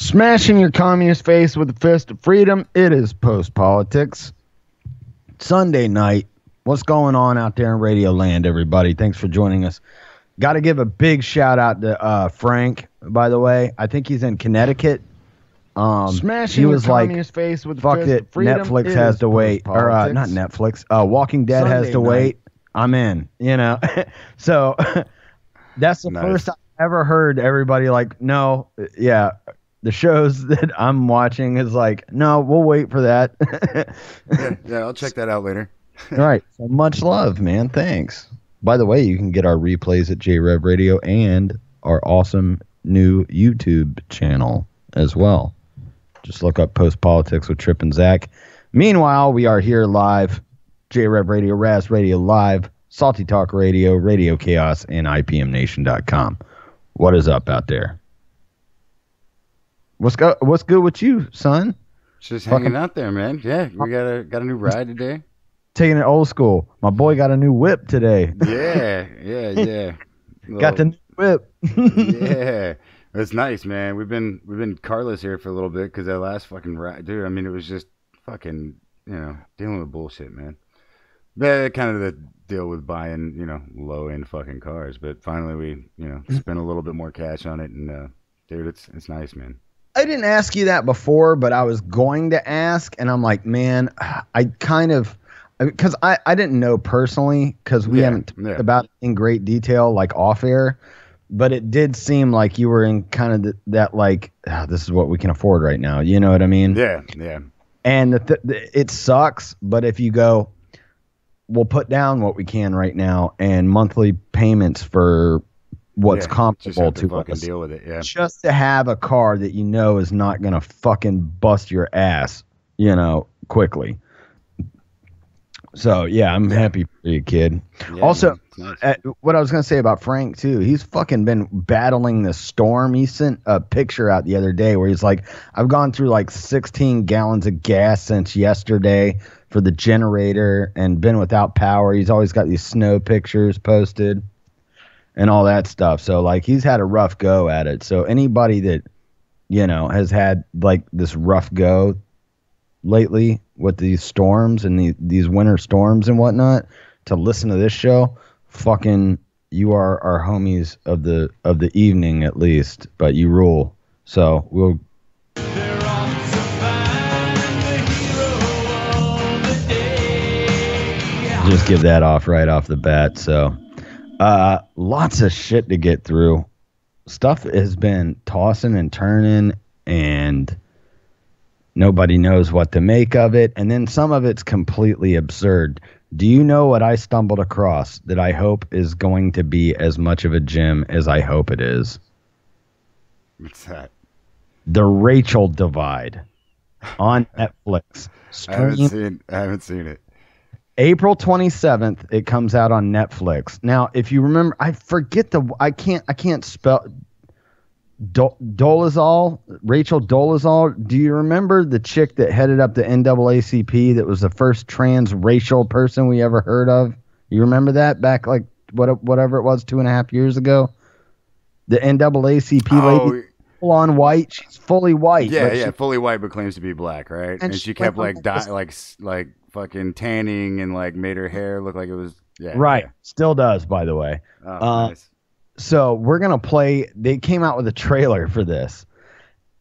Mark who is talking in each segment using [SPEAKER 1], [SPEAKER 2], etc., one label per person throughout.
[SPEAKER 1] Smashing your communist face with the fist of freedom. It is post-politics. Sunday night. What's going on out there in Radio Land, everybody? Thanks for joining us. Got to give a big shout out to Frank, by the way. I think he's in Connecticut.
[SPEAKER 2] Smashing
[SPEAKER 1] he was
[SPEAKER 2] your
[SPEAKER 1] like,
[SPEAKER 2] communist face with the
[SPEAKER 1] fuck
[SPEAKER 2] fist
[SPEAKER 1] it,
[SPEAKER 2] of freedom.
[SPEAKER 1] Netflix
[SPEAKER 2] It
[SPEAKER 1] has
[SPEAKER 2] is
[SPEAKER 1] to wait. Or not
[SPEAKER 2] post-politics.
[SPEAKER 1] Netflix. Walking Dead has
[SPEAKER 2] Sunday
[SPEAKER 1] to
[SPEAKER 2] night.
[SPEAKER 1] wait. I'm in, you know. So that's the first time I ever heard everybody like, no, yeah, the shows that I'm watching is like, no, we'll wait for that.
[SPEAKER 3] yeah, I'll check that out later.
[SPEAKER 1] All right. So much love, man. Thanks. By the way, you can get our replays at JRev Radio and our awesome new YouTube channel as well. Just look up Post Politics with Trip and Zach. Meanwhile, we are here live, JRev Radio, Raz Radio Live, Salty Talk Radio, Radio Chaos, and IPMNation.com. What is up out there? What's good with you, son?
[SPEAKER 3] Just hanging out there, man. Yeah, we got a new ride today.
[SPEAKER 1] Taking it old school. My boy got a new whip today.
[SPEAKER 3] Yeah.
[SPEAKER 1] Got the new whip.
[SPEAKER 3] Yeah, it's nice, man. We've been carless here for a little bit because that last fucking ride, dude. I mean, it was just fucking, dealing with bullshit, man. But kind of the deal with buying, low end fucking cars. But finally, we, spent a little bit more cash on it, and dude, it's nice, man.
[SPEAKER 1] I didn't ask you that before, but I was going to ask, and I'm like, man, I kind of, because I didn't know personally, because we haven't talked about it in great detail, like off air, but it did seem like you were in kind of that like, this is what we can afford right now. You know what I mean?
[SPEAKER 3] Yeah.
[SPEAKER 1] And it sucks, but if you go, we'll put down what we can right now, and monthly payments for what's comparable to us.
[SPEAKER 3] Deal with it, yeah.
[SPEAKER 1] Just to have a car that you know is not going to fucking bust your ass, quickly. So, yeah, I'm happy for you, kid. Yeah, also, nice. What I was going to say about Frank, too, he's fucking been battling the storm. He sent a picture out the other day where he's like, I've gone through like 16 gallons of gas since yesterday for the generator and been without power. He's always got these snow pictures posted and all that stuff. So, like, he's had a rough go at it. So, anybody that, has had, like, this rough go lately with these storms and these winter storms and whatnot, to listen to this show, fucking, you are our homies of the evening at least, but you rule. So, we'll... just give that off right off the bat. So... lots of shit to get through. Stuff has been tossing and turning, and nobody knows what to make of it. And then some of it's completely absurd. Do you know what I stumbled across that I hope is going to be as much of a gem as I hope it is?
[SPEAKER 3] What's that?
[SPEAKER 1] The Rachel Divide on Netflix.
[SPEAKER 3] I haven't seen it.
[SPEAKER 1] April 27th, it comes out on Netflix. Now, if you remember, I forget I can't spell Dolezal, Rachel Dolezal. Do you remember the chick that headed up the NAACP that was the first transracial person we ever heard of? You remember that back like whatever it was 2.5 years ago? The NAACP lady, full on white. She's fully white.
[SPEAKER 3] Yeah, fully white, but claims to be black, right? And she kept like fucking tanning and like made her hair look like it was
[SPEAKER 1] right. Yeah. Still does, by the way.
[SPEAKER 3] Nice.
[SPEAKER 1] So we're gonna play. They came out with a trailer for this,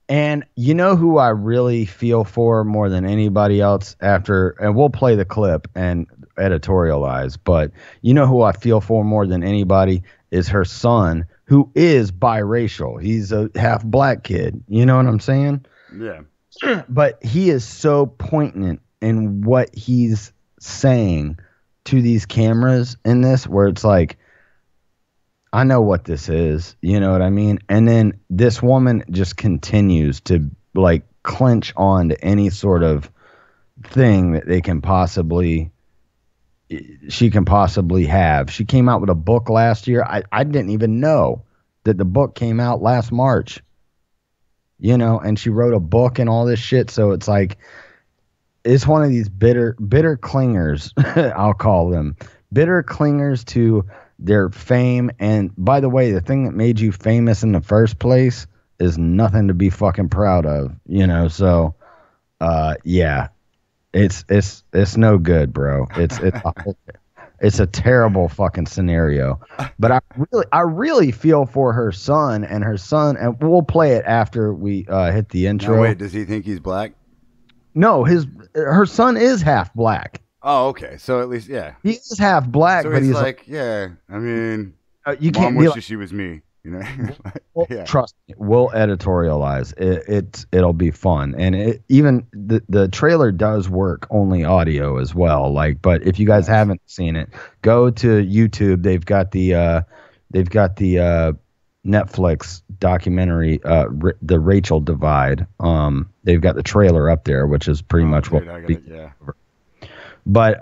[SPEAKER 1] and you know who I really feel for more than anybody else and we'll play the clip and editorialize. But you know who I feel for more than anybody is her son, who is biracial. He's a half black kid. You know what I'm saying?
[SPEAKER 3] Yeah.
[SPEAKER 1] But he is so poignant in what he's saying to these cameras in this, where it's like, I know what this is, you know what I mean? And then this woman just continues to like clench on to any sort of thing that she can possibly have. She came out with a book last year. I didn't even know that the book came out last March, and she wrote a book and all this shit. So it's like, it's one of these bitter clingers, I'll call them. Bitter clingers to their fame. And by the way, the thing that made you famous in the first place is nothing to be fucking proud of, you know. So, yeah, it's no good, bro. It's a terrible fucking scenario. But I really feel for her son, and we'll play it after we hit the intro.
[SPEAKER 3] Now, wait, does he think he's black?
[SPEAKER 1] No, her son is half black.
[SPEAKER 3] Oh, okay. So at least, yeah,
[SPEAKER 1] he is half black.
[SPEAKER 3] So
[SPEAKER 1] but he's
[SPEAKER 3] like, yeah. I mean,
[SPEAKER 1] you
[SPEAKER 3] Mom
[SPEAKER 1] can't
[SPEAKER 3] wishes she was me. You know.
[SPEAKER 1] Well,
[SPEAKER 3] Yeah.
[SPEAKER 1] Trust me, we'll editorialize. It'll be fun, and even the trailer does work only audio as well. Like, but if you guys haven't seen it, go to YouTube. They've got the Netflix documentary, the Rachel Divide. They've got the trailer up there, which is pretty much what.
[SPEAKER 3] Yeah.
[SPEAKER 1] But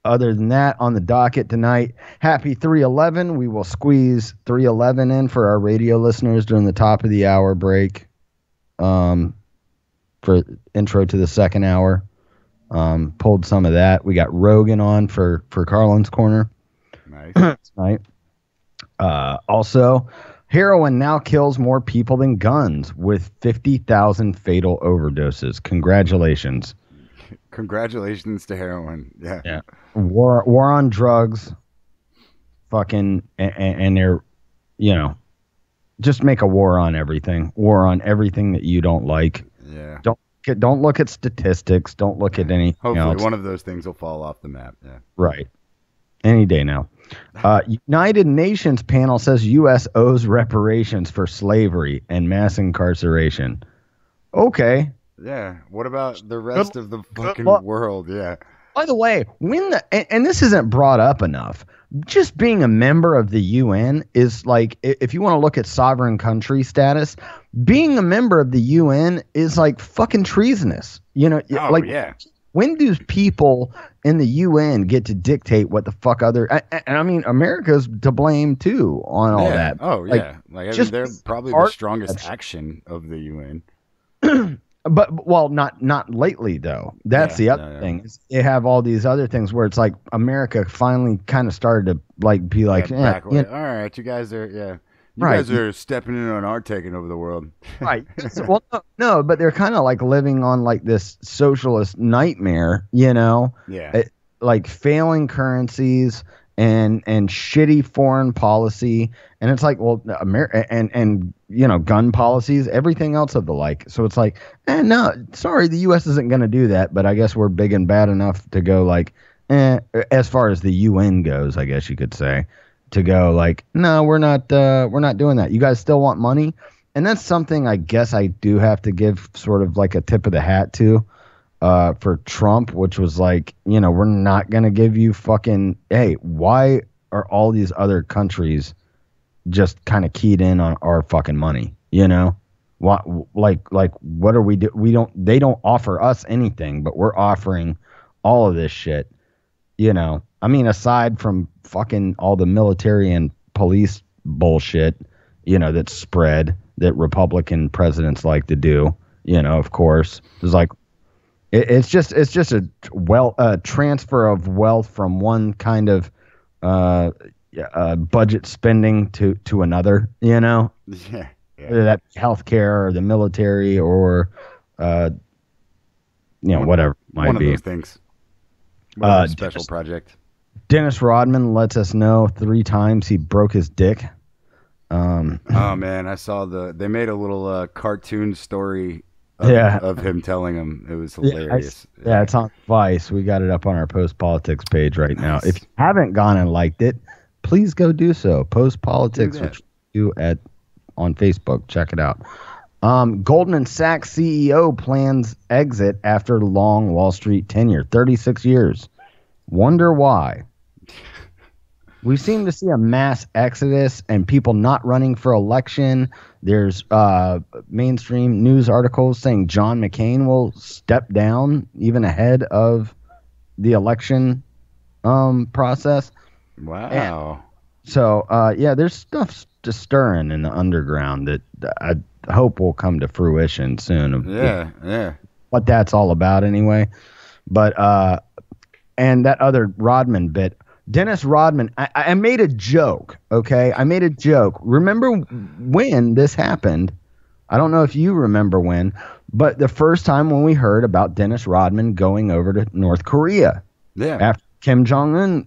[SPEAKER 1] other than that, on the docket tonight, happy 311. We will squeeze 311 in for our radio listeners during the top of the hour break. For intro to the second hour. Pulled some of that. We got Rogan on for Carlin's Corner.
[SPEAKER 3] Nice.
[SPEAKER 1] Tonight. Also, heroin now kills more people than guns with 50,000 fatal overdoses. Congratulations.
[SPEAKER 3] Congratulations to heroin. Yeah.
[SPEAKER 1] Yeah. War on drugs. Fucking and they're, you know, just make a war on everything. War on everything that you don't like.
[SPEAKER 3] Yeah.
[SPEAKER 1] Don't look at statistics. Don't look at anything
[SPEAKER 3] Hopefully
[SPEAKER 1] else.
[SPEAKER 3] one of those things will fall off the map. Yeah.
[SPEAKER 1] Right. Any day now. United Nations panel says U.S. owes reparations for slavery and mass incarceration. Okay.
[SPEAKER 3] Yeah. What about the rest of the fucking world? Yeah.
[SPEAKER 1] By the way, and this isn't brought up enough, just being a member of the UN is like, if you want to look at sovereign country status, being a member of the UN is like fucking treasonous. You know,
[SPEAKER 3] yeah.
[SPEAKER 1] When do people in the UN get to dictate what the fuck other? And I mean, America's to blame too on all that.
[SPEAKER 3] Oh, yeah. Like, I mean, they're probably the strongest action of the UN.
[SPEAKER 1] But not lately though. That's the other thing. Is they have all these other things where it's like America finally kind of started to like be like,
[SPEAKER 3] all right, you guys are You guys are stepping in on our taking over the world.
[SPEAKER 1] Right. Well, no, but they're kind of like living on like this socialist nightmare, you know?
[SPEAKER 3] Yeah.
[SPEAKER 1] Like failing currencies and shitty foreign policy. And it's like, well, America and you know, gun policies, everything else of the like. So it's like, no, sorry, the U.S. isn't going to do that. But I guess we're big and bad enough to go like, as far as the UN goes, I guess you could say. To go like, no, we're not doing that. You guys still want money? And that's something I guess I do have to give sort of like a tip of the hat to for Trump, which was like, you know, we're not going to give you fucking, hey, why are all these other countries just kind of keyed in on our fucking money? You know, what are we do? They don't offer us anything, but we're offering all of this shit, you know. I mean, aside from fucking all the military and police bullshit, you know, that's spread that Republican presidents like to do, you know, of course, it's like it's just a transfer of wealth from one kind of budget spending to another, you know, whether that healthcare or the military or you know, whatever it might
[SPEAKER 3] one
[SPEAKER 1] be.
[SPEAKER 3] One of those things. Special project.
[SPEAKER 1] Dennis Rodman lets us know 3 times he broke his dick.
[SPEAKER 3] Oh man, I saw they made a little cartoon story of him telling him. It was hilarious.
[SPEAKER 1] Yeah, it's on Vice. We got it up on our Post Politics page right now. If you haven't gone and liked it, please go do so. Post Politics, which we do on Facebook. Check it out. Goldman Sachs CEO plans exit after long Wall Street tenure, 36 years. Wonder why. We seem to see a mass exodus and people not running for election. There's mainstream news articles saying John McCain will step down even ahead of the election process.
[SPEAKER 3] Wow.
[SPEAKER 1] And so, there's stuff just stirring in the underground that I hope will come to fruition soon.
[SPEAKER 3] Yeah.
[SPEAKER 1] What that's all about anyway. But, and that other Rodman bit, Dennis Rodman, I made a joke, okay? I made a joke. Remember when this happened? I don't know if you remember when, but the first time when we heard about Dennis Rodman going over to North Korea.
[SPEAKER 3] Yeah.
[SPEAKER 1] After Kim Jong-un,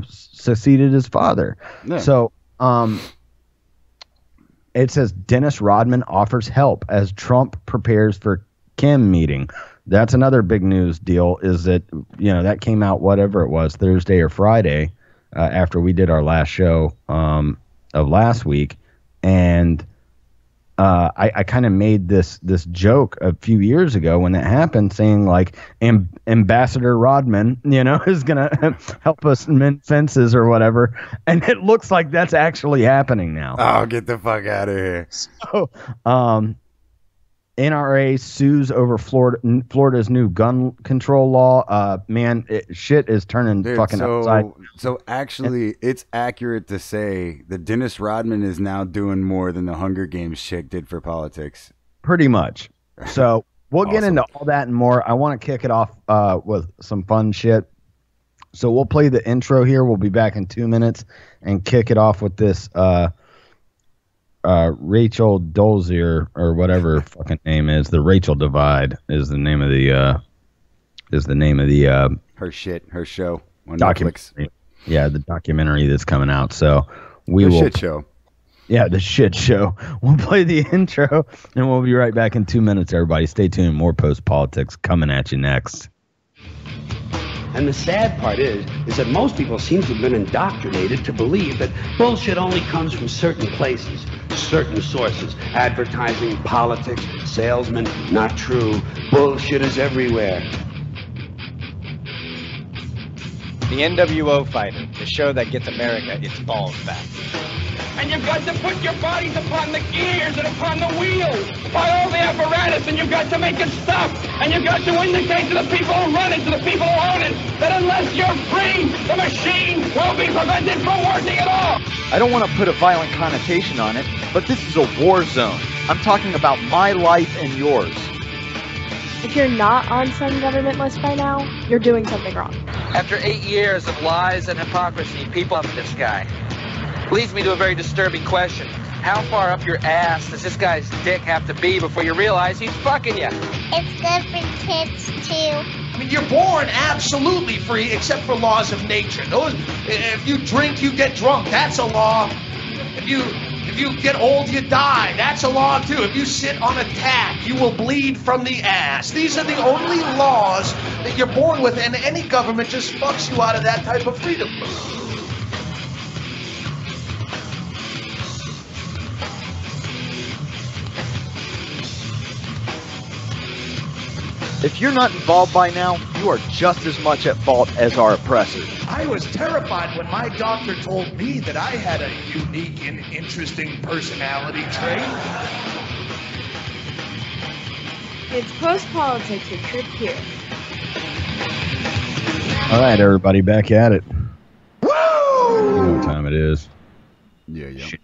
[SPEAKER 1] succeeded his father. Yeah. So, it says Dennis Rodman offers help as Trump prepares for Kim meeting. That's another big news deal, is that, that came out, whatever it was, Thursday or Friday, after we did our last show of last week. And I kind of made this joke a few years ago when that happened, saying like Ambassador Rodman, is going to help us mend fences or whatever. And it looks like that's actually happening now.
[SPEAKER 3] Oh, get the fuck out of here.
[SPEAKER 1] So, NRA sues over Florida's new gun control law. Man, shit is turning fucking upside.
[SPEAKER 3] So actually, it's accurate to say that Dennis Rodman is now doing more than the Hunger Games chick did for politics.
[SPEAKER 1] Pretty much. So we'll get into all that and more. I want to kick it off with some fun shit. So we'll play the intro here. We'll be back in 2 minutes and kick it off with this Rachel Dolezal or whatever her fucking name is. The Rachel Divide is the name of the
[SPEAKER 3] her show on
[SPEAKER 1] Netflix. Yeah, the documentary that's coming out. So
[SPEAKER 3] shit show.
[SPEAKER 1] Yeah, the shit show. We'll play the intro and we'll be right back in 2 minutes, everybody. Stay tuned. More post politics coming at you next.
[SPEAKER 4] And the sad part is that most people seem to have been indoctrinated to believe that bullshit only comes from certain places, certain sources. Advertising, politics, salesmen, not true. Bullshit is everywhere.
[SPEAKER 5] The NWO Fighter, the show that gets America its balls back.
[SPEAKER 6] And you've got to put your bodies upon the gears and upon the wheels, by all the apparatus, and you've got to make it stop. And you've got to indicate to the people who run it, to the people who own it, that unless you're free, the machine will be prevented from working at all.
[SPEAKER 5] I don't want to put a violent connotation on it, but this is a war zone. I'm talking about my life and yours.
[SPEAKER 7] If you're not on some government list by now, you're doing something wrong.
[SPEAKER 8] After 8 years of lies and hypocrisy, people up this guy. Leads me to a very disturbing question. How far up your ass does this guy's dick have to be before you realize he's fucking you?
[SPEAKER 9] It's good for kids, too.
[SPEAKER 10] I mean, you're born absolutely free except for laws of nature. If you drink, you get drunk. That's a law. If you get old, you die. That's a law, too. If you sit on a tack, you will bleed from the ass. These are the only laws that you're born with, and any government just fucks you out of that type of freedom.
[SPEAKER 5] If you're not involved by now, you are just as much at fault as our oppressors.
[SPEAKER 10] I was terrified when my doctor told me that I had a unique and interesting personality trait.
[SPEAKER 7] It's Post Politics with Trip here.
[SPEAKER 1] All right, everybody, back at it.
[SPEAKER 10] Woo!
[SPEAKER 1] You know what time it is.
[SPEAKER 3] Yeah.
[SPEAKER 1] Shit.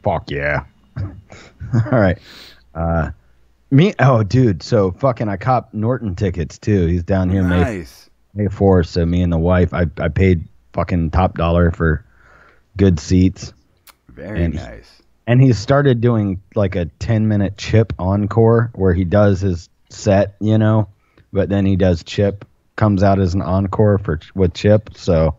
[SPEAKER 1] Fuck yeah. All right. Dude, so fucking I copped Norton tickets too. He's down here May 4th, so me and the wife, I paid fucking top dollar for good seats.
[SPEAKER 3] Very nice.
[SPEAKER 1] And he started doing like a 10-minute Chip encore where he does his set, but then he does Chip, comes out as an encore with Chip. So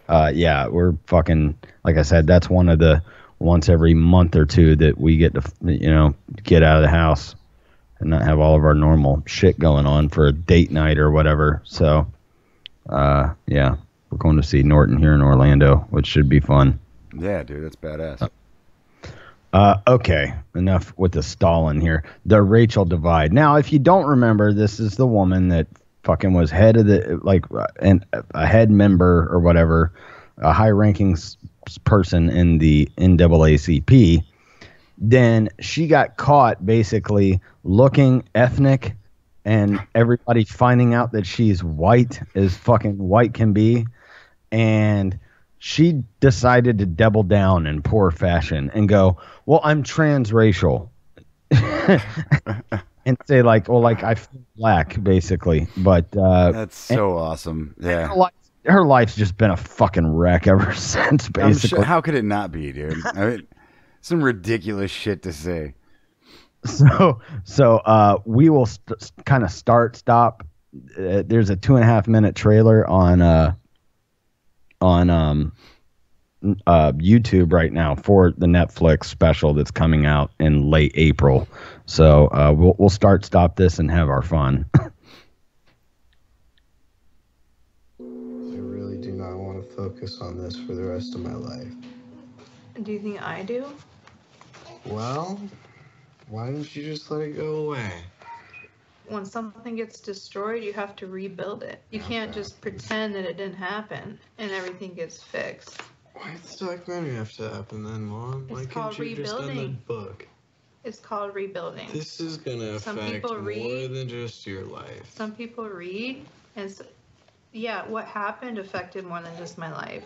[SPEAKER 1] yeah, we're fucking, like I said, that's one of the once every month or two that we get to, get out of the house and not have all of our normal shit going on for a date night or whatever. So, yeah, we're going to see Norton here in Orlando, which should be fun.
[SPEAKER 3] Yeah, dude, that's badass.
[SPEAKER 1] Okay, enough with the stalling here. The Rachel Divide. Now, if you don't remember, this is the woman that fucking was head of the, a head member or whatever, a high-ranking person in the NAACP. Then she got caught basically looking ethnic, and everybody finding out that she's white as fucking white can be. And she decided to double down in poor fashion and go, well, I'm transracial. And say I feel black, basically. But
[SPEAKER 3] that's so awesome. Yeah.
[SPEAKER 1] her life's just been a fucking wreck ever since, basically.
[SPEAKER 3] How could it not be, dude? I mean, some ridiculous shit to say.
[SPEAKER 1] So we will kind of stop. There's a 2.5 minute trailer on YouTube right now for the Netflix special that's coming out in late April. So we'll stop this and have our fun.
[SPEAKER 11] I really do not want to focus on this for the rest of my life.
[SPEAKER 12] Do you think I do?
[SPEAKER 11] Well, why don't you just let it go away?
[SPEAKER 12] When something gets destroyed, you have to rebuild it. You can't just pretend that it didn't happen and everything gets fixed.
[SPEAKER 11] Why'd the documentary have to happen then, Mom?
[SPEAKER 12] It's
[SPEAKER 11] Why
[SPEAKER 12] called
[SPEAKER 11] couldn't you just done the
[SPEAKER 12] rebuilding.
[SPEAKER 11] book?
[SPEAKER 12] It's called rebuilding.
[SPEAKER 11] This is gonna affect more than just your life.
[SPEAKER 12] Some people read, and yeah, what happened affected more than just my life.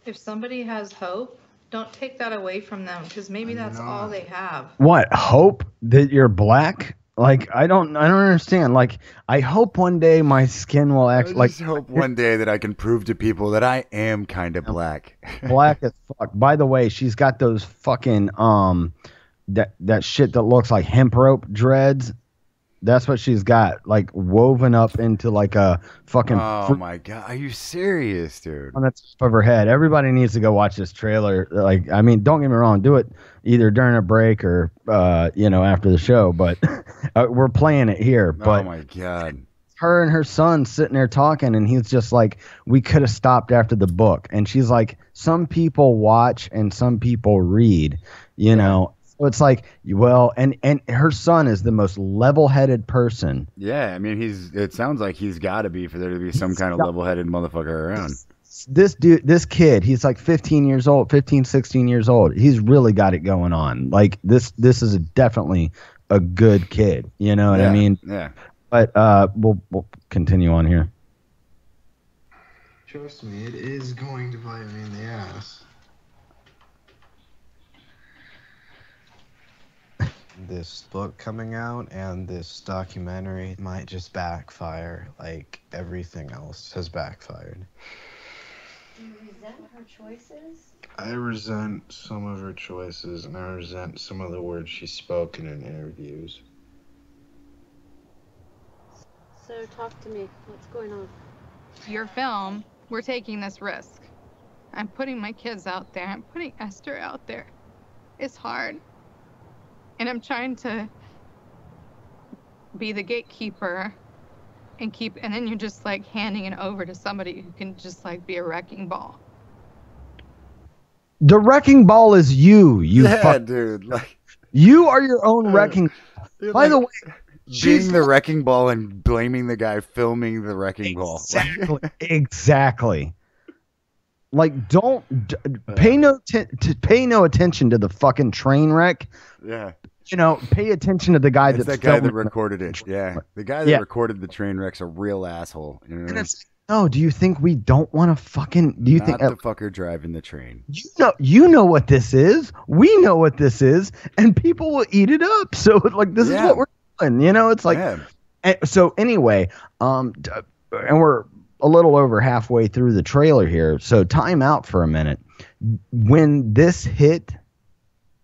[SPEAKER 12] If somebody has hope, don't take that away from them, because maybe that's all they have.
[SPEAKER 1] What, hope that you're black? Like, I don't understand. Like, I hope one day my skin will act like.
[SPEAKER 3] I just hope one day that I can prove to people that I am kind of black.
[SPEAKER 1] Black as fuck. By the way, she's got those fucking that shit that looks like hemp rope dreads. That's what she's got, like woven up into like a fucking.
[SPEAKER 3] Oh my god, are you serious, dude?
[SPEAKER 1] On the top of her head. Everybody needs to go watch this trailer. Like, I mean, don't get me wrong, do it either during a break or after the show. But we're playing it here. But
[SPEAKER 3] oh my god,
[SPEAKER 1] her and her son sitting there talking, and he's just like, we could have stopped after the book. And she's like, some people watch and some people read. You know. So it's like, well, and her son is the most level-headed person.
[SPEAKER 3] Yeah, I mean, it sounds like he's got to be for there to be some kind of level-headed motherfucker around.
[SPEAKER 1] This kid, he's like 16 years old. He's really got it going on. Like, this is definitely a good kid. You know what I mean?
[SPEAKER 3] Yeah.
[SPEAKER 1] But we'll continue on here.
[SPEAKER 11] Trust me, it is going to bite me in the ass. This book coming out and this documentary might just backfire like everything else has backfired.
[SPEAKER 13] Do you resent her choices?
[SPEAKER 11] I resent some of her choices, and I resent some of the words she's spoken in interviews.
[SPEAKER 13] So talk to me. What's going on?
[SPEAKER 14] Your film, we're taking this risk. I'm putting my kids out there. I'm putting Esther out there. It's hard. And I'm trying to be the gatekeeper and then you're just like handing it over to somebody who can just like be a wrecking ball.
[SPEAKER 1] The wrecking ball is you
[SPEAKER 3] dude. Like,
[SPEAKER 1] you are your own wrecking ball. By the way,
[SPEAKER 3] being the wrecking ball and blaming the guy filming the wrecking ball.
[SPEAKER 1] Exactly. Like, don't pay no attention to the fucking train wreck.
[SPEAKER 3] Yeah.
[SPEAKER 1] Pay attention to the guy
[SPEAKER 3] that recorded it. Yeah, the guy that recorded the train wreck's a real asshole. You know what I mean?
[SPEAKER 1] No, do you think we don't want to fucking? Do you
[SPEAKER 3] Not
[SPEAKER 1] think
[SPEAKER 3] the fucker driving the train?
[SPEAKER 1] You know what this is. We know what this is, and people will eat it up. So like, this is what we're doing. It's like. And so anyway, and we're a little over halfway through the trailer here. So time out for a minute. When this hit,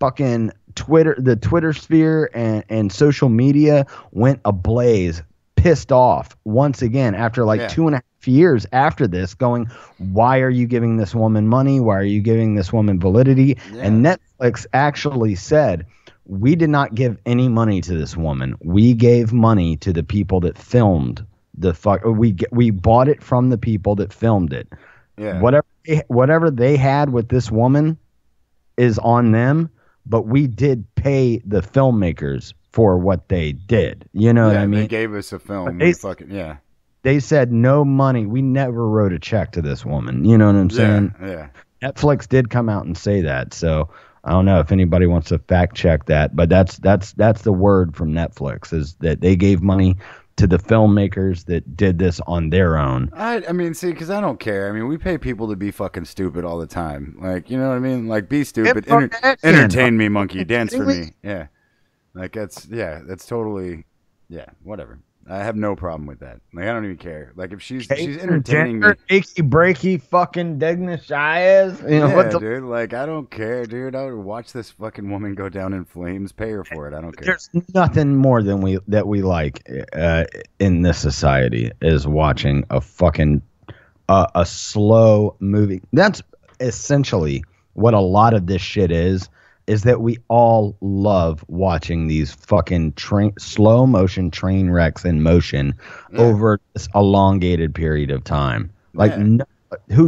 [SPEAKER 1] fucking the Twitter sphere and social media went ablaze, pissed off once again after 2.5 years after this, going, why are you giving this woman money? Why are you giving this woman validity? Yeah. And Netflix actually said, we did not give any money to this woman. We gave money to the people that filmed we bought it from the people that filmed it. Yeah. Whatever they had with this woman is on them. But we did pay the filmmakers for what they did. You know what I mean?
[SPEAKER 3] They gave us a film.
[SPEAKER 1] They said no money. We never wrote a check to this woman. You know what I'm saying?
[SPEAKER 3] Yeah.
[SPEAKER 1] Netflix did come out and say that. So I don't know if anybody wants to fact check that, but that's the word from Netflix, is that they gave money to the filmmakers that did this on their own.
[SPEAKER 3] I mean, see, because I don't care. I mean, we pay people to be fucking stupid all the time. Like, you know what I mean? Like, be stupid. Entertain me, monkey. Dance for me. Yeah. Like, that's totally, whatever. I have no problem with that. Like, I don't even care. Like, if she's entertaining me.
[SPEAKER 1] Achy breaky fucking Dignish ass. You know,
[SPEAKER 3] Yeah, dude. Like, I don't care, dude. I would watch this fucking woman go down in flames. Pay her for it. I don't care.
[SPEAKER 1] There's nothing more than we like in this society is watching a fucking a slow movie. That's essentially what a lot of this shit is that we all love watching these fucking slow motion train wrecks in motion over this elongated period of time. Like, who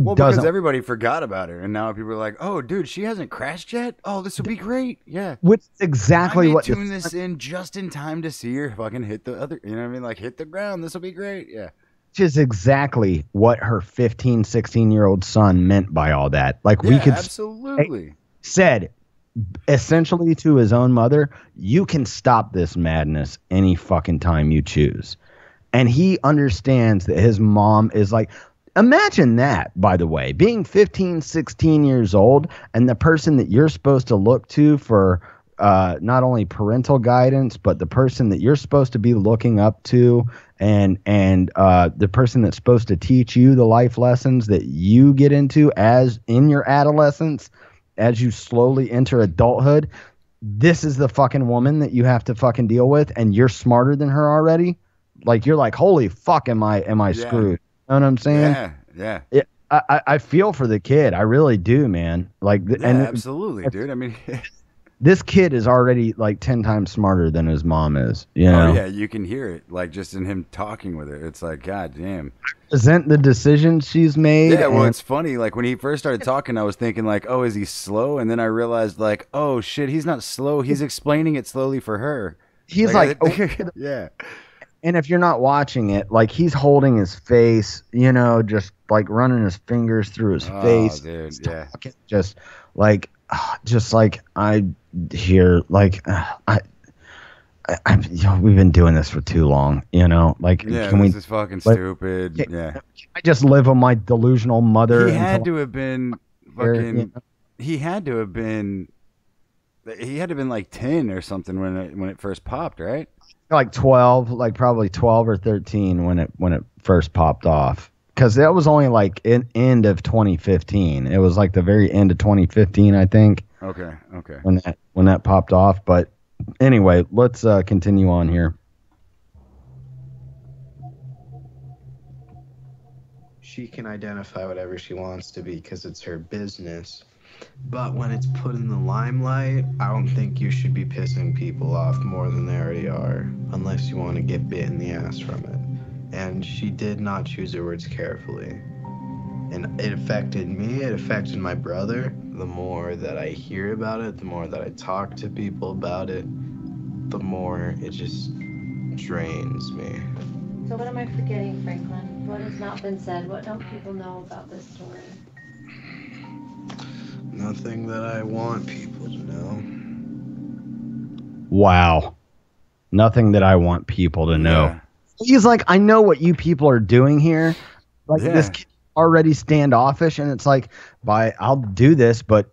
[SPEAKER 1] doesn't?
[SPEAKER 3] Because everybody forgot about her, and now people are like, "Oh, dude, she hasn't crashed yet. Oh, this will be great." Yeah,
[SPEAKER 1] which is exactly what
[SPEAKER 3] tune this in just in time to see her fucking hit the other. You know what I mean? Like, hit the ground. This will be great. Yeah.
[SPEAKER 1] Which is exactly what her 15, 16-year-old son meant by all that. Like, we could
[SPEAKER 3] absolutely
[SPEAKER 1] said essentially to his own mother, you can stop this madness any fucking time you choose. And he understands that his mom is like, imagine that, by the way, being 15, 16 years old, and the person that you're supposed to look to for not only parental guidance, but the person that you're supposed to be looking up to, and the person that's supposed to teach you the life lessons that you get into as in your adolescence, as you slowly enter adulthood. This is the fucking woman that you have to fucking deal with, and you're smarter than her already. Like, you're like, holy fuck, am I screwed? You know what I'm saying?
[SPEAKER 3] Yeah.
[SPEAKER 1] I feel for the kid. I really do, man. Like,
[SPEAKER 3] absolutely, dude. I mean,
[SPEAKER 1] this kid is already like 10 times smarter than his mom is. You know?
[SPEAKER 3] Oh yeah, you can hear it, like, just in him talking with her. It's like, god damn.
[SPEAKER 1] Present the decisions she's made.
[SPEAKER 3] Yeah, well, it's funny. Like, when he first started talking, I was thinking like, oh, is he slow? And then I realized like, oh shit, he's not slow. He's explaining it slowly for her.
[SPEAKER 1] He's like
[SPEAKER 3] yeah.
[SPEAKER 1] And if you're not watching it, like, he's holding his face, you know, just like running his fingers through his face.
[SPEAKER 3] Dude, yeah.
[SPEAKER 1] Just like I hear, like, we've been doing this for too long, you know. Like,
[SPEAKER 3] this is fucking stupid.
[SPEAKER 1] Can I just live with my delusional mother?
[SPEAKER 3] He had to have been fucking. You know? He had to have been like 10 or something when it first popped, right?
[SPEAKER 1] Like 12, like probably 12 or 13 when it first popped off. Because that was only like end of 2015. It was like the very end of 2015, I think.
[SPEAKER 3] Okay.
[SPEAKER 1] When that popped off. But anyway, let's continue on here.
[SPEAKER 11] She can identify whatever she wants to be because it's her business. But when it's put in the limelight, I don't think you should be pissing people off more than they already are, unless you want to get bit in the ass from it. And she did not choose her words carefully. And it affected me, it affected my brother. The more that I hear about it, the more that I talk to people about it, the more it just drains me.
[SPEAKER 13] So what am I forgetting, Franklin? What has not been said? What don't people know about this story?
[SPEAKER 11] Nothing that I want people to know.
[SPEAKER 1] Wow. Nothing that I want people to know.
[SPEAKER 3] Yeah.
[SPEAKER 1] He's like, I know what you people are doing here. Like, this kid already standoffish, and it's like, I'll do this, but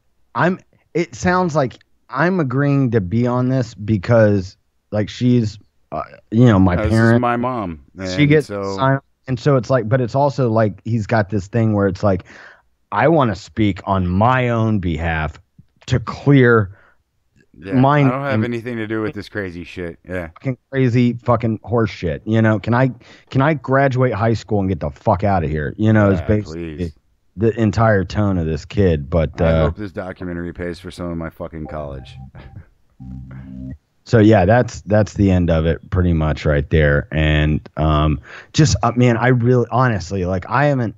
[SPEAKER 1] it sounds like I'm agreeing to be on this because, like, she's, my parent.
[SPEAKER 3] This is my mom.
[SPEAKER 1] She gets signed, and so it's like, but it's also like he's got this thing where it's like, I want to speak on my own behalf to clear
[SPEAKER 3] I don't have anything to do with this crazy shit. Yeah.
[SPEAKER 1] Fucking crazy fucking horse shit. You know, can I graduate high school and get the fuck out of here? You know, it's basically the entire tone of this kid. But
[SPEAKER 3] I hope this documentary pays for some of my fucking college.
[SPEAKER 1] So yeah, that's the end of it pretty much right there. And man, I really honestly, like, I haven't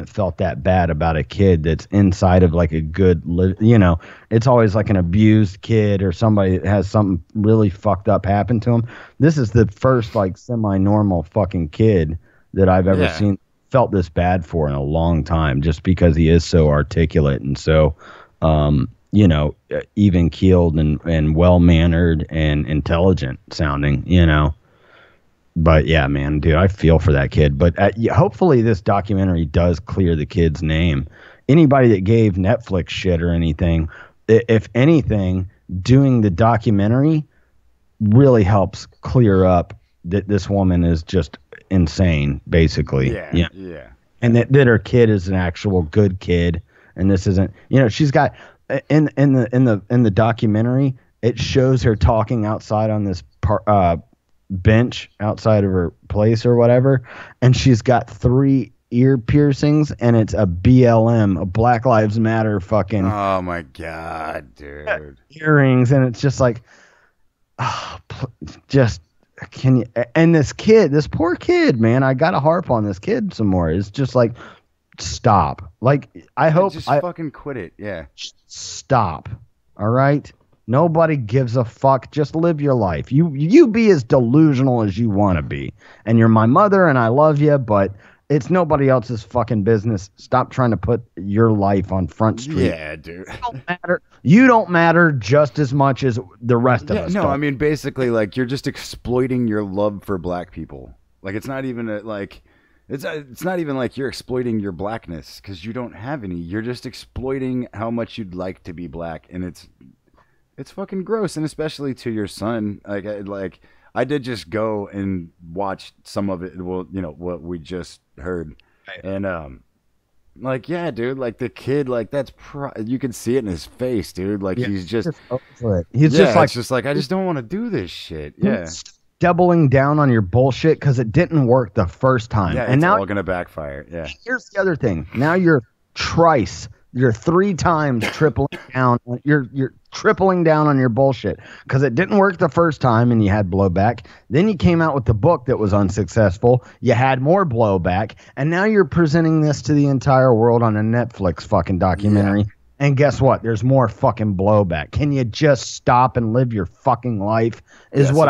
[SPEAKER 1] felt that bad about a kid that's inside of like a good, it's always like an abused kid or somebody that has something really fucked up happen to him. This is the first like semi-normal fucking kid that I've ever seen felt this bad for in a long time, just because he is so articulate and so, even keeled and well-mannered and intelligent sounding, But yeah, man, dude, I feel for that kid. But hopefully this documentary does clear the kid's name. Anybody that gave Netflix shit or anything, if anything, doing the documentary really helps clear up that this woman is just insane, basically.
[SPEAKER 3] Yeah. Yeah.
[SPEAKER 1] And that her kid is an actual good kid, and this isn't. She's got in the documentary. It shows her talking outside on this bench outside of her place or whatever, and she's got 3 ear piercings, and it's a BLM, a Black Lives Matter fucking.
[SPEAKER 3] Oh my god, dude!
[SPEAKER 1] Earrings, and it's just like, just can you? And this poor kid, man, I gotta harp on this kid some more. It's just like, stop. Like, I hope
[SPEAKER 3] just fucking quit it. Yeah,
[SPEAKER 1] stop. All right. Nobody gives a fuck. Just live your life. You be as delusional as you want to be. And you're my mother, and I love you, but it's nobody else's fucking business. Stop trying to put your life on Front Street.
[SPEAKER 3] Yeah, dude.
[SPEAKER 1] You don't matter just as much as the rest of us.
[SPEAKER 3] No,
[SPEAKER 1] don't.
[SPEAKER 3] I mean, basically, like, you're just exploiting your love for black people. Like, it's not even it's not even like you're exploiting your blackness because you don't have any. You're just exploiting how much you'd like to be black, and it's fucking gross, and especially to your son. Like I did just go and watch some of it. Well, what we just heard, and like, yeah, dude, like the kid, like you can see it in his face, dude. Like he's just
[SPEAKER 1] over it. He's just like
[SPEAKER 3] I just don't want to do this shit. Yeah,
[SPEAKER 1] doubling down on your bullshit because it didn't work the first time,
[SPEAKER 3] yeah,
[SPEAKER 1] and
[SPEAKER 3] it's
[SPEAKER 1] now
[SPEAKER 3] all gonna backfire. Yeah.
[SPEAKER 1] Here's the other thing. Now you're trice. You're 3 times tripling down. You're tripling down on your bullshit because it didn't work the first time and you had blowback. Then you came out with the book that was unsuccessful. You had more blowback, and now you're presenting this to the entire world on a Netflix fucking documentary. Yeah. And guess what? There's more fucking blowback. Can you just stop and live your fucking life? Is what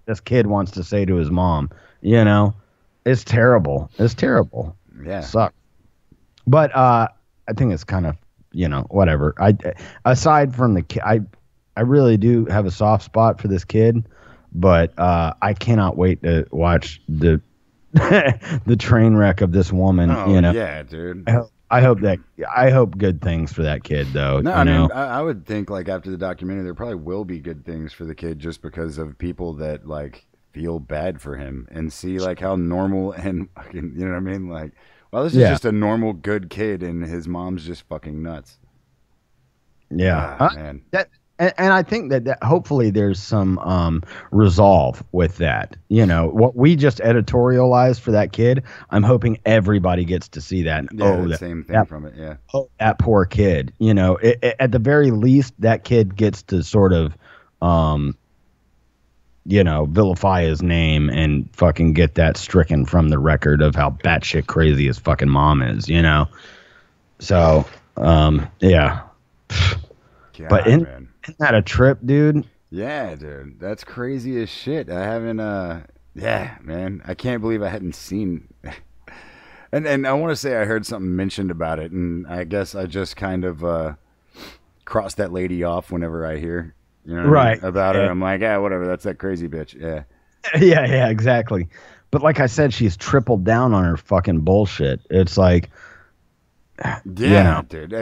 [SPEAKER 1] this kid wants to say to his mom. It's terrible. It's terrible.
[SPEAKER 3] Yeah,
[SPEAKER 1] sucks. But I think it's kind of, whatever. Aside from the kid, I really do have a soft spot for this kid, but I cannot wait to watch the the train wreck of this woman.
[SPEAKER 3] Oh, yeah, dude.
[SPEAKER 1] I hope good things for that kid, though.
[SPEAKER 3] No, I mean, I would think like after the documentary, there probably will be good things for the kid just because of people that like feel bad for him and see like how normal and fucking, you know what I mean, like. Well, this is just a normal, good kid, and his mom's just fucking nuts.
[SPEAKER 1] Yeah,
[SPEAKER 3] man.
[SPEAKER 1] And I think that hopefully there's some resolve with that. What we just editorialized for that kid, I'm hoping everybody gets to see that.
[SPEAKER 3] And, same thing from it. Yeah.
[SPEAKER 1] Oh, that poor kid. At the very least, that kid gets to sort of. Vilify his name and fucking get that stricken from the record of how batshit crazy his fucking mom is, So, yeah.
[SPEAKER 3] God,
[SPEAKER 1] but isn't that a trip, dude?
[SPEAKER 3] Yeah, dude. That's crazy as shit. I haven't, yeah, man. I can't believe I hadn't seen. And I want to say I heard something mentioned about it, and I guess I just kind of cross that lady off whenever I hear.
[SPEAKER 1] Right.
[SPEAKER 3] About her. I'm like, whatever. That's that crazy bitch. Yeah.
[SPEAKER 1] Yeah, exactly. But like I said, she's tripled down on her fucking bullshit. It's like,
[SPEAKER 3] dude.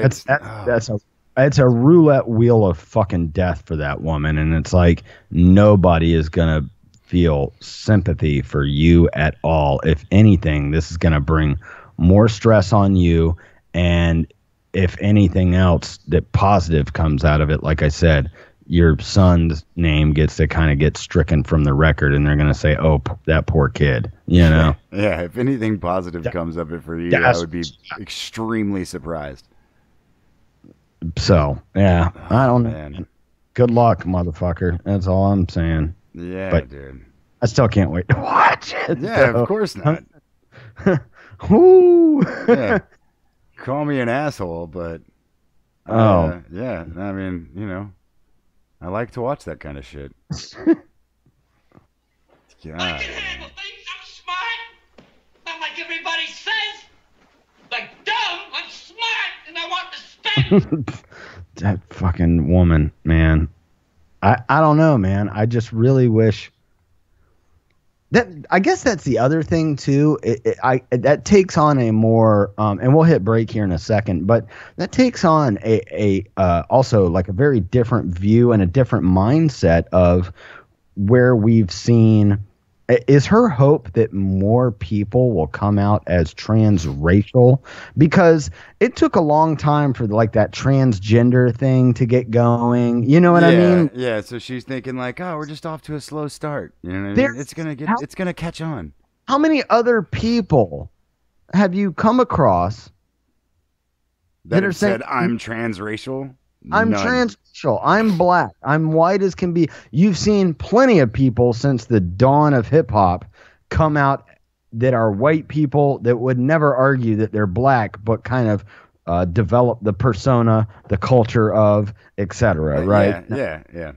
[SPEAKER 1] It's a roulette wheel of fucking death for that woman, and it's like nobody is gonna feel sympathy for you at all. If anything, this is gonna bring more stress on you, and if anything else that positive comes out of it, like I said, your son's name gets to kind of get stricken from the record, and they're going to say, oh, that poor kid,
[SPEAKER 3] Yeah, if anything positive comes of it for you, I would be extremely surprised.
[SPEAKER 1] So, yeah, I don't know. Good luck, motherfucker. That's all I'm saying.
[SPEAKER 3] Yeah,
[SPEAKER 1] but
[SPEAKER 3] dude.
[SPEAKER 1] I still can't wait to watch it.
[SPEAKER 3] Yeah, of course not.
[SPEAKER 1] Woo!
[SPEAKER 3] Yeah. Call me an asshole, but... yeah, I mean, I like to watch that kind of shit.
[SPEAKER 10] I can handle things. I'm smart. Not like everybody says. Like dumb, I'm smart, and I want respect.
[SPEAKER 1] That fucking woman, man. I don't know, man. I just really wish that. I guess that's the other thing too. That takes on a more and we'll hit break here in a second, but that takes on a also like a very different view and a different mindset of where we've seen Is her hope that more people will come out as transracial? Because it took a long time for like that transgender thing to get going. You know what I mean?
[SPEAKER 3] Yeah. So she's thinking like, oh, we're just off to a slow start. You know what I mean? It's gonna catch on.
[SPEAKER 1] How many other people have you come across
[SPEAKER 3] that are saying I'm transracial?
[SPEAKER 1] I'm transracial. I'm black. I'm white as can be. You've seen plenty of people since the dawn of hip hop come out that are white people that would never argue that they're black, but kind of develop the persona, the culture of, etc. Right?
[SPEAKER 3] Yeah.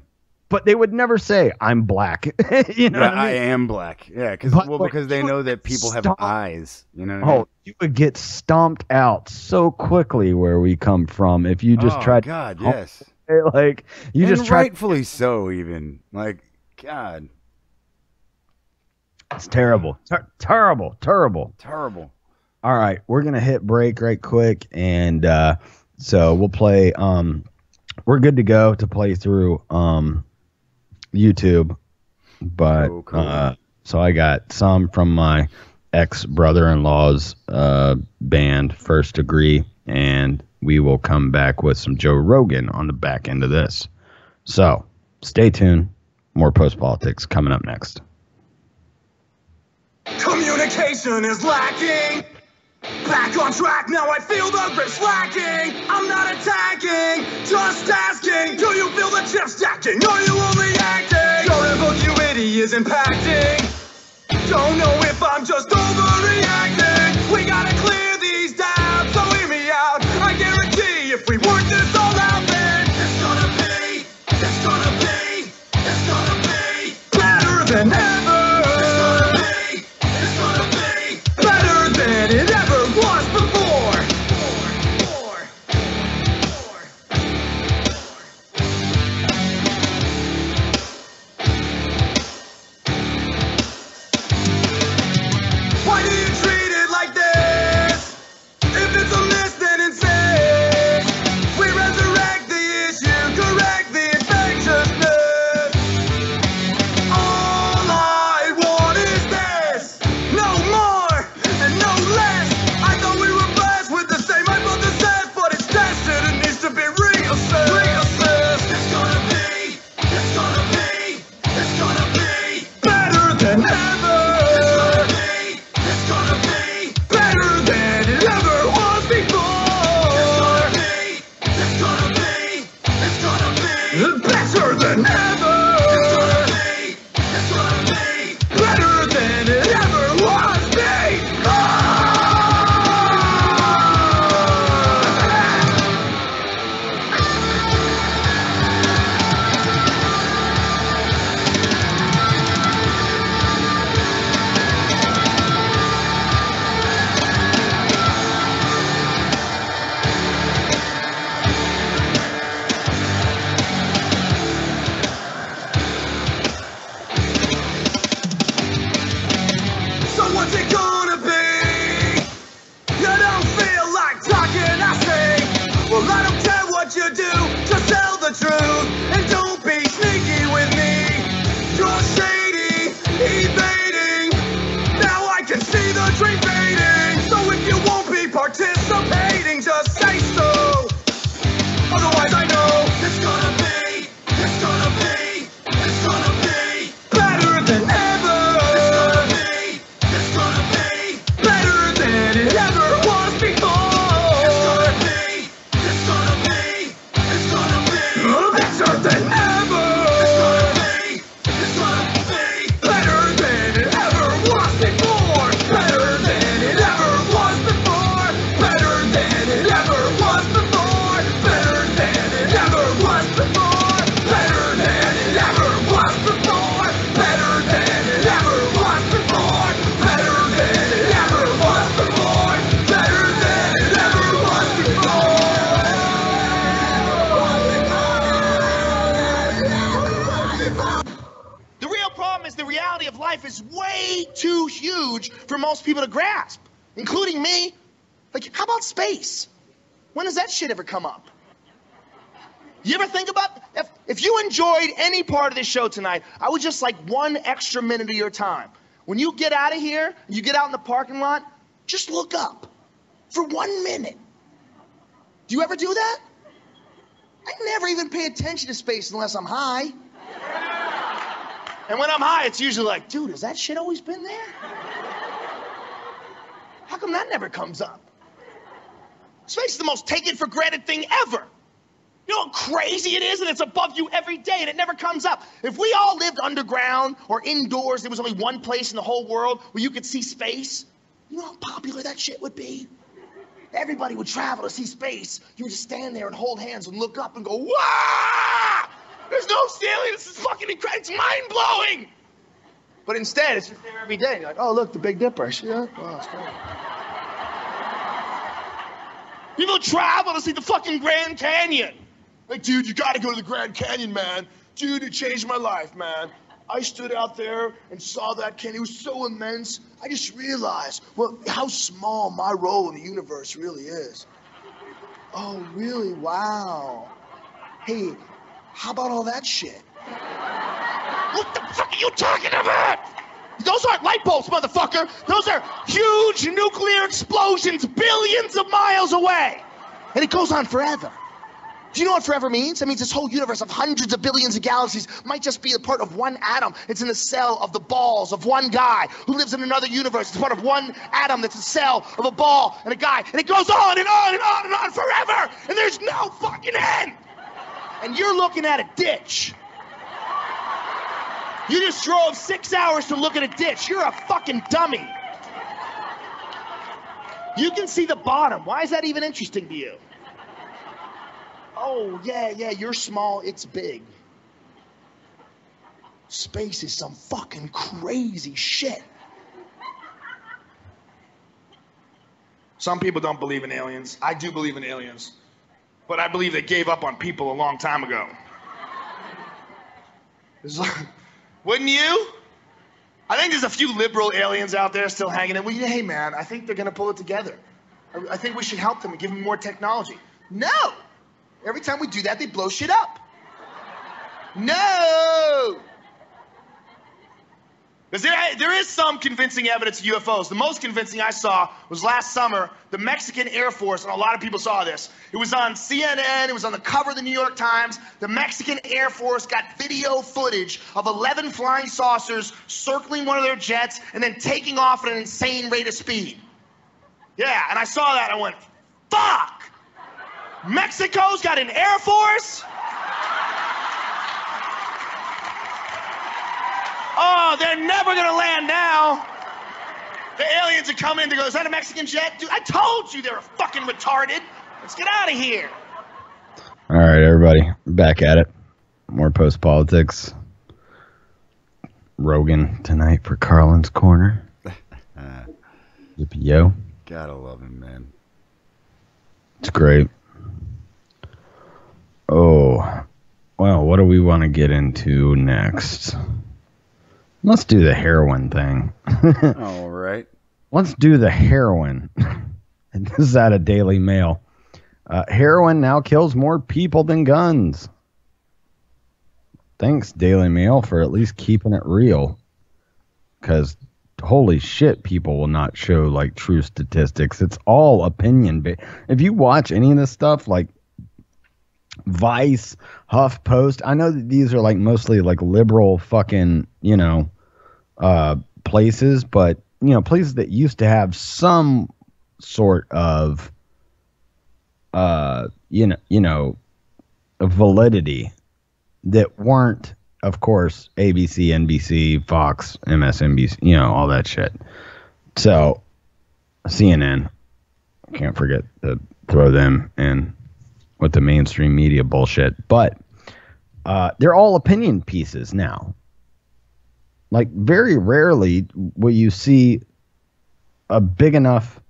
[SPEAKER 1] But they would never say I'm black. You know what I mean?
[SPEAKER 3] I am black. Yeah, because they know that people have eyes. You know what I mean?
[SPEAKER 1] You would get stomped out so quickly where we come from if you just tried.
[SPEAKER 3] God, yes.
[SPEAKER 1] Like you
[SPEAKER 3] and
[SPEAKER 1] just tried.
[SPEAKER 3] Rightfully so, even like God.
[SPEAKER 1] It's terrible. Terrible. All right, we're gonna hit break right quick, and so we'll play. We're good to go to play through YouTube, but
[SPEAKER 3] cool.
[SPEAKER 1] So I got some from my ex-brother-in-law's band, First Degree, and we will come back with some Joe Rogan on the back end of this. So stay tuned. More Post Politics coming up next.
[SPEAKER 15] Communication is lacking. Back on track, now I feel the grip's lacking. I'm not attacking, just asking. Do you feel the chip stacking? Are you only acting? Your ambiguity is impacting. Don't know if I'm just overreacting. We gotta clear these doubts, so hear me out. I guarantee if we work this all out, then it's gonna be better than ever. It's gonna be better than it ever was before. Why do you treat it like this? If it's a miss, then insist. We resurrect the issue, correct the infectiousness. All I want is this. No more and no less. I thought we were blessed with the same hypothesis, but it's tested. It needs to be reassessed. It's gonna be better than ever. It's gonna be better than it ever was before. It's gonna be better than ever. It's gonna be better than it ever was before. So what's it gonna be? You don't feel like talking, I say. Well, I don't care what you do, just tell the truth. And don't be sneaky with me. You're shady, evading. Now I can see the dream fading. So if you won't be participating, just say so. Otherwise I know it's gonna be better than ever. It's gonna be better than it ever was before. It's gonna be better than ever. It's gonna be better than it ever was before. Better than it ever was before. Better than it ever was before. Better than it ever was before. Better than it ever was before. Better than it ever was before. Better than it ever was before. Better than it ever was before.
[SPEAKER 10] The real problem is the reality of life is way too huge for most people to grasp, including me. Like, how about space? When does that shit ever come up? You ever think about, if you enjoyed any part of this show tonight, I would just like 1 extra minute of your time. When you get out of here, and you get out in the parking lot, just look up for 1 minute. Do you ever do that? I never even pay attention to space unless I'm high. And when I'm high, it's usually like, dude, has that shit always been there? How come that never comes up? Space is the most taken for granted thing ever. You know how crazy it is, and it's above you every day, and it never comes up. If we all lived underground or indoors, there was only one place in the whole world where you could see space, you know how popular that shit would be? Everybody would travel to see space. You would just stand there and hold hands and look up and go, wow! There's no ceiling, this is fucking incredible, it's mind-blowing! But instead, it's just there every day. You're like, oh, look, the Big Dipper. See that? Wow, it's great. People travel to see the fucking Grand Canyon. Like, dude, you gotta go to the Grand Canyon, man. Dude, it changed my life, man. I stood out there and saw that canyon. It was so immense. I just realized, well, how small my role in the universe really is. Oh, really? Wow. Hey, how about all that shit? What the fuck are you talking about? Those aren't light bulbs, motherfucker. Those are huge nuclear explosions billions of miles away. And it goes on forever. Do you know what forever means? It means this whole universe of hundreds of billions of galaxies might just be a part of one atom. It's in the cell of the balls of one guy who lives in another universe. It's part of one atom that's a cell of a ball and a guy. And it goes on and on and on and on forever. And there's no fucking end. And you're looking at a ditch. You just drove 6 hours to look at a ditch. You're a fucking dummy. You can see the bottom. Why is that even interesting to you? Oh, yeah, you're small, it's big. Space is some fucking crazy shit. Some people don't believe in aliens. I do believe in aliens. But I believe they gave up on people a long time ago. Wouldn't you? I think there's a few liberal aliens out there still hanging in. Well, hey, man, I think they're going to pull it together. I think we should help them and give them more technology. No! Every time we do that, they blow shit up. No! Because there is some convincing evidence of UFOs. The most convincing I saw was last summer, the Mexican Air Force, and a lot of people saw this. It was on CNN, it was on the cover of the New York Times. The Mexican Air Force got video footage of 11 flying saucers circling one of their jets and then taking off at an insane rate of speed. Yeah, and I saw that and I went, fuck! Mexico's got an Air Force? Oh, they're never gonna land now. The aliens are coming to go, is that a Mexican jet? Dude, I told you they were fucking retarded. Let's get out of here.
[SPEAKER 1] All right, everybody, back at it. More post-politics. Rogan tonight for Carlin's Corner. Yippee-yo.
[SPEAKER 3] Gotta love him, man.
[SPEAKER 1] It's great. Oh, well, what do we want to get into next? Let's do the heroin thing.
[SPEAKER 3] All right.
[SPEAKER 1] Let's do the heroin. And this is out of Daily Mail. Heroin now kills more people than guns. Thanks, Daily Mail, for at least keeping it real. Because, holy shit, people will not show, like, true statistics. It's all opinion. If you watch any of this stuff, like Vice, HuffPost, I know that these are, like, mostly, like, liberal fucking, you know, places, but, you know, places that used to have some sort of, you know, validity that weren't, of course, ABC, NBC, Fox, MSNBC, you know, all that shit. So, CNN, can't forget to throw them in with the mainstream media bullshit. But they're all opinion pieces now. Like, very rarely will you see a big enough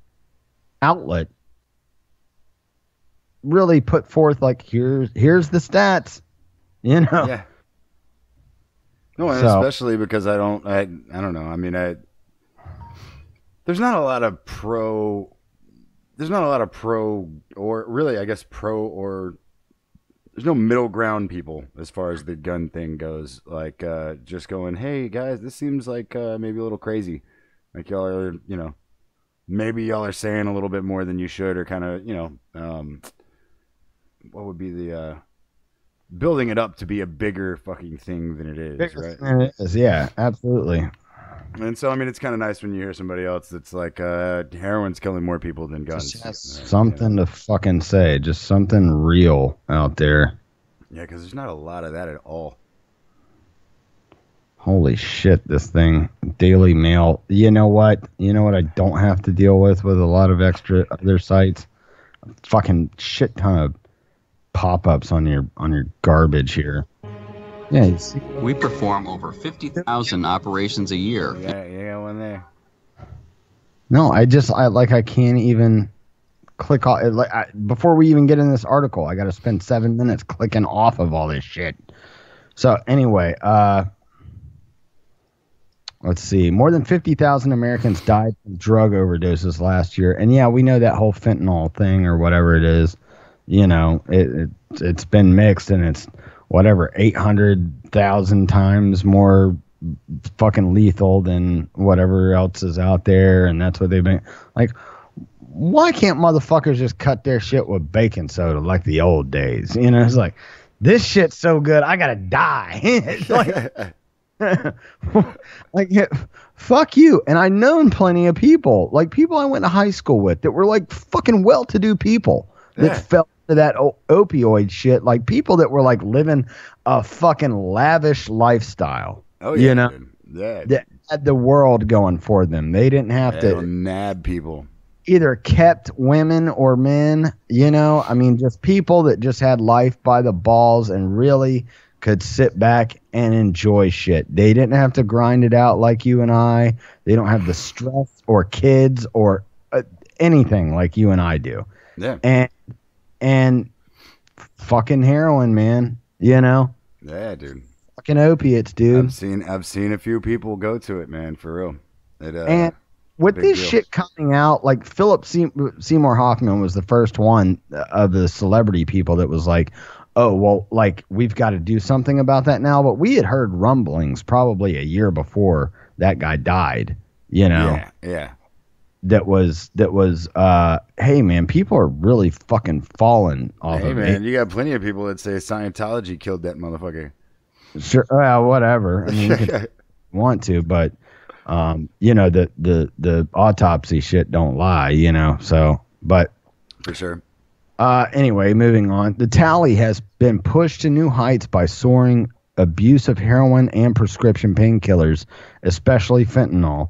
[SPEAKER 1] outlet really put forth, like, here's the stats, you know.
[SPEAKER 3] Yeah. No, and especially because I don't know. I mean, there's not a lot of pro, or really, I guess, pro or there's no middle ground people as far as the gun thing goes. Like just going, hey guys, this seems like maybe a little crazy. Like y'all are, maybe y'all are saying a little bit more than you should, or kind of, what would be the building it up to be a bigger fucking thing than it is, right?
[SPEAKER 1] Than it is, yeah, absolutely.
[SPEAKER 3] And so, I mean, it's kind of nice when you hear somebody else that's like, heroin's killing more people than guns.
[SPEAKER 1] Just something to fucking say, just something real out there.
[SPEAKER 3] Yeah, because there's not a lot of that at all.
[SPEAKER 1] Holy shit, this thing, Daily Mail. You know what I don't have to deal with a lot of extra other sites? A fucking shit ton of pop-ups on your garbage here. Yeah, you see?
[SPEAKER 16] We perform over 50,000 operations a year.
[SPEAKER 3] Yeah, one there.
[SPEAKER 1] No, I can't even click off. Before we even get in this article, I got to spend 7 minutes clicking off of all this shit. So anyway, let's see. More than 50,000 Americans died from drug overdoses last year. And yeah, we know that whole fentanyl thing or whatever it is. It's been mixed, and it's whatever 800,000 times more fucking lethal than whatever else is out there, and that's what they've been like. Why can't motherfuckers just cut their shit with baking soda like the old days? It's like, this shit's so good, I gotta die. It's like, fuck you. And I've known plenty of people, like people I went to high school with, that were like fucking well-to-do people that fell to that opioid shit, like people that were like living a fucking lavish lifestyle.
[SPEAKER 3] Oh yeah,
[SPEAKER 1] that had the world going for them. They didn't have to
[SPEAKER 3] nab people,
[SPEAKER 1] either kept women or men. I mean, just people that just had life by the balls and really could sit back and enjoy shit. They didn't have to grind it out like you and I. They don't have the stress or kids or anything like you and I do.
[SPEAKER 3] Yeah.
[SPEAKER 1] And fucking heroin, man.
[SPEAKER 3] Yeah, dude.
[SPEAKER 1] Fucking opiates, dude.
[SPEAKER 3] I've seen a few people go to it, man, for real.
[SPEAKER 1] And with this shit coming out, like Philip Seymour Hoffman was the first one of the celebrity people that was like, oh, well, like, we've got to do something about that now. But we had heard rumblings probably a year before that guy died,
[SPEAKER 3] Yeah.
[SPEAKER 1] That was hey man, people are really fucking falling off of
[SPEAKER 3] man,
[SPEAKER 1] it.
[SPEAKER 3] you got plenty of people that say Scientology killed that motherfucker.
[SPEAKER 1] Sure, whatever. I mean, you could want to, but the autopsy shit don't lie, so, but
[SPEAKER 3] for sure.
[SPEAKER 1] Anyway, moving on. The tally has been pushed to new heights by soaring abuse of heroin and prescription painkillers, especially fentanyl.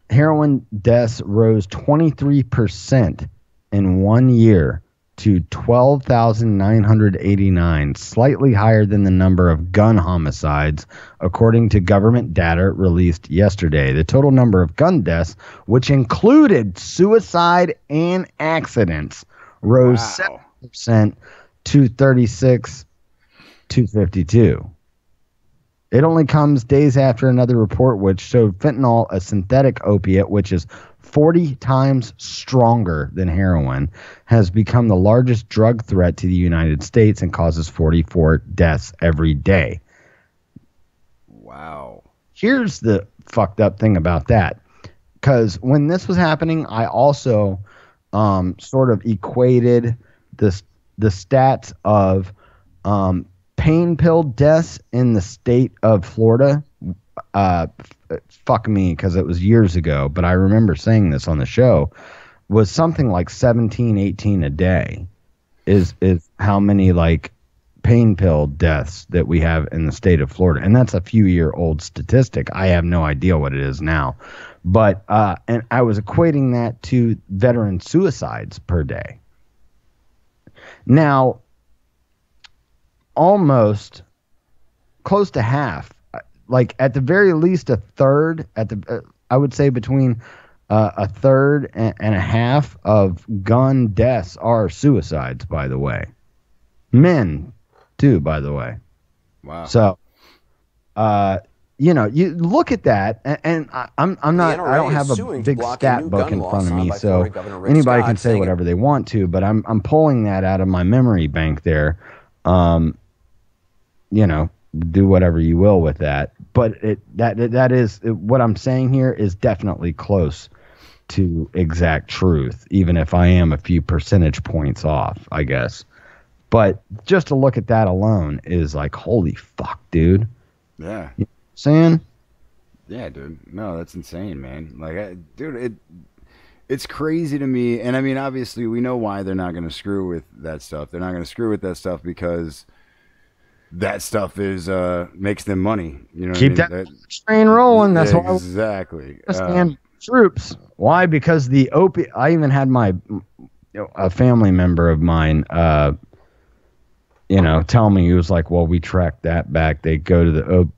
[SPEAKER 1] Heroin deaths rose 23% in 1 year to 12,989, slightly higher than the number of gun homicides, according to government data released yesterday. The total number of gun deaths, which included suicide and accidents, rose 7% to 36,252. It only comes days after another report which showed fentanyl, a synthetic opiate, which is 40 times stronger than heroin, has become the largest drug threat to the United States and causes 44 deaths every day.
[SPEAKER 3] Wow.
[SPEAKER 1] Here's the fucked up thing about that. Because when this was happening, I also sort of equated the stats of pain pill deaths in the state of Florida. Fuck me, because it was years ago, but I remember saying this on the show, was something like 17, 18 a day is how many like pain pill deaths that we have in the state of Florida. And that's a few year old statistic. I have no idea what it is now. But and I was equating that to veteran suicides per day. Now, almost close to half, like at the very least a third, I would say between a third and a half of gun deaths are suicides, by the way. Men too, by the way.
[SPEAKER 3] Wow.
[SPEAKER 1] So you look at that, and I'm not, I don't have a big stat book in front of me, so anybody can say whatever they want to, but I'm pulling that out of my memory bank there. You know, do whatever you will with that. But that is what I'm saying here is definitely close to exact truth, even if I am a few percentage points off, I guess. But just to look at that alone is like, holy fuck, dude.
[SPEAKER 3] Yeah.
[SPEAKER 1] You know what I'm saying?
[SPEAKER 3] Yeah, dude. No, that's insane, man. Like, dude, it's crazy to me. And I mean, obviously, we know why they're not going to screw with that stuff. They're not going to screw with that stuff because that stuff is makes them money. You know,
[SPEAKER 1] keep
[SPEAKER 3] what I mean?
[SPEAKER 1] that train rolling. That's why
[SPEAKER 3] exactly.
[SPEAKER 1] Stand troops. Why? Because the opiate. I even had a family member of mine. Tell me, he was like, well, we track that back. They go to the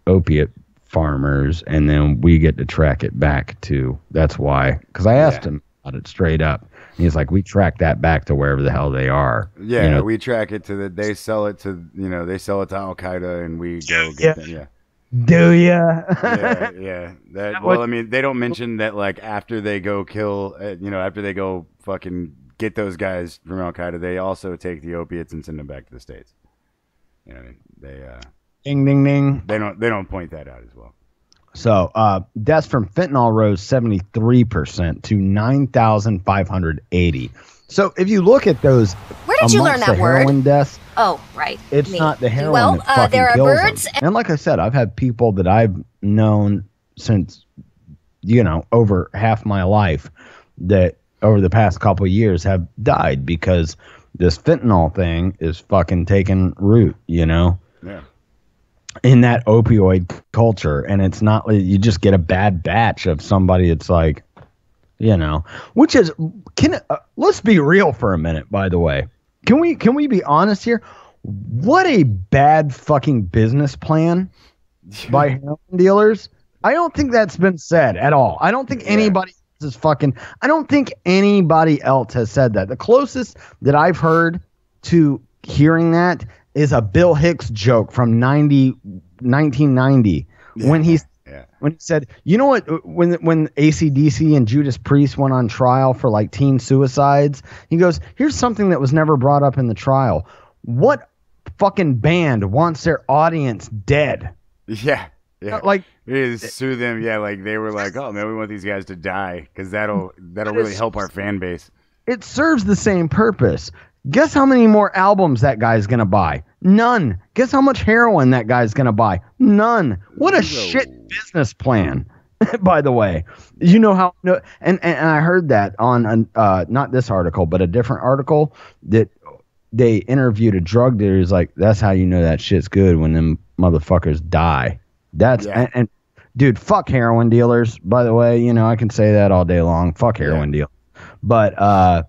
[SPEAKER 1] opiate farmers, and then we get to track it back to. That's why. Because I asked him about it straight up. And he's like, we track that back to wherever the hell they are.
[SPEAKER 3] Yeah, we track it to they sell it to they sell it to Al Qaeda, and we go get them. Yeah.
[SPEAKER 1] Do ya?
[SPEAKER 3] yeah. I mean, they don't mention that like after they go kill, after they go fucking get those guys from Al Qaeda, they also take the opiates and send them back to the States. You know what I mean? They
[SPEAKER 1] ding ding ding.
[SPEAKER 3] They don't point that out as well.
[SPEAKER 1] So deaths from fentanyl rose 73% to 9,580. So if you look at those,
[SPEAKER 17] where did you learn that
[SPEAKER 1] heroin
[SPEAKER 17] word?
[SPEAKER 1] Deaths,
[SPEAKER 17] oh, right.
[SPEAKER 1] It's not the heroin
[SPEAKER 17] well,
[SPEAKER 1] that fucking
[SPEAKER 17] there are
[SPEAKER 1] kills
[SPEAKER 17] birds.
[SPEAKER 1] them. And like I said, I've had people that I've known since, over half my life that over the past couple of years have died because this fentanyl thing is fucking taking root,
[SPEAKER 3] Yeah.
[SPEAKER 1] in that opioid culture. And it's not like you just get a bad batch of somebody that's like, which is, let's be real for a minute, by the way. Can we be honest here? What a bad fucking business plan by heroin dealers. I don't think that's been said at all. I don't think anybody is I don't think anybody else has said that. The closest that I've heard to hearing that is a Bill Hicks joke from 1990 when he said, you know what, when AC/DC and Judas Priest went on trial for like teen suicides, he goes, here's something that was never brought up in the trial. What fucking band wants their audience dead?
[SPEAKER 3] Yeah.
[SPEAKER 1] Like,
[SPEAKER 3] we just sue them. Yeah, like they were like, oh man, we want these guys to die because that'll really help our fan base.
[SPEAKER 1] It serves the same purpose. Guess how many more albums that guy's gonna buy? None. Guess how much heroin that guy's gonna buy? None. What a shit business plan. By the way, how? And I heard that on not this article, but a different article that they interviewed a drug dealer. He's like, that's how you know that shit's good when them motherfuckers die. That's and dude, fuck heroin dealers. By the way, I can say that all day long. Fuck heroin dealers. But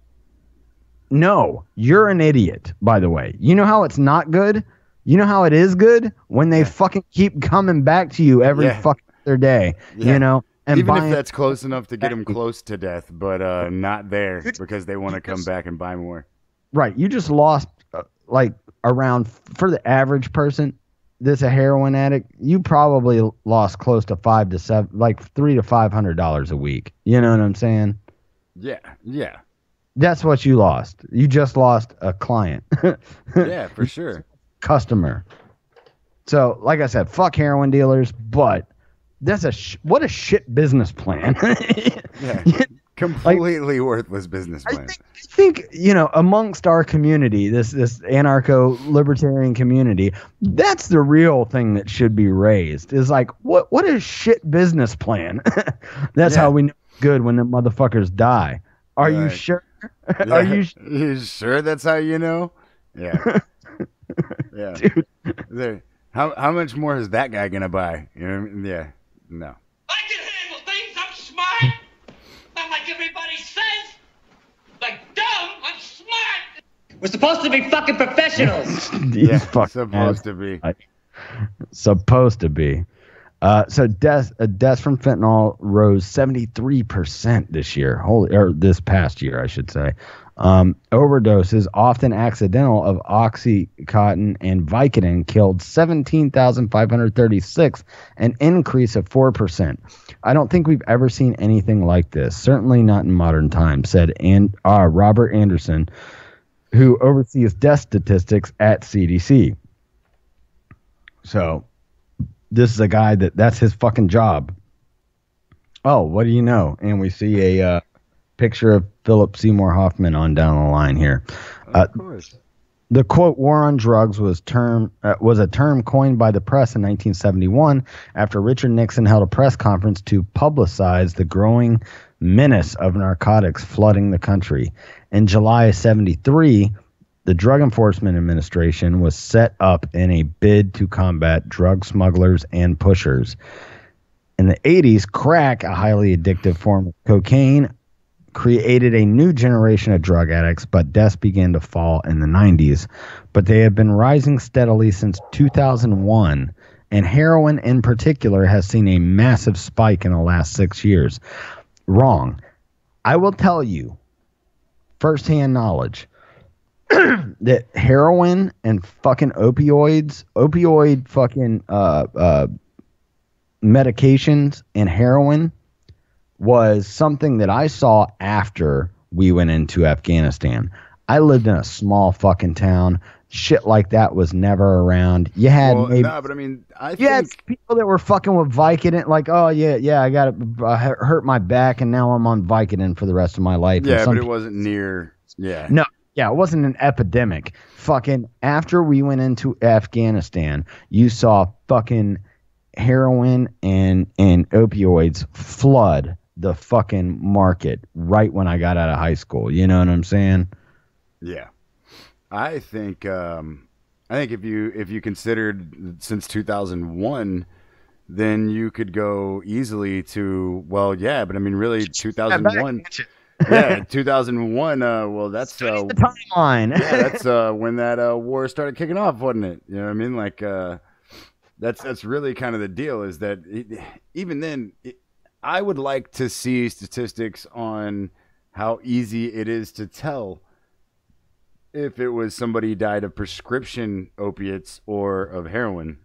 [SPEAKER 1] no, you're an idiot, by the way. You know how it's not good? You know how it is good? When they fucking keep coming back to you every fucking other day, and
[SPEAKER 3] even if that's close enough to get them close to death, but not there because they want to come back and buy more.
[SPEAKER 1] Right. You just lost, around, for the average person that's a heroin addict, you probably lost close to $500 to $300 to $500 a week. You know what I'm saying?
[SPEAKER 3] Yeah.
[SPEAKER 1] That's what you lost. You just lost a client.
[SPEAKER 3] Yeah, for sure.
[SPEAKER 1] Customer. So, like I said, fuck heroin dealers, but that's what a shit business plan.
[SPEAKER 3] Completely worthless business plan.
[SPEAKER 1] I think amongst our community, this anarcho-libertarian community, that's the real thing that should be raised. Is like, what a shit business plan. That's how we know it's good when the motherfuckers die. Are you sure?
[SPEAKER 3] Yeah. Are you sure that's how you know? Yeah. Yeah. Dude. How much more is that guy gonna buy? Yeah. No.
[SPEAKER 6] I can handle things. I'm smart. Not like everybody says. Like dumb. I'm smart. We're supposed to be fucking professionals.
[SPEAKER 3] Supposed to be.
[SPEAKER 1] Supposed to be. So deaths from fentanyl rose 73% this year. This past year, I should say. Overdoses, often accidental, of Oxycontin and Vicodin killed 17,536, an increase of 4%. I don't think we've ever seen anything like this. Certainly not in modern times, said Robert Anderson, who oversees death statistics at CDC. So this is a guy that's his fucking job. Oh, what do you know? And we see a picture of Philip Seymour Hoffman on down the line here.
[SPEAKER 3] Of course.
[SPEAKER 1] The quote "war on drugs" was a term coined by the press in 1971 after Richard Nixon held a press conference to publicize the growing menace of narcotics flooding the country. In July of 73, the Drug Enforcement Administration was set up in a bid to combat drug smugglers and pushers. In the 80s, crack, a highly addictive form of cocaine, created a new generation of drug addicts, but deaths began to fall in the 90s. But they have been rising steadily since 2001, and heroin in particular has seen a massive spike in the last 6 years. Wrong. I will tell you, firsthand knowledge, that heroin and fucking opioid fucking medications and heroin was something that I saw after we went into Afghanistan. I lived in a small fucking town. Shit like that was never around. You had
[SPEAKER 3] but I mean,
[SPEAKER 1] you had people that were fucking with Vicodin, like, oh yeah, I got hurt my back and now I'm on Vicodin for the rest of my life.
[SPEAKER 3] Yeah, but it wasn't near. Yeah.
[SPEAKER 1] No, yeah, it wasn't an epidemic. Fucking after we went into Afghanistan, you saw fucking heroin and opioids flood the fucking market right when I got out of high school. You know what I'm saying?
[SPEAKER 3] Yeah. I think if you considered since 2001, then you could go easily to, well, yeah, but I mean, really 2001. Yeah, 2001. Well, that's the
[SPEAKER 1] timeline.
[SPEAKER 3] Yeah, that's when that war started kicking off, wasn't it? You know what I mean? Like, that's really kind of the deal. Is that even then, I would like to see statistics on how easy it is to tell if it was somebody who died of prescription opiates or of heroin,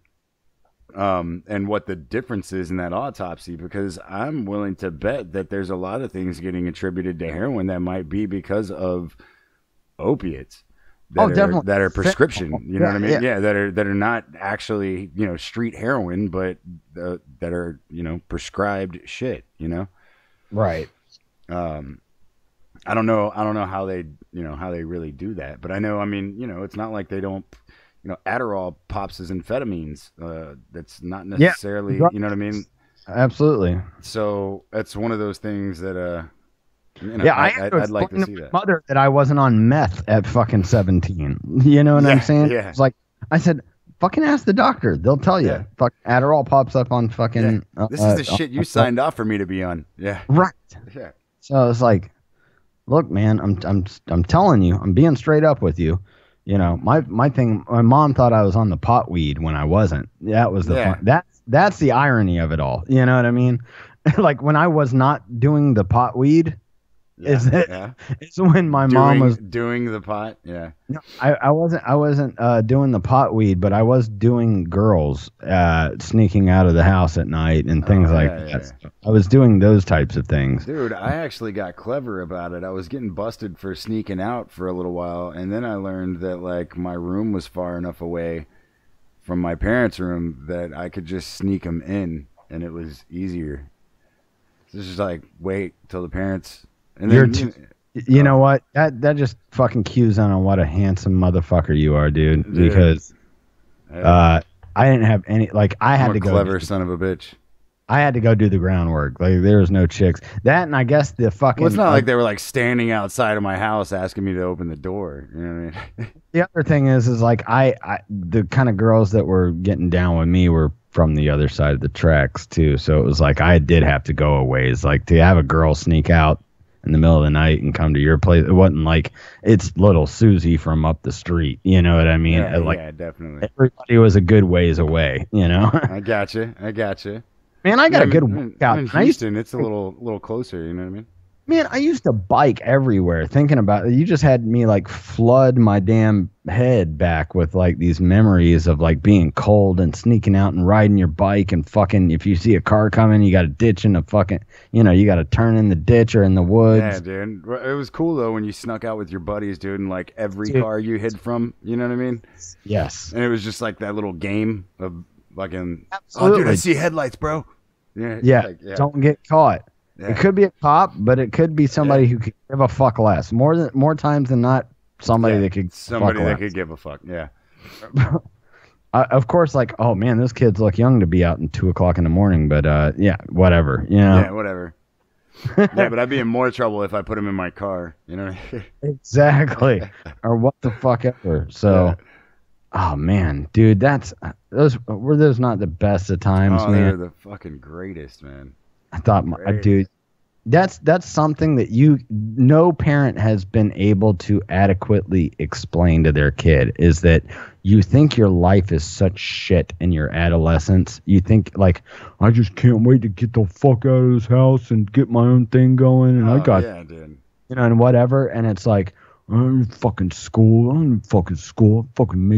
[SPEAKER 3] and what the difference is in that autopsy, because I'm willing to bet that there's a lot of things getting attributed to heroin that might be because of opiates that are prescription. You know what I mean? Yeah, that are not actually, street heroin, but that are, prescribed shit,
[SPEAKER 1] Right.
[SPEAKER 3] I don't know how they really do that, but I know, I mean, it's not like they don't, Adderall pops as amphetamines. That's not necessarily, you know what I mean?
[SPEAKER 1] Absolutely.
[SPEAKER 3] So that's one of those things that,
[SPEAKER 1] I'd
[SPEAKER 3] like to see that.
[SPEAKER 1] My mother that I wasn't on meth at fucking 17. You know what I'm saying?
[SPEAKER 3] Yeah.
[SPEAKER 1] It's like, I said, fucking ask the doctor. They'll tell you.
[SPEAKER 3] Yeah.
[SPEAKER 1] Fuck, Adderall pops up on fucking.
[SPEAKER 3] Yeah. This is the shit you signed off for me to be on. Yeah.
[SPEAKER 1] Right.
[SPEAKER 3] Yeah.
[SPEAKER 1] So it's like, look, man, I'm telling you, I'm being straight up with you. My thing. My mom thought I was on the pot weed when I wasn't. That was the fun. That's the irony of it all. You know what I mean? Like when I was not doing the pot weed. It's when my mom was
[SPEAKER 3] doing the pot. Yeah.
[SPEAKER 1] No, I wasn't doing the pot weed, but I was doing girls sneaking out of the house at night and things like that. Yeah. I was doing those types of things.
[SPEAKER 3] Dude, I actually got clever about it. I was getting busted for sneaking out for a little while, and then I learned that like my room was far enough away from my parents' room that I could just sneak them in, and it was easier. So it's just like wait till the parents. And then,
[SPEAKER 1] you know what? That just fucking cues on what a handsome motherfucker you are, dude. Because I didn't have any. Like I had to go.
[SPEAKER 3] Clever son of a bitch.
[SPEAKER 1] I had to go do the groundwork. Like there was no chicks. That and I guess the fucking.
[SPEAKER 3] Well, it's not like they were like standing outside of my house asking me to open the door. You know what I mean?
[SPEAKER 1] The other thing is like the kind of girls that were getting down with me were from the other side of the tracks too. So it was like I did have to go a ways. Like to have a girl sneak out in the middle of the night and come to your place. It wasn't like it's little Susie from up the street. You know what I mean?
[SPEAKER 3] Yeah, definitely.
[SPEAKER 1] Everybody was a good ways away,
[SPEAKER 3] I gotcha.
[SPEAKER 1] Man, I got a good workout.
[SPEAKER 3] In Houston, it's a little closer, you know what I mean?
[SPEAKER 1] Man, I used to bike everywhere. Thinking about it, you just had me like flood my damn head back with like these memories of like being cold and sneaking out and riding your bike and fucking. If you see a car coming, you got to ditch in the fucking. You know, you got to turn in the ditch or in the woods.
[SPEAKER 3] Yeah, dude. It was cool though when you snuck out with your buddies, dude, and like every car you hid from. You know what I mean?
[SPEAKER 1] Yes.
[SPEAKER 3] And it was just like that little game of fucking.
[SPEAKER 1] Absolutely.
[SPEAKER 3] Oh, dude, I see headlights, bro. Yeah.
[SPEAKER 1] Yeah.
[SPEAKER 3] Like, yeah.
[SPEAKER 1] Don't get caught.
[SPEAKER 3] Yeah.
[SPEAKER 1] It could be a cop, but it could be somebody who could give a fuck less. More times than not, somebody that could
[SPEAKER 3] could give a fuck. Yeah.
[SPEAKER 1] Of course, like, oh man, those kids look young to be out at 2 o'clock in the morning, but yeah, whatever. You know?
[SPEAKER 3] Yeah, whatever. Yeah, but I'd be in more trouble if I put them in my car. You know.
[SPEAKER 1] Exactly. Or what the fuck ever. So, oh man, dude, were those not the best of times, man?
[SPEAKER 3] They're the fucking greatest, man.
[SPEAKER 1] I thought, dude, that's something that no parent has been able to adequately explain to their kid, is that you think your life is such shit in your adolescence. You think like, I just can't wait to get the fuck out of this house and get my own thing going, and
[SPEAKER 3] dude.
[SPEAKER 1] You know, and whatever, and it's like, I'm fucking school, fucking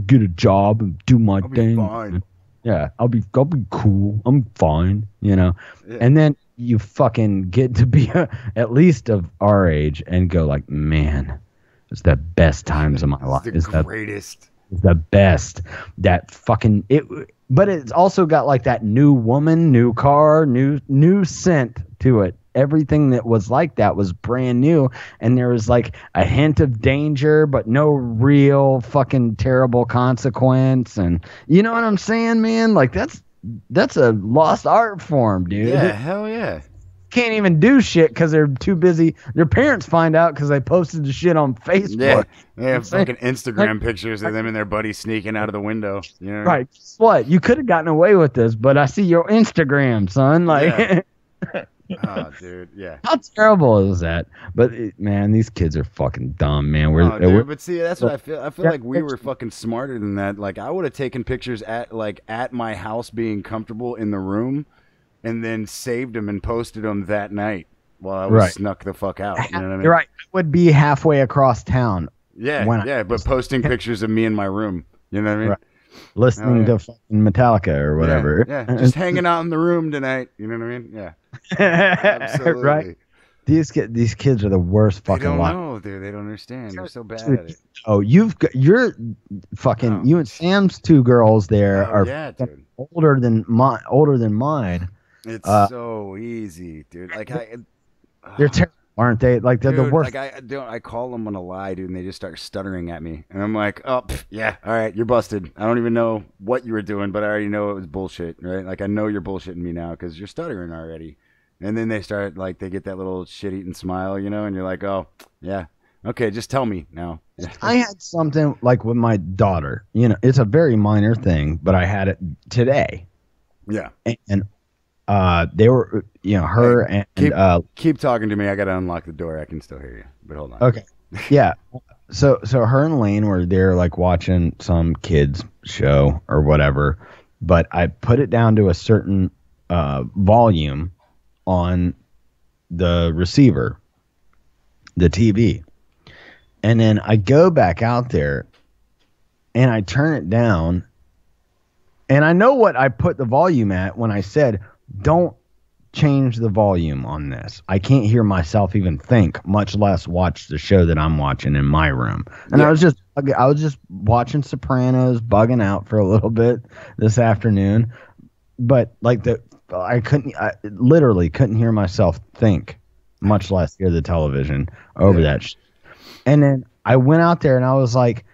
[SPEAKER 1] get a job and do my thing.
[SPEAKER 3] Fine.
[SPEAKER 1] Yeah, I'll be cool. I'm fine, you know.
[SPEAKER 3] Yeah.
[SPEAKER 1] And then you fucking get to be at least of our age and go like, man, it's the best times of my life.
[SPEAKER 3] It's the greatest.
[SPEAKER 1] It's the best. That fucking it. But it's also got like that new woman, new car, new scent to it. Everything that was like that was brand new, and there was like a hint of danger, but no real fucking terrible consequence. And you know what I'm saying, man? Like that's a lost art form, dude.
[SPEAKER 3] Yeah, hell yeah.
[SPEAKER 1] Can't even do shit because they're too busy. Their parents find out because they posted the shit on Facebook.
[SPEAKER 3] Yeah, they have fucking Instagram pictures of them and their buddy sneaking out of the window. You know?
[SPEAKER 1] Right. Guess what? You could have gotten away with this, but I see your Instagram, son. Like.
[SPEAKER 3] Yeah. Oh, dude, yeah.
[SPEAKER 1] How terrible is that? But man, these kids are fucking dumb, man.
[SPEAKER 3] But see, that's what I feel. I feel like we were fucking smarter than that. Like I would have taken pictures at my house, being comfortable in the room, and then saved them and posted them that night while I was snuck the fuck out. You know what I mean?
[SPEAKER 1] You're right. I would be halfway across town.
[SPEAKER 3] Yeah, but posting pictures of me in my room. You know what I mean?
[SPEAKER 1] Right. Listening to fucking Metallica or whatever.
[SPEAKER 3] Yeah, just hanging out in the room tonight. You know what I mean? Yeah. Absolutely.
[SPEAKER 1] Right. These kids are the worst fucking.
[SPEAKER 3] They don't know, dude. They don't understand. They're so bad at it.
[SPEAKER 1] Oh, you and Sam's two girls there are
[SPEAKER 3] dude.
[SPEAKER 1] older than mine.
[SPEAKER 3] It's so easy, dude. Like
[SPEAKER 1] they're terrible, aren't they? Like they're the worst.
[SPEAKER 3] Like I call them on a lie, dude, and they just start stuttering at me, and I'm like, oh yeah, all right, you're busted. I don't even know what you were doing, but I already know it was bullshit, right? Like I know you're bullshitting me now because you're stuttering already. And then they start like they get that little shit-eating smile, you know, and you're like, oh yeah, okay, just tell me now.
[SPEAKER 1] I had something like with my daughter. You know, it's a very minor thing, but I had it today.
[SPEAKER 3] Yeah,
[SPEAKER 1] and they were, you know, her and
[SPEAKER 3] keep talking to me. I gotta unlock the door. I can still hear you, but hold on.
[SPEAKER 1] Okay. Yeah. So her and Lane were there like watching some kids show or whatever, but I put it down to a certain volume on the receiver, the TV, and then I go back out there and I turn it down, and I know what I put the volume at when I said don't change the volume on this. I can't hear myself even think, much less watch the show that I'm watching in my room. And I was just watching Sopranos, bugging out for a little bit this afternoon, but like I literally couldn't hear myself think, much less hear the television over that. And then I went out there and I was like,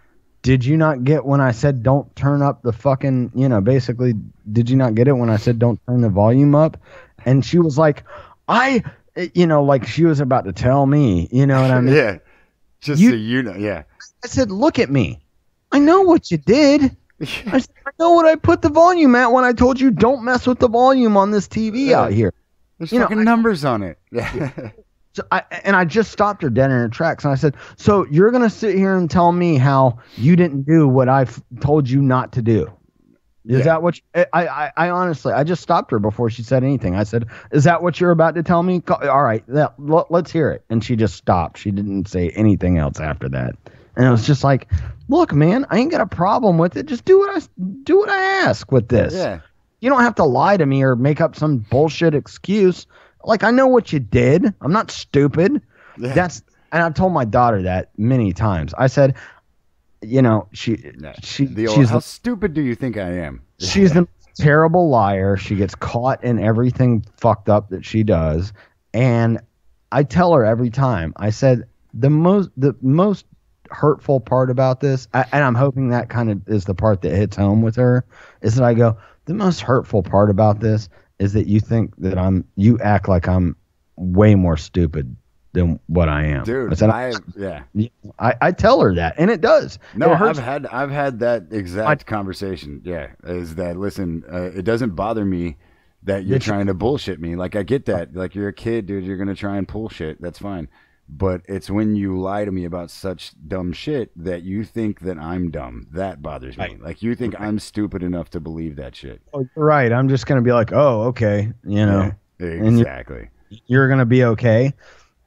[SPEAKER 1] did you not get when I said don't turn up the fucking, you know, basically, did you not get it when I said don't turn the volume up? And she was like, like she was about to tell me, you know what I mean?
[SPEAKER 3] Yeah. Just so you know, yeah.
[SPEAKER 1] I said, look at me. I know what you did. I know what I put the volume at when I told you don't mess with the volume on this TV out here.
[SPEAKER 3] There's fucking numbers on it.
[SPEAKER 1] Yeah. So I just stopped her dead in her tracks, and I said, so you're going to sit here and tell me how you didn't do what I told you not to do? Is that what I honestly, I just stopped her before she said anything. I said, is that what you're about to tell me? All right, let's hear it. And she just stopped. She didn't say anything else after that. And it was just like, look, man, I ain't got a problem with it. Just do what I ask with this.
[SPEAKER 3] Yeah.
[SPEAKER 1] You don't have to lie to me or make up some bullshit excuse. Like, I know what you did. I'm not stupid.
[SPEAKER 3] Yeah.
[SPEAKER 1] And I've told my daughter that many times. I said, you know,
[SPEAKER 3] how stupid do you think I am?
[SPEAKER 1] She's the terrible liar. She gets caught in everything fucked up that she does. And I tell her every time, I said, the most hurtful part about this, and I'm hoping that kind of is the part that hits home with her, is that I go, the most hurtful part about this is that you think that you act like I'm way more stupid than what I am.
[SPEAKER 3] Dude,
[SPEAKER 1] I tell her that, and it does.
[SPEAKER 3] No,
[SPEAKER 1] it hurts.
[SPEAKER 3] I've had that exact conversation. Yeah, is that, listen, it doesn't bother me that you're trying to bullshit me. Like, I get that. Like, you're a kid, dude. You're gonna try and pull shit. That's fine. But it's when you lie to me about such dumb shit that you think that I'm dumb. That bothers me. Right. Like, you think I'm stupid enough to believe that shit.
[SPEAKER 1] Oh, right. I'm just gonna be like, oh, okay, you know.
[SPEAKER 3] Yeah, exactly.
[SPEAKER 1] And you're gonna be okay.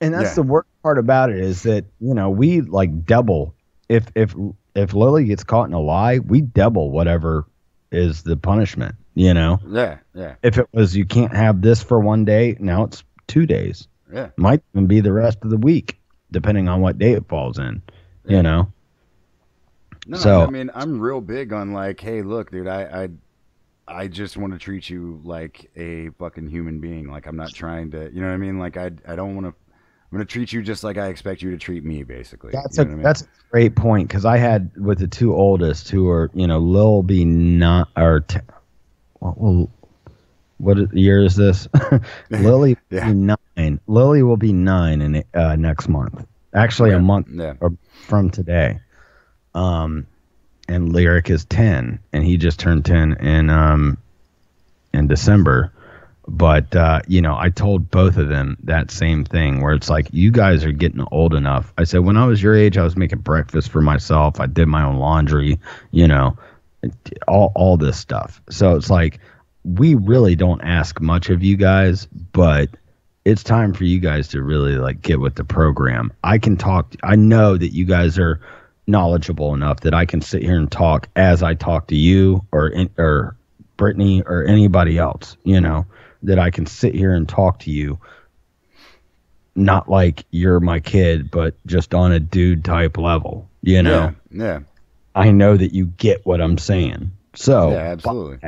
[SPEAKER 1] And that's the worst part about it, is that, you know, we like double. If Lily gets caught in a lie, we double whatever is the punishment, you know?
[SPEAKER 3] Yeah, yeah.
[SPEAKER 1] If it was, you can't have this for one day, now it's 2 days.
[SPEAKER 3] Yeah.
[SPEAKER 1] Might even be the rest of the week, depending on what day it falls in, you know?
[SPEAKER 3] No,
[SPEAKER 1] so,
[SPEAKER 3] I mean, I'm real big on like, hey, look, dude, I just want to treat you like a fucking human being. Like, I'm not trying to, you know what I mean? Like, I don't want to, I'm going to treat you just like I expect you to treat me, basically.
[SPEAKER 1] That's a great point, because I had with the two oldest, who are, you know, Lil will be what year is this? Lily will be 9. Lily will be 9 in next month. Actually, a month from today. And Lyric is 10, and he just turned 10 in December. But, you know, I told both of them that same thing, where it's like, you guys are getting old enough. I said, when I was your age, I was making breakfast for myself. I did my own laundry, you know, all this stuff. So it's like, we really don't ask much of you guys, but it's time for you guys to really like get with the program. I know that you guys are knowledgeable enough that I can sit here and talk as I talk to you or Brittany or anybody else, you know, that I can sit here and talk to you, not like you're my kid, but just on a dude type level, you know?
[SPEAKER 3] Yeah.
[SPEAKER 1] I know that you get what I'm saying. So,
[SPEAKER 3] yeah, absolutely.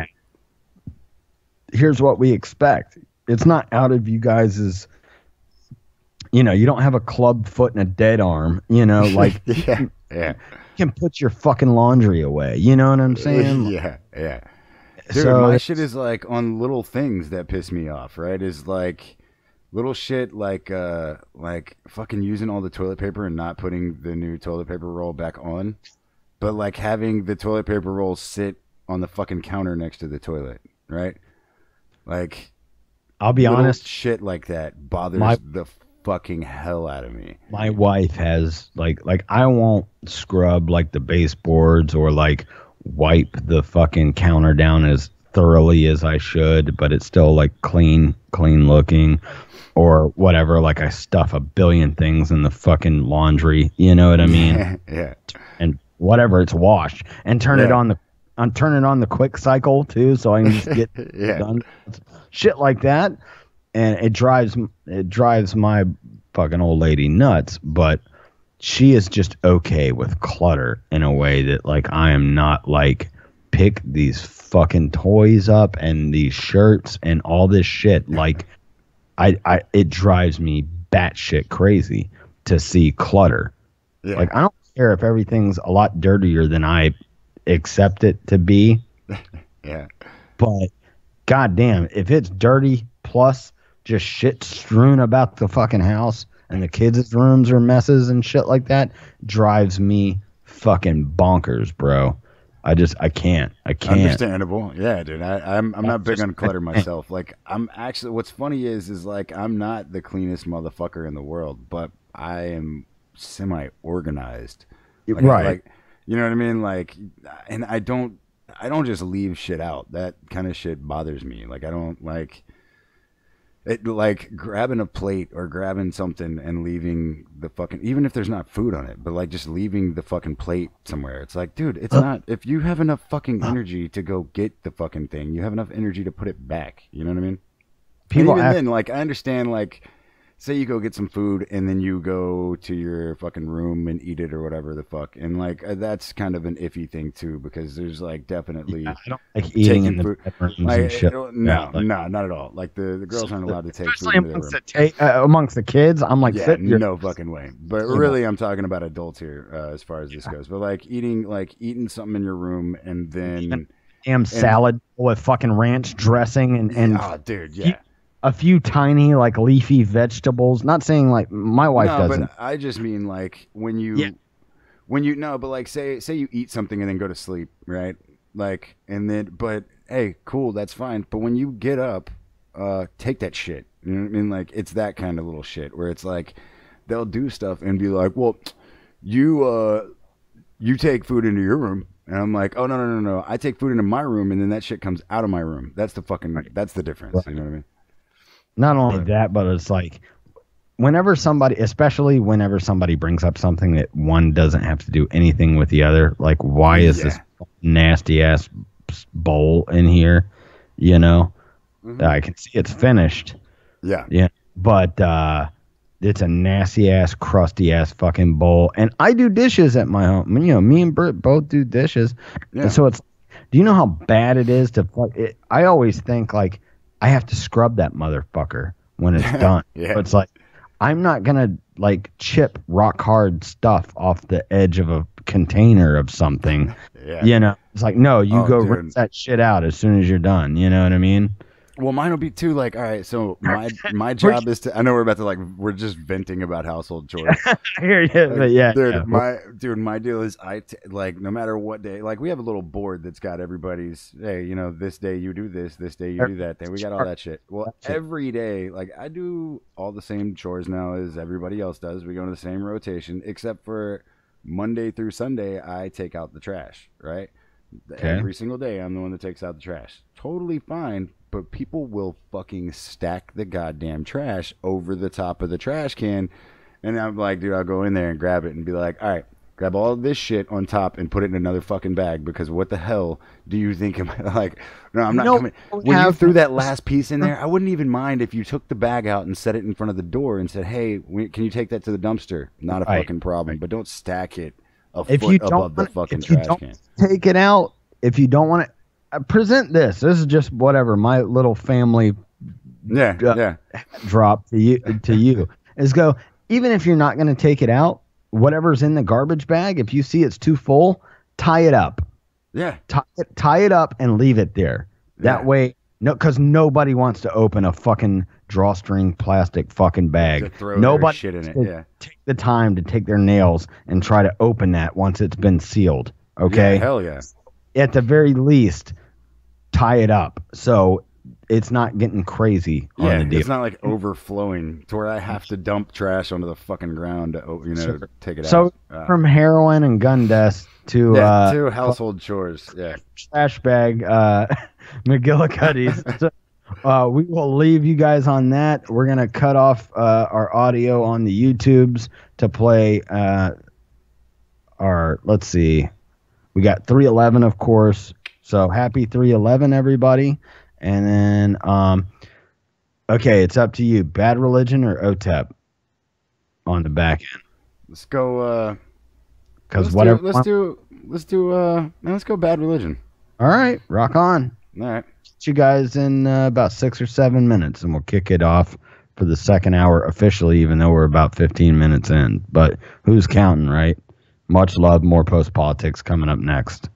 [SPEAKER 1] Here's what we expect. It's not out of you guys's, you know, you don't have a club foot and a dead arm, you know, like
[SPEAKER 3] yeah.
[SPEAKER 1] You can put your fucking laundry away. You know what I'm saying?
[SPEAKER 3] Yeah. Dude, my shit is like on little things that piss me off, right? Is like little shit like fucking using all the toilet paper and not putting the new toilet paper roll back on, but like having the toilet paper roll sit on the fucking counter next to the toilet, right? Like,
[SPEAKER 1] I'll be honest,
[SPEAKER 3] shit like that bothers the fucking hell out of me.
[SPEAKER 1] My wife has like I won't scrub like the baseboards or like wipe the fucking counter down as thoroughly as I should, but it's still like clean looking or whatever. Like, I stuff a billion things in the fucking laundry, you know what I mean?
[SPEAKER 3] Yeah.
[SPEAKER 1] And whatever, it's washed, and turn it on the quick cycle too, so I can just get done. Shit like that. And it drives my fucking old lady nuts, but she is just okay with clutter in a way that, like, I am not. Like, pick these fucking toys up and these shirts and all this shit. Like, it drives me batshit crazy to see clutter.
[SPEAKER 3] Yeah.
[SPEAKER 1] Like, I don't care if everything's a lot dirtier than I accept it to be.
[SPEAKER 3] Yeah.
[SPEAKER 1] But goddamn, if it's dirty plus just shit strewn about the fucking house and the kids' rooms are messes and shit like that, drives me fucking bonkers, bro. I can't.
[SPEAKER 3] Understandable. Yeah, dude. I'm not big on clutter myself. Like, I'm actually, what's funny is like, I'm not the cleanest motherfucker in the world, but I am semi-organized. Like,
[SPEAKER 1] right.
[SPEAKER 3] Like, you know what I mean? Like, and I don't, I don't just leave shit out. That kind of shit bothers me. Like I don't like it, like grabbing a plate or grabbing something and leaving the fucking, even if there's not food on it, but like just leaving the fucking plate somewhere. It's like, dude, it's not, if you have enough fucking energy to go get the fucking thing, you have enough energy to put it back. You know what I mean?
[SPEAKER 1] People
[SPEAKER 3] and even
[SPEAKER 1] ask,
[SPEAKER 3] then, like, I understand, like, say you go get some food and then you go to your fucking room and eat it or whatever the fuck, and like that's kind of an iffy thing too, because there's like definitely
[SPEAKER 1] I don't like eating in the
[SPEAKER 3] food.
[SPEAKER 1] bedrooms
[SPEAKER 3] Like,
[SPEAKER 1] and shit.
[SPEAKER 3] no,
[SPEAKER 1] Yeah, like,
[SPEAKER 3] no, not at all. Like the girls aren't allowed to take food
[SPEAKER 1] especially
[SPEAKER 3] into their
[SPEAKER 1] amongst
[SPEAKER 3] room.
[SPEAKER 1] amongst the kids. I'm like,
[SPEAKER 3] Yeah,
[SPEAKER 1] sit your
[SPEAKER 3] no fucking way. But really, I'm talking about adults here as far as this goes. But like eating something in your room and then
[SPEAKER 1] damn salad with fucking ranch dressing and
[SPEAKER 3] oh, dude, yeah.
[SPEAKER 1] A few tiny like leafy vegetables. Not saying like my wife doesn't.
[SPEAKER 3] But I just mean like when you no, but like say you eat something and then go to sleep, right? Like and then but hey, cool, that's fine. But when you get up, take that shit. You know what I mean? Like it's that kind of little shit where it's like they'll do stuff and be like, well, you take food into your room. And I'm like, oh no. I take food into my room and then that shit comes out of my room. That's the fucking that's the difference. Right. You know what I mean?
[SPEAKER 1] Not only that, but it's like whenever somebody, especially whenever somebody brings up something that one doesn't have to do anything with the other, like why is this nasty ass bowl in here? You know, I can see it's finished.
[SPEAKER 3] Yeah.
[SPEAKER 1] But it's a nasty ass, crusty ass fucking bowl. And I do dishes at my home. You know, me and Britt both do dishes.
[SPEAKER 3] Yeah.
[SPEAKER 1] And so it's, do you know how bad it is to fuck it? I always think like, I have to scrub that motherfucker when it's done.
[SPEAKER 3] Yeah.
[SPEAKER 1] But it's like, I'm not going to like chip rock hard stuff off the edge of a container of something.
[SPEAKER 3] Yeah.
[SPEAKER 1] You know, it's like, no, you go
[SPEAKER 3] dude.
[SPEAKER 1] rinse that shit out as soon as you're done. You know what I mean?
[SPEAKER 3] Well, mine will be too. Like, all right, so my job is to. I know we're about to like. We're just venting about household chores.
[SPEAKER 1] I hear you,
[SPEAKER 3] like,
[SPEAKER 1] but yeah,
[SPEAKER 3] dude, my deal is like no matter what day. Like we have a little board that's got everybody's. Hey, you know, this day you do this day you do that. Then we got all that shit. Well, every day, like I do all the same chores now as everybody else does. We go in the same rotation, except for Monday through Sunday, I take out the trash. Right. Okay. Every single day, I'm the one that takes out the trash. Totally fine. But people will fucking stack the goddamn trash over the top of the trash can. And I'm like, dude, I'll go in there and grab it and be like, all right, grab all this shit on top and put it in another fucking bag because what the hell do you think am like, no, I'm not coming. When you threw that last piece in there, I wouldn't even mind if you took the bag out and set it in front of the door and said, hey, can you take that to the dumpster? Not a fucking problem. But don't stack it a foot above the fucking trash can.
[SPEAKER 1] Take it out. If you don't want to. Present this. This is just whatever my little family drop to you is go, even if you're not going to take it out, whatever's in the garbage bag, if you see it's too full, tie it up.
[SPEAKER 3] Yeah.
[SPEAKER 1] Tie it up and leave it there. That way, because nobody wants to open a fucking drawstring plastic fucking bag. Nobody
[SPEAKER 3] shit in it. Yeah.
[SPEAKER 1] Take the time to take their nails and try to open that once it's been sealed. Okay.
[SPEAKER 3] Yeah, hell yeah.
[SPEAKER 1] At the very least, tie it up so it's not getting crazy on the deal.
[SPEAKER 3] It's not like overflowing to where I have to dump trash onto the fucking ground to take it out.
[SPEAKER 1] So from heroin and gun deaths to
[SPEAKER 3] to household chores,
[SPEAKER 1] trash bag, McGillicuddy's. We will leave you guys on that. We're gonna cut off our audio on the YouTubes to play our. Let's see, we got 311, of course. So happy 311, everybody. And then, okay, it's up to you. Bad Religion or OTEP on the back end?
[SPEAKER 3] Let's go.
[SPEAKER 1] Because whatever.
[SPEAKER 3] Let's go Bad Religion.
[SPEAKER 1] All right, rock on.
[SPEAKER 3] All right.
[SPEAKER 1] Catch you guys in about 6 or 7 minutes, and we'll kick it off for the second hour officially, even though we're about 15 minutes in. But who's counting, right? Much love, more post politics coming up next.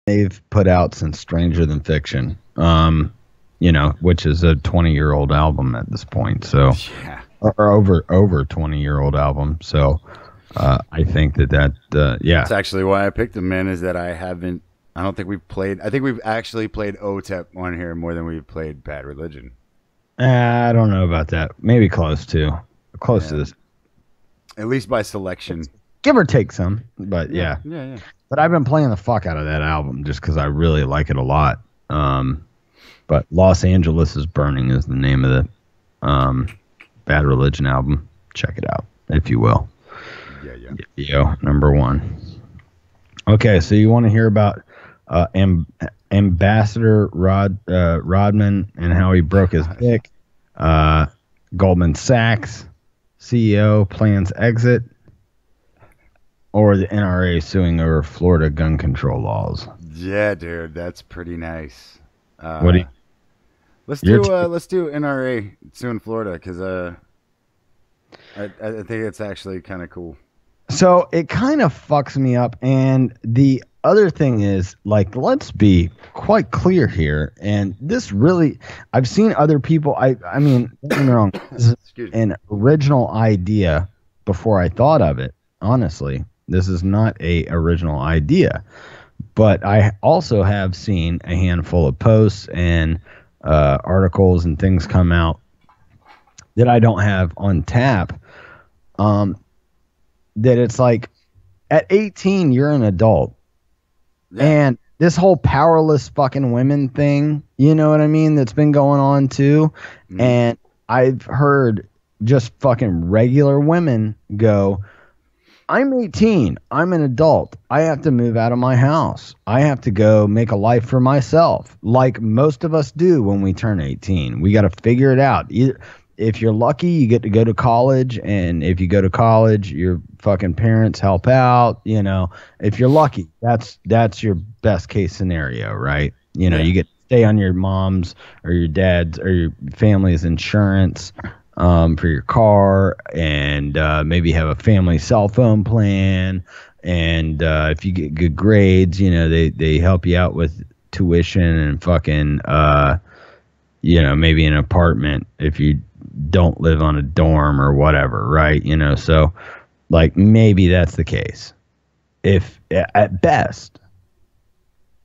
[SPEAKER 1] they've put out since Stranger Than Fiction. Which is a 20-year-old album at this point. So, or over 20-year-old album. So, I think that
[SPEAKER 3] That's actually why I picked them, man. Is that I don't think we've played. I think we've actually played OTEP on here more than we've played Bad Religion.
[SPEAKER 1] I don't know about that. Maybe close to this.
[SPEAKER 3] At least by selection.
[SPEAKER 1] Give or take some, but
[SPEAKER 3] Yeah.
[SPEAKER 1] But I've been playing the fuck out of that album just because I really like it a lot. But Los Angeles is Burning is the name of the Bad Religion album. Check it out, if you will. Yeah. Number 1. Okay, so you want to hear about Ambassador Rodman and how he broke his dick. Goldman Sachs CEO plans exit, or the NRA suing over Florida gun control laws.
[SPEAKER 3] Yeah, dude, that's pretty nice.
[SPEAKER 1] What do you?
[SPEAKER 3] Let's do NRA suing Florida because I think it's actually kind of cool.
[SPEAKER 1] So it kind of fucks me up, and the other thing is, like, let's be quite clear here, and this really, I've seen other people, I mean, don't get me wrong, this is an original idea before I thought of it, honestly. This is not a original idea, but I also have seen a handful of posts and articles and things come out that I don't have on tap, that it's like, at 18, you're an adult. Yeah. And this whole powerless fucking women thing, you know what I mean, that's been going on too. Mm. And I've heard just fucking regular women go, I'm 18. I'm an adult. I have to move out of my house. I have to go make a life for myself, like most of us do when we turn 18. We got to figure it out. If you're lucky, you get to go to college, and if you go to college, your fucking parents help out. You know, if you're lucky, that's your best case scenario, right? You know, you get to stay on your mom's or your dad's or your family's insurance for your car, and maybe have a family cell phone plan. And if you get good grades, you know, they help you out with tuition and fucking, maybe an apartment if you don't live on a dorm or whatever, right? You know, so like maybe that's the case. If at best,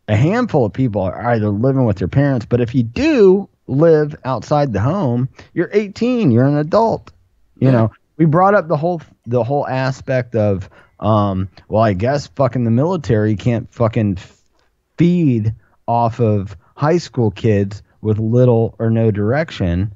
[SPEAKER 1] a handful of people are either living with their parents, but if you do live outside the home, you're 18, you're an adult. You know, we brought up the whole aspect of, well, I guess fucking the military can't fucking feed off of high school kids with little or no direction,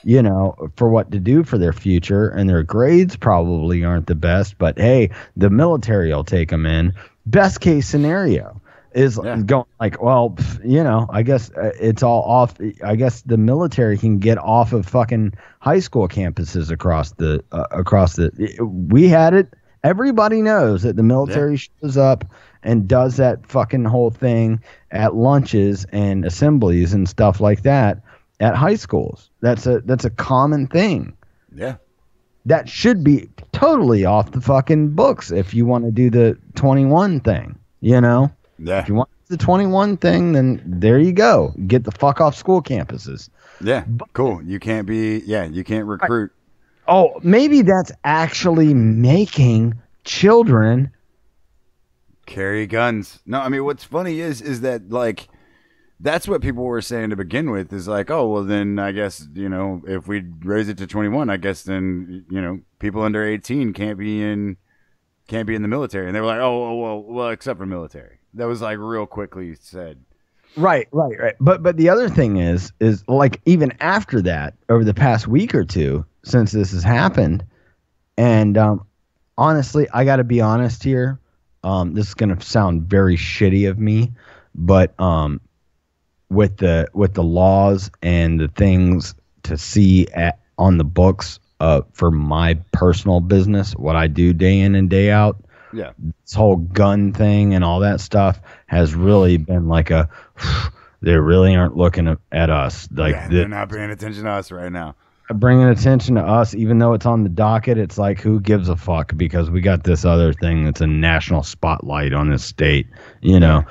[SPEAKER 1] you know, for what to do for their future, and their grades probably aren't the best, but hey, the military will take them in. Best case scenario is going like, well, you know, I guess it's all off. I guess the military can get off of fucking high school campuses across the we had it. Everybody knows that the military shows up and does that fucking whole thing at lunches and assemblies and stuff like that at high schools. That's a common thing. Yeah. That should be totally off the fucking books if you want to do the 21 thing, you know? Yeah. If you want the 21 thing, then there you go. Get the fuck off school campuses.
[SPEAKER 3] Yeah. Cool. You can't recruit.
[SPEAKER 1] Oh, maybe that's actually making children
[SPEAKER 3] carry guns. No, I mean, what's funny is that, like, that's what people were saying to begin with, is like, oh, well, then I guess, you know, if we raise it to 21, I guess then, you know, people under 18 can't be in the military. And they were like, well, except for military. That was like real quickly said.
[SPEAKER 1] Right. But the other thing is like, even after that, over the past week or two, since this has happened, and honestly, I got to be honest here. This is going to sound very shitty of me, but with the laws and the things to see on the books for my personal business, what I do day in and day out, this whole gun thing and all that stuff has really been like they really aren't looking at us. Like
[SPEAKER 3] they're not paying attention to us right now.
[SPEAKER 1] Bringing attention to us, even though it's on the docket, it's like, who gives a fuck? Because we got this other thing that's a national spotlight on this state, you know.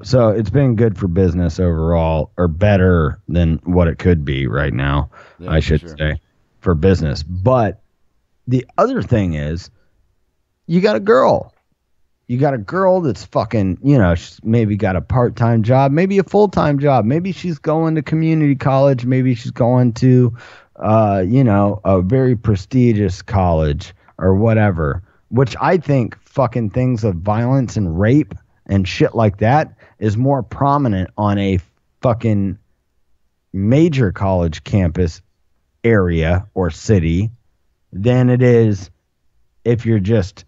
[SPEAKER 1] So it's been good for business overall, or better than what it could be right now, I should say, for business. But the other thing is, you got a girl. You got a girl that's fucking, she's maybe got a part-time job, maybe a full-time job. Maybe she's going to community college. Maybe she's going to, a very prestigious college or whatever, which I think fucking things of violence and rape and shit like that is more prominent on a fucking major college campus area or city than it is if you're just,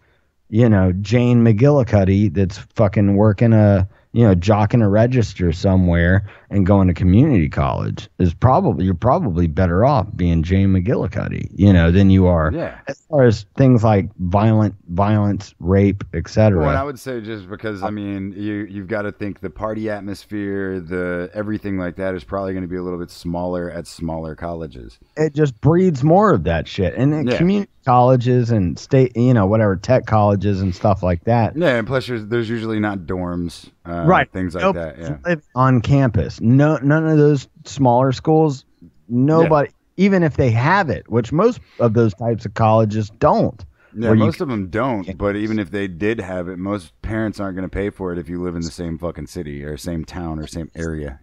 [SPEAKER 1] Jane McGillicuddy that's fucking working jocking a register somewhere and going to community college you're probably better off being Jane McGillicuddy, than you are as far as things like violence, rape, etc.
[SPEAKER 3] Well, and I would say just because, you've got to think the party atmosphere, the everything like that is probably going to be a little bit smaller at smaller colleges.
[SPEAKER 1] It just breeds more of that shit. And then community colleges and state, whatever, tech colleges and stuff like that.
[SPEAKER 3] Yeah, and plus there's usually not dorms,
[SPEAKER 1] right?
[SPEAKER 3] Things like that. Yeah,
[SPEAKER 1] live on campus. No, none of those smaller schools. Nobody, even if they have it, which most of those types of colleges don't.
[SPEAKER 3] Yeah, most of them don't. But even if they did have it, most parents aren't going to pay for it if you live in the same fucking city or same town or same area.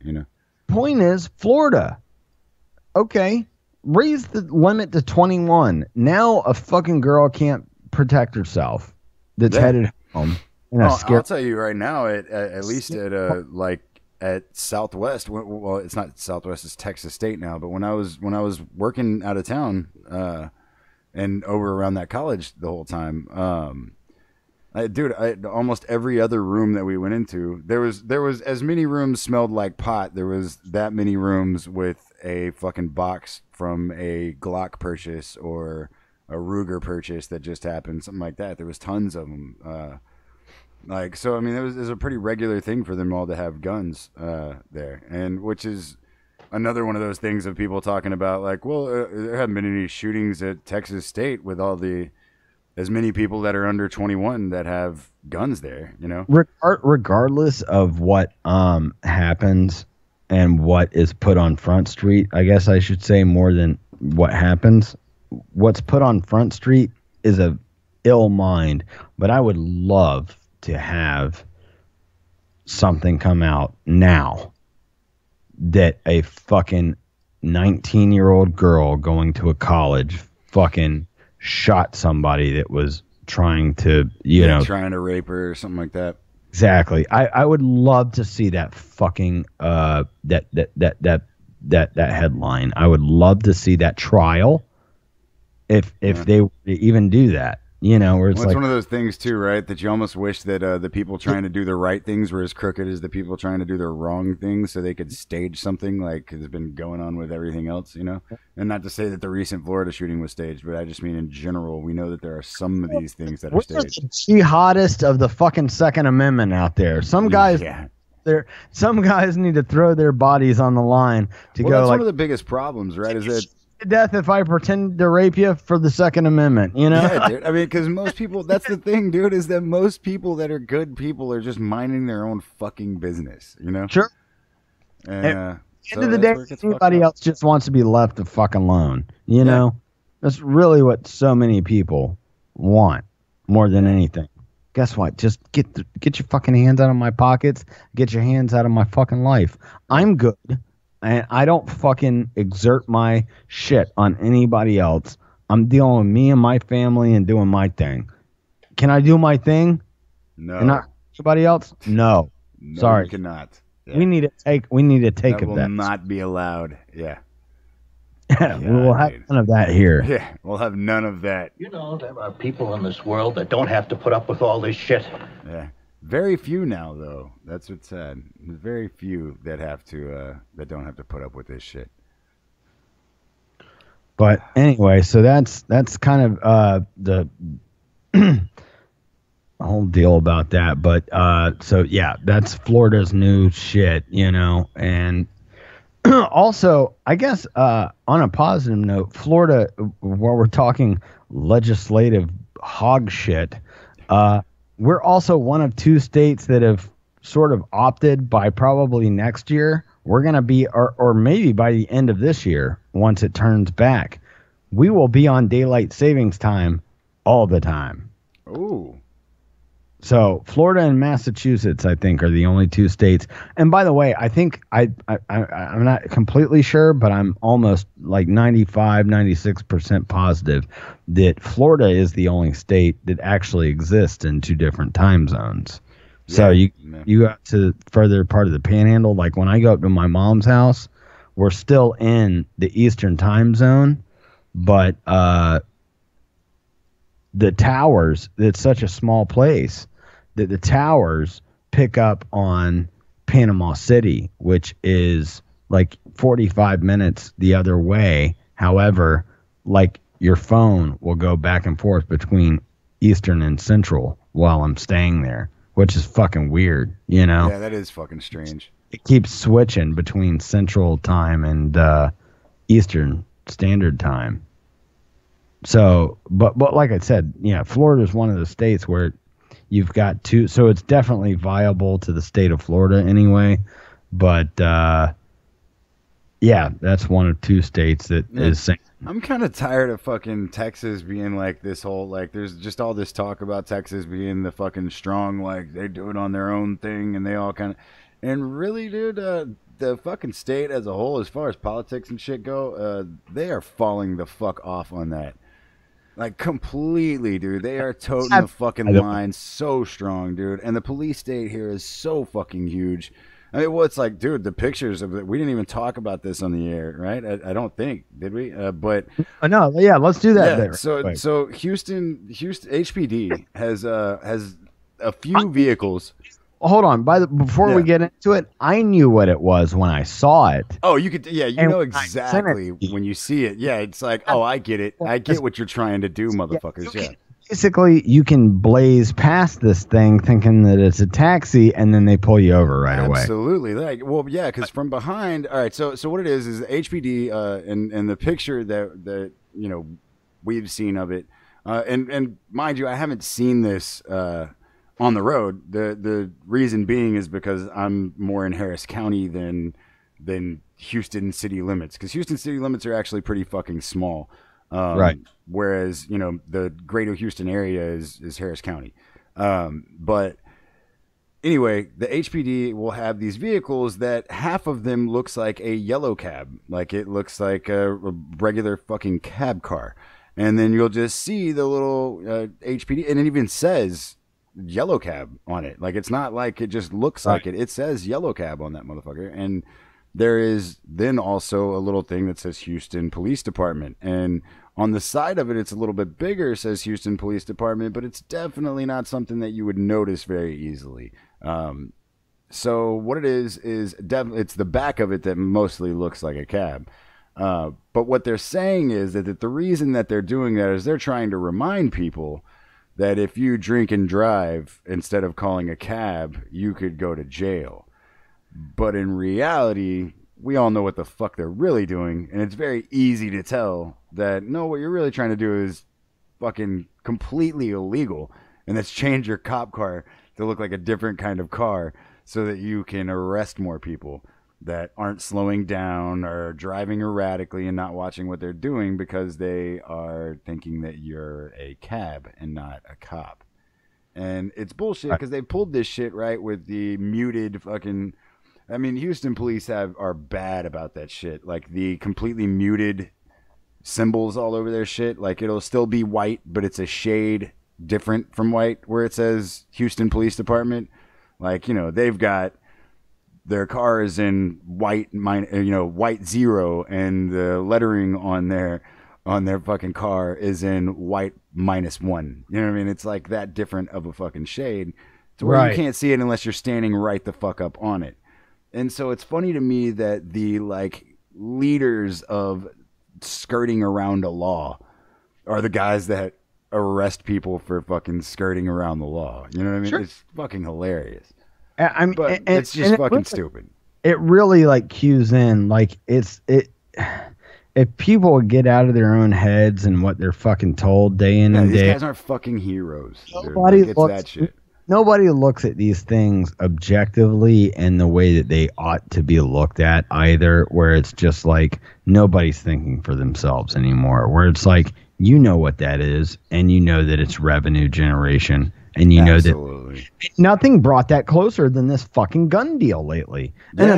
[SPEAKER 1] Point is, Florida. Okay, raise the limit to 21. Now a fucking girl can't protect herself. That's headed home.
[SPEAKER 3] I'll tell you right now, at least at Southwest. Well, it's not Southwest; it's Texas State now. But when I was working out of town and over around that college the whole time, almost every other room that we went into, there was as many rooms smelled like pot. There was that many rooms with a fucking box from a Glock purchase or a Ruger purchase that just happened, something like that. There was tons of them. It was a pretty regular thing for them all to have guns there, and which is another one of those things of people talking about, like, well, there haven't been any shootings at Texas State with as many people that are under 21 that have guns there,
[SPEAKER 1] Regardless of what happens and what is put on Front Street, I guess I should say more than what happens. What's put on Front Street is a ill mind, but I would love to have something come out now that a fucking 19-year-old girl going to a college fucking shot somebody that was trying to,
[SPEAKER 3] trying to rape her or something like that.
[SPEAKER 1] Exactly. I would love to see that fucking that headline. I would love to see that trial if they even do that. Where it's
[SPEAKER 3] one of those things too, right? That you almost wish that the people trying to do the right things were as crooked as the people trying to do the wrong things, so they could stage something like has been going on with everything else, And not to say that the recent Florida shooting was staged, but I just mean in general, we know that there are some of these things that are staged.
[SPEAKER 1] The jihadist of the fucking Second Amendment out there. Some guys, some guys need to throw their bodies on the line to go.
[SPEAKER 3] That's one of the biggest problems, right? Is that
[SPEAKER 1] death if I pretend to rape you for the Second Amendment,
[SPEAKER 3] Yeah, dude. Because most people, that's the thing, dude, is that most people that are good people are just minding their own fucking business,
[SPEAKER 1] Sure.
[SPEAKER 3] And,
[SPEAKER 1] at the end of the day, anybody else just wants to be left the fucking alone, know? That's really what so many people want more than anything. Guess what? Just get your fucking hands out of my pockets. Get your hands out of my fucking life. I'm good. And I don't fucking exert my shit on anybody else. I'm dealing with me and my family and doing my thing. Can I do my thing?
[SPEAKER 3] No.
[SPEAKER 1] And not anybody else? No. Sorry.
[SPEAKER 3] You cannot.
[SPEAKER 1] Yeah. We need to take
[SPEAKER 3] that
[SPEAKER 1] of that.
[SPEAKER 3] Will not be allowed. Yeah.
[SPEAKER 1] We'll have none of that here.
[SPEAKER 3] Yeah, we'll have none of that.
[SPEAKER 17] There are people in this world that don't have to put up with all this shit.
[SPEAKER 3] Yeah. Very few now, though. That's what's sad. There's very few that have to that don't have to put up with this shit.
[SPEAKER 1] But anyway, so that's kind of the whole deal about that. But so yeah, that's Florida's new shit, and also I guess on a positive note, Florida, while we're talking legislative hog shit, we're also one of two states that have sort of opted by probably next year, we're going to be, or maybe by the end of this year, once it turns back, we will be on daylight savings time all the time.
[SPEAKER 3] Ooh.
[SPEAKER 1] So Florida and Massachusetts, I think, are the only two states. And by the way, I think I'm not completely sure, but I'm almost like 95, 96% positive that Florida is the only state that actually exists in two different time zones. So you go out to further part of the panhandle. Like when I go up to my mom's house, we're still in the Eastern time zone, but the towers, it's such a small place that the towers pick up on Panama City, which is like 45 minutes the other way. However, like your phone will go back and forth between Eastern and Central while I'm staying there, which is fucking weird, you know?
[SPEAKER 3] Yeah, that is fucking strange.
[SPEAKER 1] It keeps switching between Central Time and Eastern Standard Time. So, but like I said, yeah, Florida is one of the states where you've got two, so it's definitely viable to the state of Florida anyway. But yeah, that's one of two states that is saying.
[SPEAKER 3] I'm kind of tired of fucking Texas being like this whole, like, there's just all this talk about Texas being the fucking strong, like, they do it on their own thing and they all kind of, and really, dude, the fucking state as a whole, as far as politics and shit go, they are falling the fuck off on that. Like, completely, dude. They are toting the fucking line so strong, dude. And the police state here is so fucking huge. I mean, well, it's like, dude, the pictures of it, we didn't even talk about this on the air, right? I don't think, did we? But
[SPEAKER 1] no, yeah, let's do that.
[SPEAKER 3] Yeah,
[SPEAKER 1] there.
[SPEAKER 3] So Houston HPD has a few vehicles.
[SPEAKER 1] Hold on. Before we get into it, I knew what it was when I saw it.
[SPEAKER 3] Oh, you could, yeah, you know exactly when you see it. Yeah, it's like, oh, I get it. I get what you're trying to do, motherfuckers. Yeah.
[SPEAKER 1] Basically, you can blaze past this thing thinking that it's a taxi, and then they pull you over right away.
[SPEAKER 3] Absolutely. Like, well, yeah, because from behind. All right, so what it is HPD, and the picture that you know we've seen of it, and mind you, I haven't seen this on the road. The reason being is because I'm more in Harris County than Houston city limits, because Houston city limits are actually pretty fucking small.
[SPEAKER 1] Right.
[SPEAKER 3] Whereas, you know, the greater Houston area is Harris County. But anyway, the HPD will have these vehicles that half of them looks like a yellow cab. Like it looks like a regular fucking cab car. And then you'll just see the little HPD, and it even says yellow cab on it. Like, it's not like it just looks like it. It says yellow cab on that motherfucker. And there is then also a little thing that says Houston Police Department. And on the side of it, it's a little bit bigger, says Houston Police Department, but it's definitely not something that you would notice very easily. So what it is it's the back of it that mostly looks like a cab. But what they're saying is that the reason that they're doing that is they're trying to remind people that if you drink and drive instead of calling a cab, you could go to jail. But in reality, we all know what the fuck they're really doing, and it's very easy to tell that, no, what you're really trying to do is fucking completely illegal, and that's change your cop car to look like a different kind of car so that you can arrest more people that aren't slowing down or driving erratically and not watching what they're doing because they are thinking that you're a cab and not a cop. And it's bullshit because they pulled this shit, right, with the muted fucking... I mean, Houston police are bad about that shit. Like, the completely muted symbols all over their shit. Like, it'll still be white, but it's a shade different from white where it says Houston Police Department. Like, you know, they've got their car is in white, white 0, and the lettering on their fucking car is in white -1. You know what I mean? It's like that different of a fucking shade to where you can't see it unless you're standing right the fuck up on it. And so it's funny to me that the like leaders of skirting around a law are the guys that arrest people for fucking skirting around the law. You know what I mean?
[SPEAKER 1] Sure.
[SPEAKER 3] It's fucking hilarious.
[SPEAKER 1] I mean,
[SPEAKER 3] but it's just fucking stupid.
[SPEAKER 1] It really like cues in, like if people would get out of their own heads and what they're fucking told day in and
[SPEAKER 3] these
[SPEAKER 1] day.
[SPEAKER 3] guys aren't fucking heroes.
[SPEAKER 1] Nobody
[SPEAKER 3] Like, it's
[SPEAKER 1] looks,
[SPEAKER 3] that shit.
[SPEAKER 1] nobody looks at these things objectively in the way that they ought to be looked at either, where it's just like nobody's thinking for themselves anymore, where it's like, you know what that is, and you know that it's revenue generation, and you know that nothing brought that closer than this fucking gun deal lately. And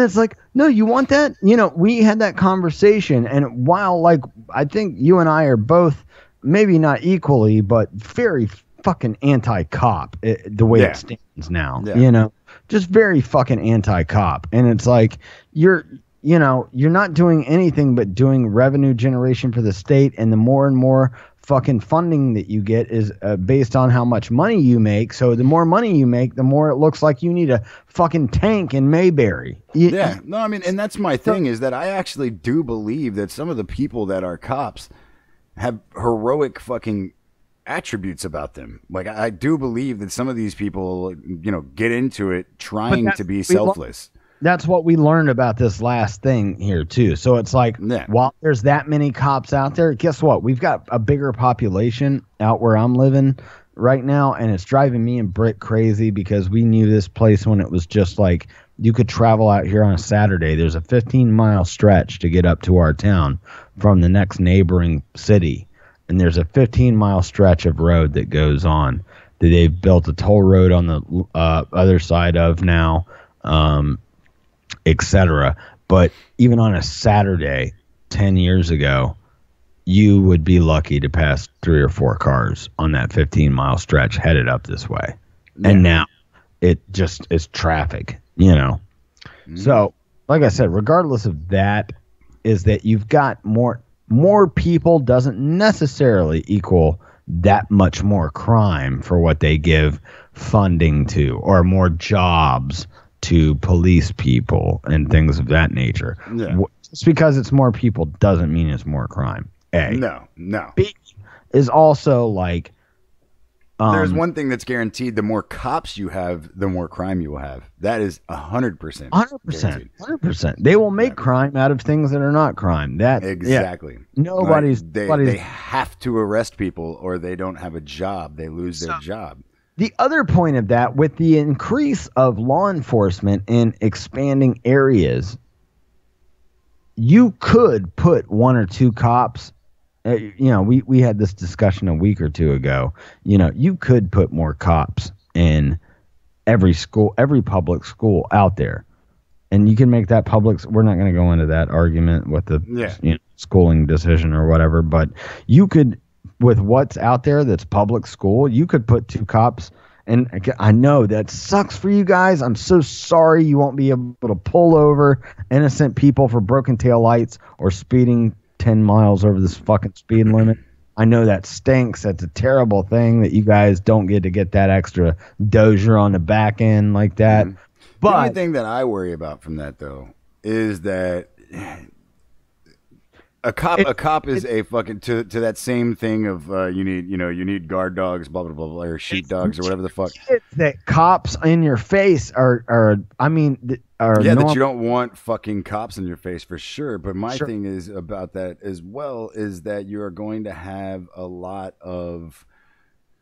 [SPEAKER 1] it's like, no, you want that? You know, we had that conversation, and while, like, I think you and I are both maybe not equally, but very fucking anti-cop, the way it stands now. You know, just very fucking anti-cop. And it's like, you're not doing anything but doing revenue generation for the state, and the more and more fucking funding that you get is based on how much money you make. So the more money you make, the more it looks like you need a fucking tank in Mayberry.
[SPEAKER 3] No, I mean, and that's my thing, is that I actually do believe that some of the people that are cops have heroic fucking attributes about them. Like, I do believe that some of these people, you know, get into it trying to be selfless.
[SPEAKER 1] That's what we learned about this last thing here too. So it's like, while there's that many cops out there, guess what? We've got a bigger population out where I'm living right now, and it's driving me and Britt crazy, because we knew this place when it was just like, you could travel out here on a Saturday. There's a 15-mile stretch to get up to our town from the next neighboring city. And there's a 15-mile stretch of road that goes on that they've built a toll road on the other side of now, etc. But even on a Saturday 10 years ago, you would be lucky to pass 3 or 4 cars on that 15-mile stretch headed up this way. And now it just is traffic, you know. So, like I said, regardless of that, is that you've got more people doesn't necessarily equal that much more crime for what they give funding to, or more jobs to police people and things of that nature. Just because it's more people doesn't mean it's more crime.
[SPEAKER 3] No.
[SPEAKER 1] B is also like,
[SPEAKER 3] there's one thing that's guaranteed: the more cops you have, the more crime you will have. That is 100%.
[SPEAKER 1] 100%. They will make crime out of things that are not crime. That
[SPEAKER 3] exactly.
[SPEAKER 1] Nobody's.
[SPEAKER 3] They have to arrest people, or they don't have a job. They lose their job.
[SPEAKER 1] The other point of that, with the increase of law enforcement in expanding areas, you could put 1 or 2 cops. You know, we had this discussion a week or 2 ago. You know, you could put more cops in every school, every public school out there, and you can make that public. We're not going to go into that argument with the schooling decision or whatever, but you could, with what's out there that's public school, you could put 2 cops. And I know that sucks for you guys. I'm so sorry you won't be able to pull over innocent people for broken tail lights or speeding 10 miles over this fucking speed limit. I know that stinks. That's a terrible thing that you guys don't get to get that extra dozier on the back end like that. But
[SPEAKER 3] the only thing that I worry about from that, though, is that a cop is a fucking to that same thing of you need guard dogs, blah blah blah, blah, or sheep dogs or whatever the fuck.
[SPEAKER 1] That cops in your face are that
[SPEAKER 3] you don't want fucking cops in your face for sure. But my thing is about that as well is that you are going to have a lot of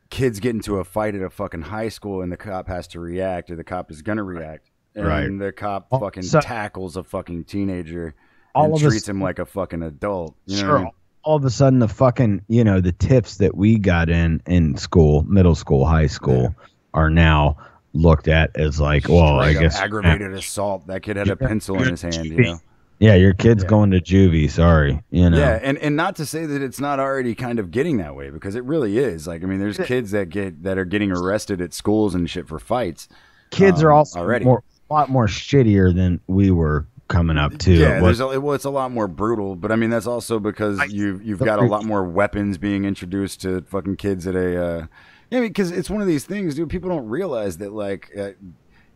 [SPEAKER 3] kids get into a fight at a fucking high school, and the cop has to react, or the cop is gonna react, and the cop fucking tackles a fucking teenager. And treats him like a fucking adult. You know what I mean?
[SPEAKER 1] All of a sudden, the fucking, the tiffs that we got in school, middle school, high school, are now looked at as like, well, I guess
[SPEAKER 3] aggravated assault. That kid had a pencil in his hand. You know?
[SPEAKER 1] Yeah, your kid's going to juvie. Sorry,
[SPEAKER 3] Yeah, and not to say that it's not already kind of getting that way, because it really is. Like, I mean, there's kids that are getting arrested at schools and shit for fights.
[SPEAKER 1] Kids are also
[SPEAKER 3] already
[SPEAKER 1] a lot more shittier than we were coming up to.
[SPEAKER 3] Yeah, it's a lot more brutal, but I mean that's also because you've got a lot more weapons being introduced to fucking kids at a because it's one of these things, dude. People don't realize that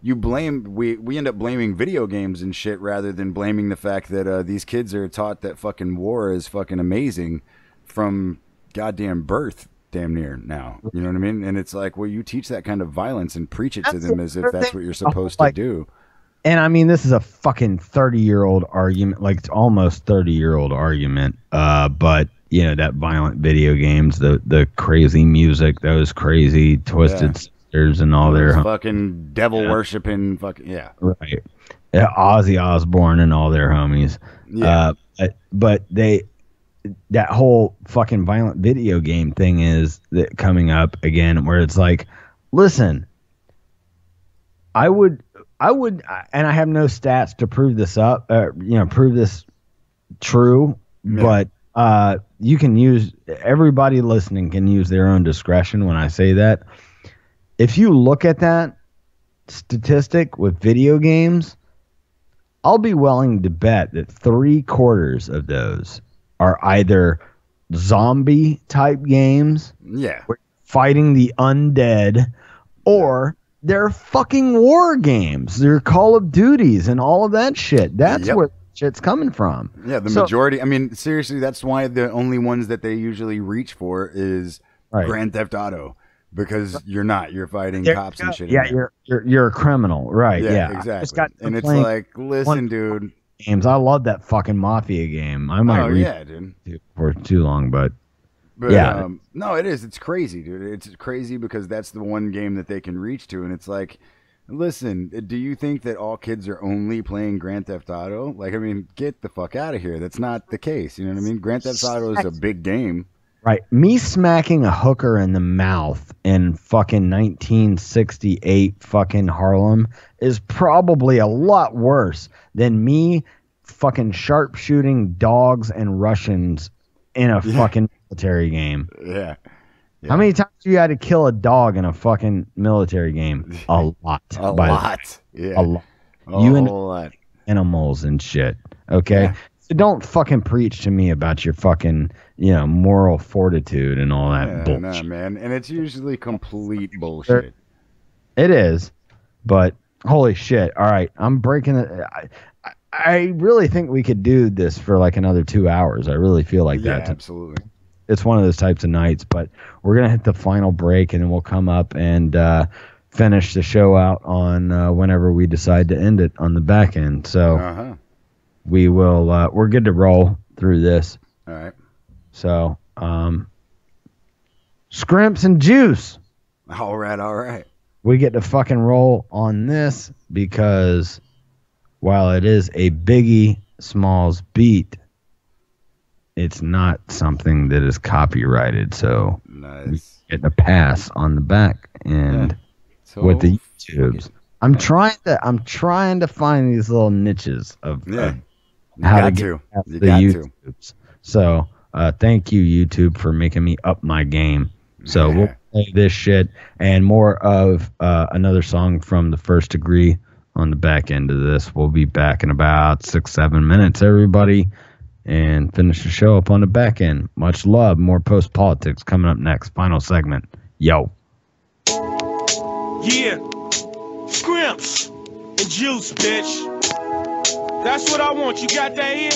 [SPEAKER 3] we end up blaming video games and shit rather than blaming the fact that these kids are taught that fucking war is fucking amazing from goddamn birth, damn near now. You know what I mean? And it's like, well, you teach that kind of violence and preach it to them as if that's what you're supposed to do.
[SPEAKER 1] And I mean, this is a fucking 30-year-old argument, like it's almost 30-year-old argument. But that violent video games, the crazy music, those crazy twisted and all their
[SPEAKER 3] fucking devil worshiping, fucking
[SPEAKER 1] right, Ozzy Osbourne and all their homies.
[SPEAKER 3] Yeah.
[SPEAKER 1] But that whole fucking violent video game thing is that coming up again, where it's like, listen, I would, and I have no stats to prove this up, prove this true, but you can use, everybody listening can use their own discretion when I say that. If you look at that statistic with video games, I'll be willing to bet that 3/4 of those are either zombie type games, fighting the undead, or they're fucking war games. They're Call of Duties and all of that shit. That's where shit's coming from.
[SPEAKER 3] Yeah, the majority. I mean, seriously, that's why the only ones that they usually reach for is Grand Theft Auto, because you're fighting cops and shit.
[SPEAKER 1] Yeah, you're a criminal, right? Yeah,
[SPEAKER 3] exactly. And it's like, listen, dude.
[SPEAKER 1] Games. I love that fucking Mafia game. I might read
[SPEAKER 3] dude.
[SPEAKER 1] For too long, but
[SPEAKER 3] no, it is. It's crazy, dude. It's crazy because that's the one game that they can reach to, and it's like, listen, do you think that all kids are only playing Grand Theft Auto? Like, I mean, get the fuck out of here. That's not the case. You know what I mean? Grand Theft Auto is a big game.
[SPEAKER 1] Right. Me smacking a hooker in the mouth in fucking 1968 fucking Harlem is probably a lot worse than me fucking sharpshooting dogs and Russians in a fucking military game.
[SPEAKER 3] Yeah.
[SPEAKER 1] How many times have you had to kill a dog in a fucking military game? A lot.
[SPEAKER 3] A lot. Yeah.
[SPEAKER 1] A lot.
[SPEAKER 3] A
[SPEAKER 1] You and
[SPEAKER 3] whole lot.
[SPEAKER 1] animals and shit. Okay?
[SPEAKER 3] Yeah.
[SPEAKER 1] So don't fucking preach to me about your fucking, moral fortitude and all that bullshit.
[SPEAKER 3] Nah, man. And it's usually complete bullshit.
[SPEAKER 1] It is. But holy shit. All right. I'm breaking it. I really think we could do this for like another 2 hours. I really feel like that.
[SPEAKER 3] Absolutely.
[SPEAKER 1] It's one of those types of nights, but we're going to hit the final break and then we'll come up and finish the show out on whenever we decide to end it on the back end. So we will, we're good to roll through this.
[SPEAKER 3] All right.
[SPEAKER 1] So, scrimps and juice.
[SPEAKER 3] All right.
[SPEAKER 1] We get to fucking roll on this because while it is a Biggie Smalls beat, it's not something that is copyrighted. So we get a pass on the back end with the YouTubes. I'm trying to find these little niches of how to get past the YouTubes. So thank you, YouTube, for making me up my game. So we'll play this shit and more of another song from The First Degree on the back end of this. We'll be back in about 6-7 minutes, everybody, and finish the show up on the back end. Much love. More post politics coming up next. Final segment. Yo.
[SPEAKER 18] Yeah. Scrimps and juice, bitch. That's what I want. You got that here?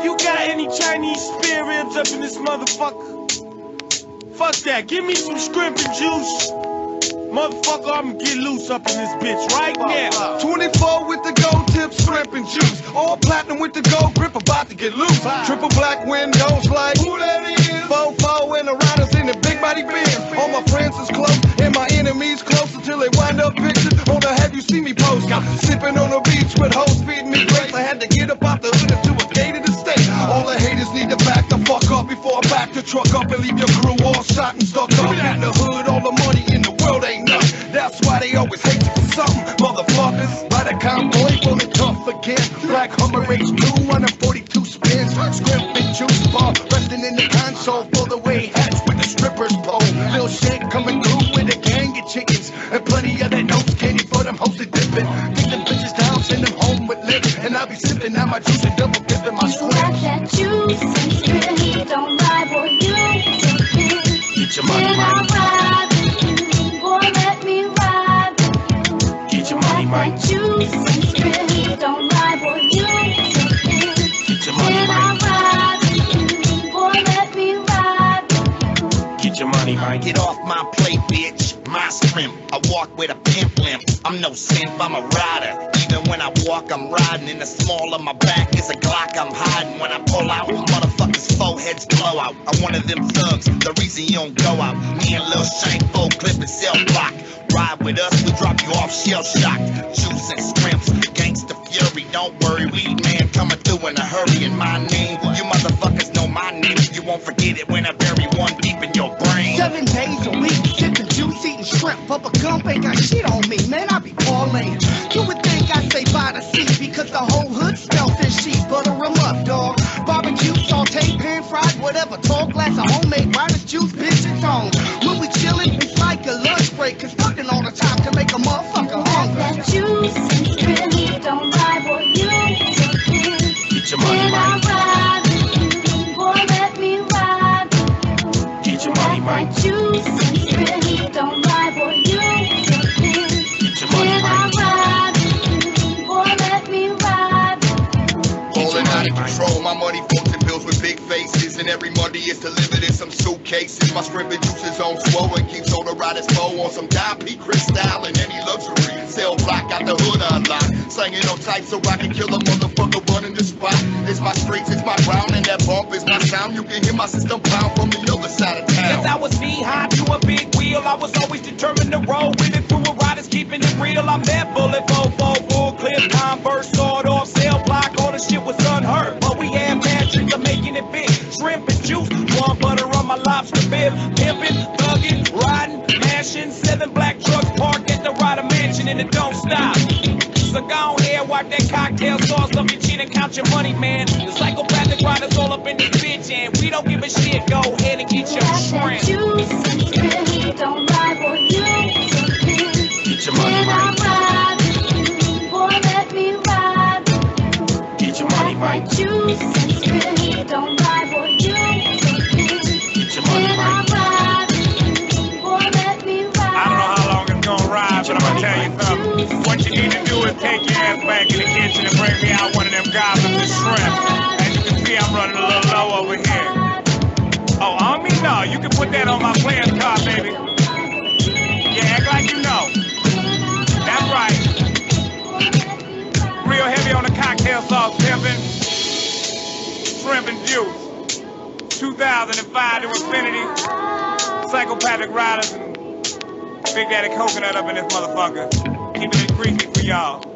[SPEAKER 18] You got any Chinese spare ribs up in this motherfucker? Fuck that. Give me some scrimp and juice. Motherfucker, I'ma get loose up in this bitch right now.
[SPEAKER 15] 24 with the gold tip, shrimp and juice. All platinum with the gold grip, about to get loose. Triple black windows like who that is? 4-4 and the riders in the big body Benz. All my friends is close and my enemies close until they wind up pictured on the Have You Seen Me post. Sipping on the beach with hoes feeding me grapes. I had to get up out the hood into a gated estate. All the haters need to back the fuck up before I back the truck up and leave your crew all shot and stuck up. In the hood, all the money in the world ain't nothing. That's why they always hate you for something, motherfuckers. By the convoy, full of tough again. Black Hummer H2, 142 spins. Scrimp and juice bar, resting in the console. For the way hats with the strippers pole. Lil shit coming through with a gang of chickens. And plenty of that nose candy for them hoes to dipping. Take them bitches down, send them home with lips. And I'll be sipping out my juice and double dipping my scrimp.
[SPEAKER 19] You got that juice and spin. Don't lie, boy, you
[SPEAKER 15] get your money, money.
[SPEAKER 19] Let me ride with you.
[SPEAKER 15] Get your money, money.
[SPEAKER 19] Juice and spin. Don't lie, boy, you
[SPEAKER 15] get your money, money.
[SPEAKER 19] Ride with you. Boy, let me ride with you.
[SPEAKER 15] Get your money, money.
[SPEAKER 10] Get off my plate, bitch. My
[SPEAKER 20] scrimp. I walk with a pimp limp. I'm no simp, I'm a rider. Even when I walk, I'm riding. In the small of my back is a Glock I'm hiding. When I pull out, motherfuckers' foreheads blow out. I'm one of them thugs, the reason you don't go out. Me and Lil Shank, full clip and cell block. Ride with us, we drop you off shell shocked. Juice and scrimps, gangsta fury. Don't worry, weed man coming through in a hurry. And my name, you motherfuckers know my name. You won't forget it when I bury one deep in your brain.
[SPEAKER 21] 7 days a week, sipping juice, eating shrimp. But a gump ain't got shit on me, man. I be parlaying. You would think I stay by the sea because the whole hood smells and sheep. Butter 'em up, dog. Barbecue, saute, pan fried, whatever. Tall glass of homemade virus juice, bitch, it's on. When we chillin', it's like a lunch break. Cause fucking all the time can make a motherfucker hungry.
[SPEAKER 19] That juice and really don't lie, boy, you take me.
[SPEAKER 20] Get your money right.
[SPEAKER 19] Ride with you, boy, let me ride with you.
[SPEAKER 20] Get your money right.
[SPEAKER 19] That juice and really don't lie, boy, you take me.
[SPEAKER 20] Get your money right.
[SPEAKER 19] Ride with you, boy, let me ride with you.
[SPEAKER 20] Rolling out of control, my money folks and bills with big faces. And every Monday is delivered in some suitcases. My scrimmage juice is on swole and keeps all the riders flow on some Don P. Cristal and any luxury. Cell block out the hood unlocked. Slanging on tight so I can kill a motherfucker running the spot. It's my streets, it's my ground, and that bump is my sound. You can hear my system pound from the other side of town.
[SPEAKER 18] Since I was knee-high to a big wheel, I was always determined to roll with it through a riders keeping it real. I'm that bullet, fofo, full clip, Converse, sawed off, cell block, all the shit was unheard. But we had mad tricks of making it big. Shrimp and juice, warm butter on my lobster bib. Pimpin', thuggin', riding, mashing, 7 black trucks parked at the Ryder Mansion and it don't stop. So go ahead, wipe that cocktail sauce off your chin and count your money, man. The psychopathic riders all up in this bitch and we don't give a shit. Go ahead and get your shrimp.
[SPEAKER 19] That juice and really don't lie, boy, you take me.
[SPEAKER 20] Get your money right.
[SPEAKER 19] Ride with you, boy, let me ride with you.
[SPEAKER 20] Get your money right.
[SPEAKER 19] That juice and really don't lie, boy, you take me.
[SPEAKER 20] Get your money right.
[SPEAKER 19] Ride with you, boy, let me ride.
[SPEAKER 18] I don't know how long it's gonna ride, but I'm gonna tell you something. What you need to do is take your ass back in the kitchen and bring me out one of them goblins of shrimp. As you can see, I'm running a little low over here. Oh, on me? No, you can put that on my player's card, baby. Yeah, act like you know. That's right. Real heavy on the cocktail sauce, pimpin'. Shrimp and juice. 2005 to infinity. Psychopathic riders and Big Daddy Coconut up in this motherfucker. Keeping it greasy for y'all.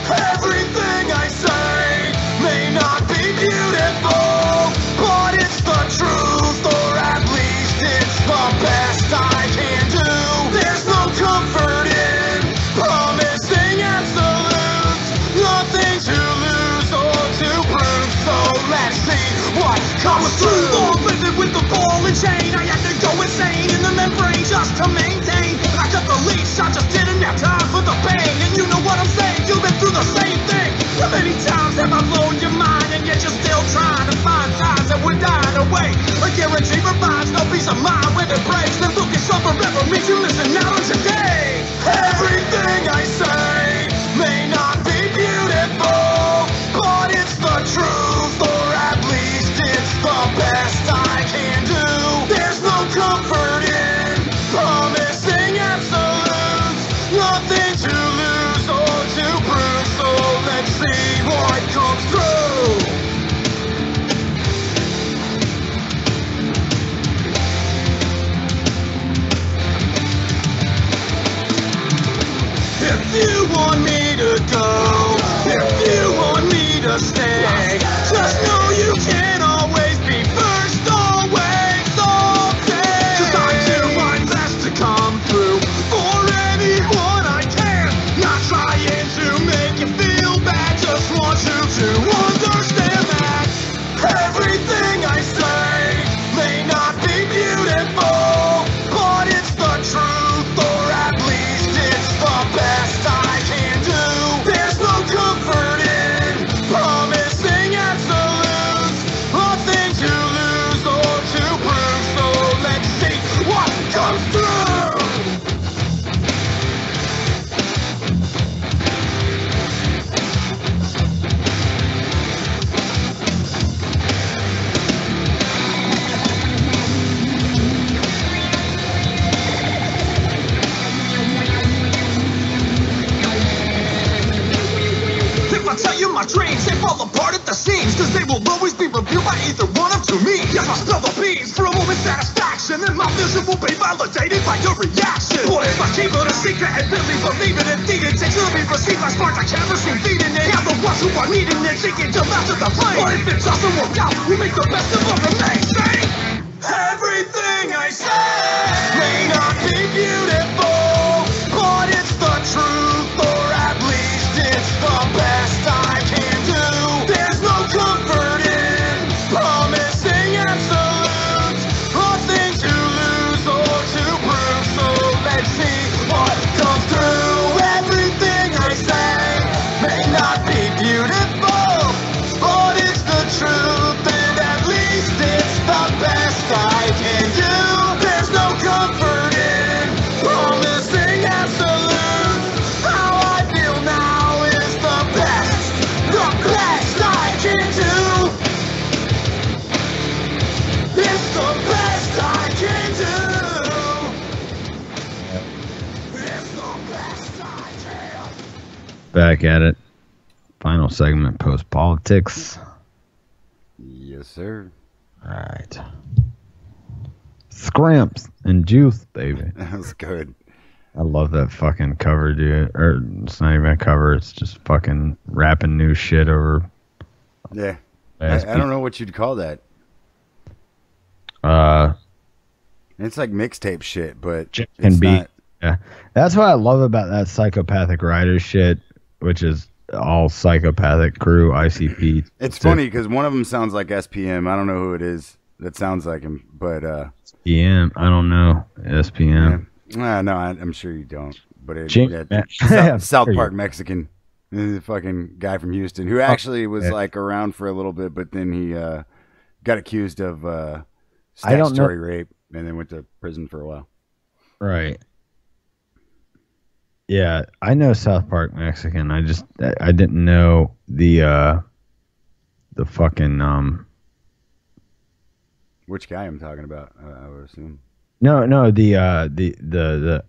[SPEAKER 15] Everything I say may not be beautiful, but it's the truth, or at least it's the best I can do. There's no comfort in promising absolutes, nothing to lose or to prove, so let's see what comes through. Long living with the ball and chain, I had to go insane in the membrane just to maintain. I cut the leash, I just didn't have time for the pain, and you know what I'm saying, you've been through the same thing. How many times have I blown your mind, and yet you're still trying to find times that we're dying away? A guarantee provides no peace of mind when it breaks, then looking so forever means you're missing out on today. Everything I say may not be beautiful, but it's the truth, or at least it's the best I can do. There's no comfort in promising absolutes, nothing to lose or to prove, so let's see what comes through. If you want me to go, if you want me to stay, just know you can't always be first, always, all day. 'Cause I do my best to come through for anyone I can. Not trying to make you feel bad, just want you to understand that everything I say may not be beautiful, but it's the truth, or at least it's the best I can do. There's no comfort in promising my dreams, they fall apart at the seams, cause they will always be revealed by either one of two means. Yes, I spill the beans for a moment's satisfaction, and my vision will be validated by your reaction. What if I keep it a secret and really believe it? Indeed, it takes to be received by sparks I can't receive feeding it. And the ones who are needing it, seeking to master the flame. But if it doesn't work out, we make the best of what remains. Say, everything I say may not be beautiful, but it's the truth, or at least it's the best I can do. There's no comfort in promising absolutes, nothing to lose or to prove. So let's see what comes through. Everything I say may not be beautiful, but it's the truth, and at least it's the best I can do. There's no comfort in promising absolutes. How I feel now is the best I can do. It's the best I can do. It's the best I can.
[SPEAKER 1] Back at it. Final segment, post politics.
[SPEAKER 3] Yes, sir.
[SPEAKER 1] All right. Scrimps and juice, baby.
[SPEAKER 3] That was good.
[SPEAKER 1] I love that fucking cover, dude. Or it's not even a cover. It's just fucking rapping new shit over.
[SPEAKER 3] Yeah. I don't know what you'd call that. It's like mixtape shit, but it's not.
[SPEAKER 1] Yeah. That's what I love about that psychopathic writer shit, which is all psychopathic crew, ICP.
[SPEAKER 3] It's funny because one of them sounds like SPM. I don't know who it is that sounds like him, but
[SPEAKER 1] SPM, I don't know. SPM.
[SPEAKER 3] Yeah. No, I'm sure you don't. But South Park Mexican, the fucking guy from Houston who actually was like around for a little bit, but then he got accused of statutory rape and then went to prison for a while.
[SPEAKER 1] Right. Yeah, I know South Park Mexican. I didn't know the fucking
[SPEAKER 3] Which guy I'm talking about? I would assume.
[SPEAKER 1] No, the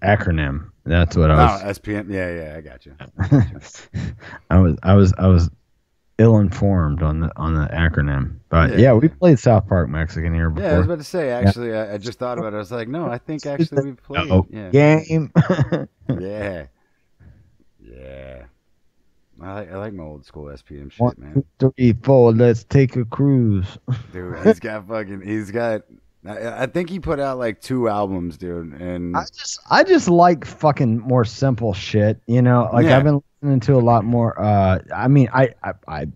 [SPEAKER 1] acronym. That's what I was.
[SPEAKER 3] Oh, SPM. Yeah, I got you.
[SPEAKER 1] I was ill-informed on the acronym, but yeah, we played South Park Mexican here before.
[SPEAKER 3] Yeah, I was about to say. Actually, I just thought about it. I was like, no, I think actually we played.
[SPEAKER 1] Game.
[SPEAKER 3] Yeah. I like my old school SPM shit,
[SPEAKER 1] 1,
[SPEAKER 3] man.
[SPEAKER 1] 2, 3, 4. Let's take a cruise.
[SPEAKER 3] Dude, I think he put out like 2 albums, dude. And
[SPEAKER 1] I just like fucking more simple shit, you know. Like I've been listening to a lot more. I mean, I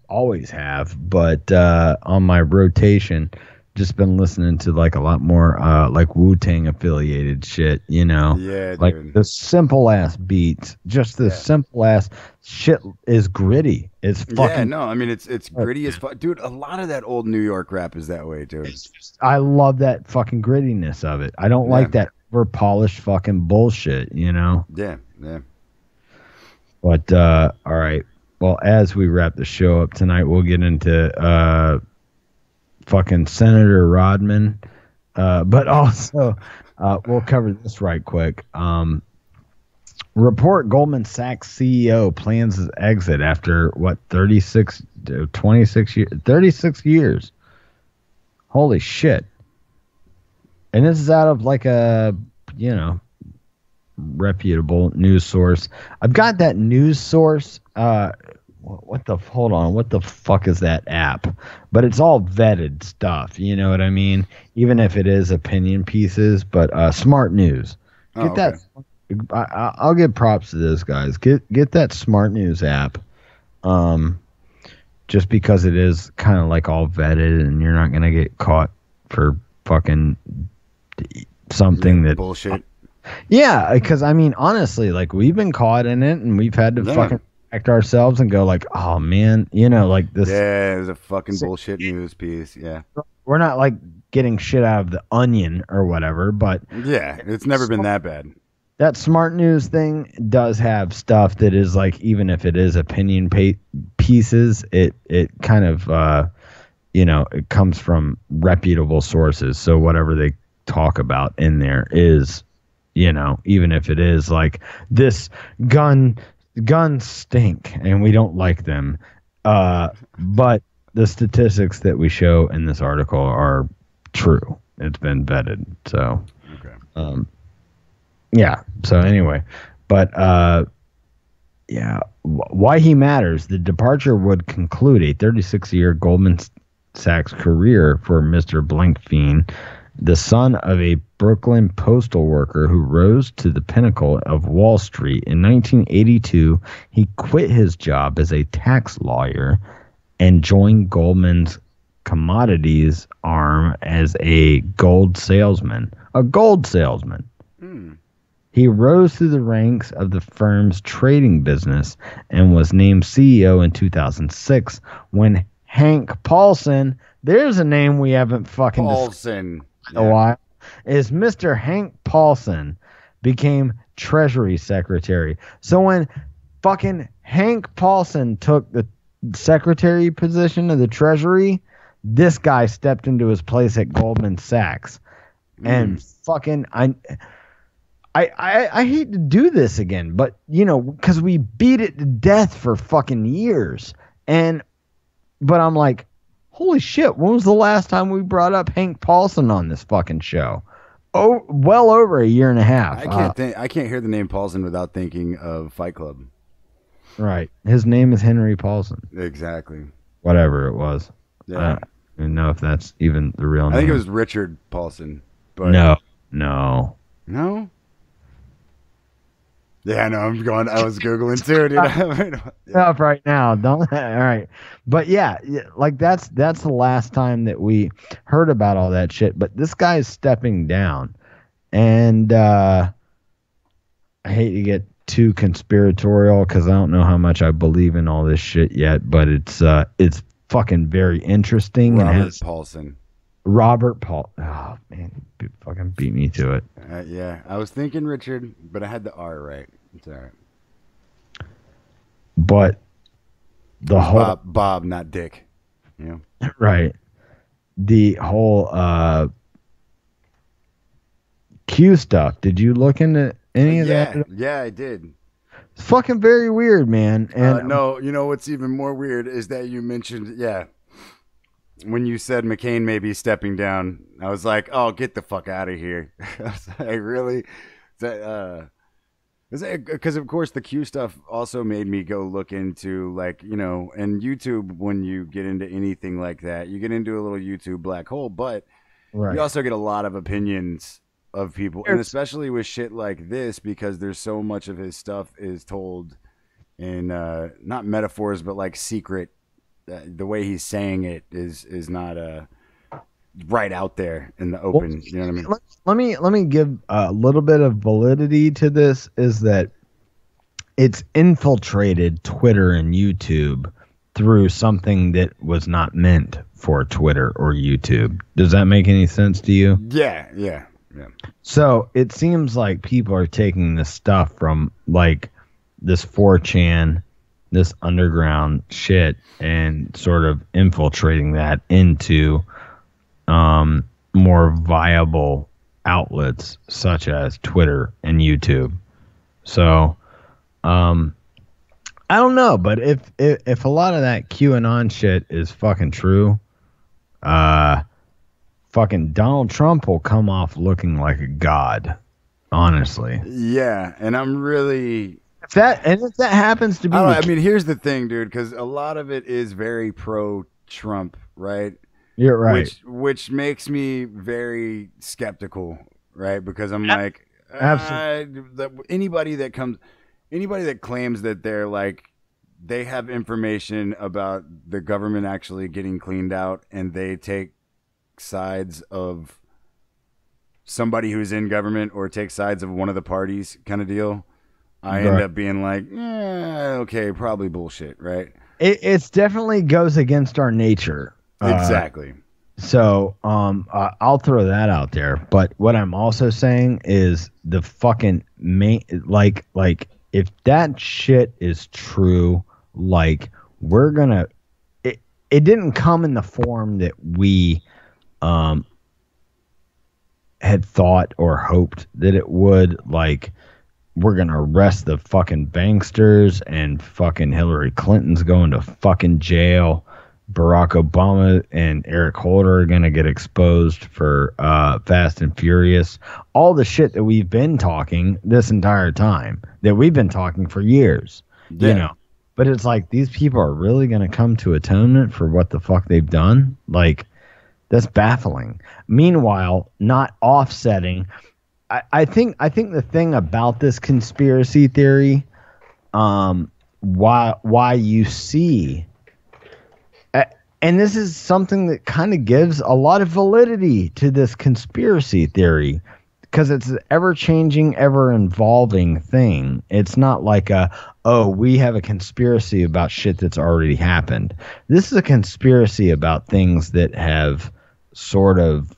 [SPEAKER 1] always have, but on my rotation, just been listening to like a lot more like Wu-Tang affiliated shit, you know.
[SPEAKER 3] Yeah,
[SPEAKER 1] like
[SPEAKER 3] dude.
[SPEAKER 1] the simple ass beats, just the simple ass shit is gritty. It's fucking.
[SPEAKER 3] Yeah, no, I mean it's gritty as fuck, dude. A lot of that old New York rap is that way, dude.
[SPEAKER 1] I love that fucking grittiness of it. I don't like that over polished fucking bullshit, you know.
[SPEAKER 3] Yeah.
[SPEAKER 1] But all right. Well, as we wrap the show up tonight, we'll get into fucking Senator Rodman, but also we'll cover this right quick. Report: Goldman Sachs CEO plans his exit after 36 years. Holy shit. And this is out of like a, you know, reputable news source. I've got that news source. Hold on. What the fuck is that app? But it's all vetted stuff. You know what I mean? Even if it is opinion pieces, but Smart News. Get that. I'll give props to this, guys. Get that Smart News app. Just because it is kind of like all vetted and you're not going to get caught for fucking something that
[SPEAKER 3] bullshit.
[SPEAKER 1] Yeah. Because I mean, honestly, like we've been caught in it and we've had to fucking ourselves and go like, oh man, you know, like this.
[SPEAKER 3] Yeah, it was a fucking bullshit news piece. Yeah,
[SPEAKER 1] we're not like getting shit out of the Onion or whatever, but
[SPEAKER 3] yeah, it's never been that bad.
[SPEAKER 1] That Smart News thing does have stuff that is like, even if it is opinion pieces, it kind of you know, it comes from reputable sources. So whatever they talk about in there is, you know, even if it is like this guns stink and we don't like them, But the statistics that we show in this article are true. It's been vetted. So, yeah. So anyway, but yeah, why he matters. The departure would conclude a 36-year Goldman Sachs career for Mr. Blankfein, the son of a Brooklyn postal worker who rose to the pinnacle of Wall Street. In 1982, he quit his job as a tax lawyer and joined Goldman's commodities arm as a gold salesman. A gold salesman. He rose through the ranks of the firm's trading business and was named CEO in 2006 when Hank Paulson, there's a name we haven't fucking discussed in a while, is Mr. Hank Paulson became Treasury Secretary. So when fucking Hank Paulson took the secretary position of the Treasury, this guy stepped into his place at Goldman Sachs. And fucking I hate to do this again, but you know, because we beat it to death for fucking years. But I'm like, holy shit, when was the last time we brought up Hank Paulson on this fucking show? Oh, well over a year and a half.
[SPEAKER 3] I can't hear the name Paulson without thinking of Fight Club.
[SPEAKER 1] Right. His name is Henry Paulson.
[SPEAKER 3] Exactly.
[SPEAKER 1] Whatever it was.
[SPEAKER 3] Yeah.
[SPEAKER 1] I don't even know if that's even the real name.
[SPEAKER 3] I think it was Richard Paulson. But
[SPEAKER 1] No.
[SPEAKER 3] No? Yeah, no, I was Googling too, dude.
[SPEAKER 1] Up right now. Don't. All right. But yeah, like that's the last time that we heard about all that shit. But this guy is stepping down. And I hate to get too conspiratorial because I don't know how much I believe in all this shit yet, but it's fucking very interesting. Robert Paul. Oh man, he fucking beat me to it.
[SPEAKER 3] Yeah, I was thinking Richard, but I had the R right. It's all right.
[SPEAKER 1] But the whole
[SPEAKER 3] Bob, not Dick. You know?
[SPEAKER 1] Right. The whole Q stuff. Did you look into any of that?
[SPEAKER 3] Yeah, I did.
[SPEAKER 1] It's fucking very weird, man. And
[SPEAKER 3] no, you know what's even more weird is that you mentioned, when you said McCain may be stepping down, I was like, oh, get the fuck out of here. I was like, really? Because, of course, the Q stuff also made me go look into, like, you know, and YouTube, when you get into anything like that, you get into a little YouTube black hole, but you also get a lot of opinions of people, and especially with shit like this, because there's so much of his stuff is told in, not metaphors, but, like, secret. The way he's saying it is not right out there in the open. You know what I mean?
[SPEAKER 1] Let me give a little bit of validity to this. Is that it's infiltrated Twitter and YouTube through something that was not meant for Twitter or YouTube. Does that make any sense to you?
[SPEAKER 3] Yeah.
[SPEAKER 1] So it seems like people are taking this stuff from like this 4chan, this underground shit, and sort of infiltrating that into more viable outlets such as Twitter and YouTube. So I don't know, but if a lot of that QAnon shit is fucking true, fucking Donald Trump will come off looking like a god, honestly.
[SPEAKER 3] Yeah, and I'm really...
[SPEAKER 1] If that happens to be...
[SPEAKER 3] I mean, here's the thing, dude, because a lot of it is very pro-Trump, right?
[SPEAKER 1] You're right.
[SPEAKER 3] Which makes me very skeptical, right? Because I'm like...
[SPEAKER 1] Absolutely.
[SPEAKER 3] Anybody that claims that they're like... They have information about the government actually getting cleaned out, and they take sides of somebody who's in government or take sides of one of the parties kind of deal... I end up being like, okay, probably bullshit, right?
[SPEAKER 1] It's definitely goes against our nature.
[SPEAKER 3] Exactly.
[SPEAKER 1] So I'll throw that out there. But what I'm also saying is the fucking like if that shit is true, like we're gonna. It didn't come in the form that we had thought or hoped that it would. Like we're gonna arrest the fucking banksters, and fucking Hillary Clinton's going to fucking jail. Barack Obama and Eric Holder are gonna get exposed for Fast and Furious. All the shit that we've been talking this entire time, that we've been talking for years, you know. But it's like, these people are really gonna come to atonement for what the fuck they've done? Like, that's baffling. Meanwhile, not offsetting. I think the thing about this conspiracy theory, why you see, and this is something that kind of gives a lot of validity to this conspiracy theory, because it's an ever-changing, ever-evolving thing. It's not like we have a conspiracy about shit that's already happened. This is a conspiracy about things that have sort of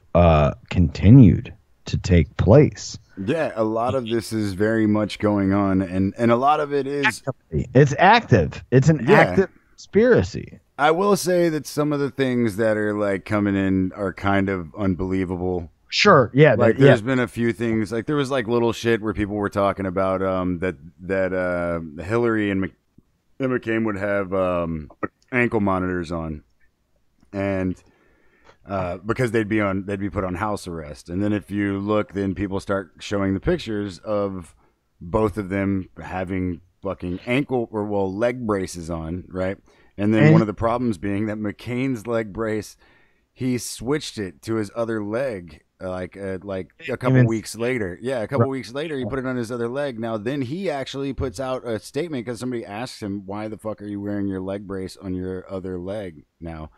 [SPEAKER 1] continued to take place.
[SPEAKER 3] Yeah, a lot of this is very much going on, and a lot of it is...
[SPEAKER 1] It's active. It's an active conspiracy.
[SPEAKER 3] I will say that some of the things that are like coming in are kind of unbelievable.
[SPEAKER 1] Sure, yeah.
[SPEAKER 3] Like there's been a few things, like there was like little shit where people were talking about that Hillary and McCain would have ankle monitors on, and because they'd be put on house arrest. And then if you look, then people start showing the pictures of both of them having fucking leg braces on, right? And then one of the problems being that McCain's leg brace, he switched it to his other leg like a couple weeks later. Yeah, a couple weeks later, he put it on his other leg. Now, then he actually puts out a statement because somebody asks him, why the fuck are you wearing your leg brace on your other leg now?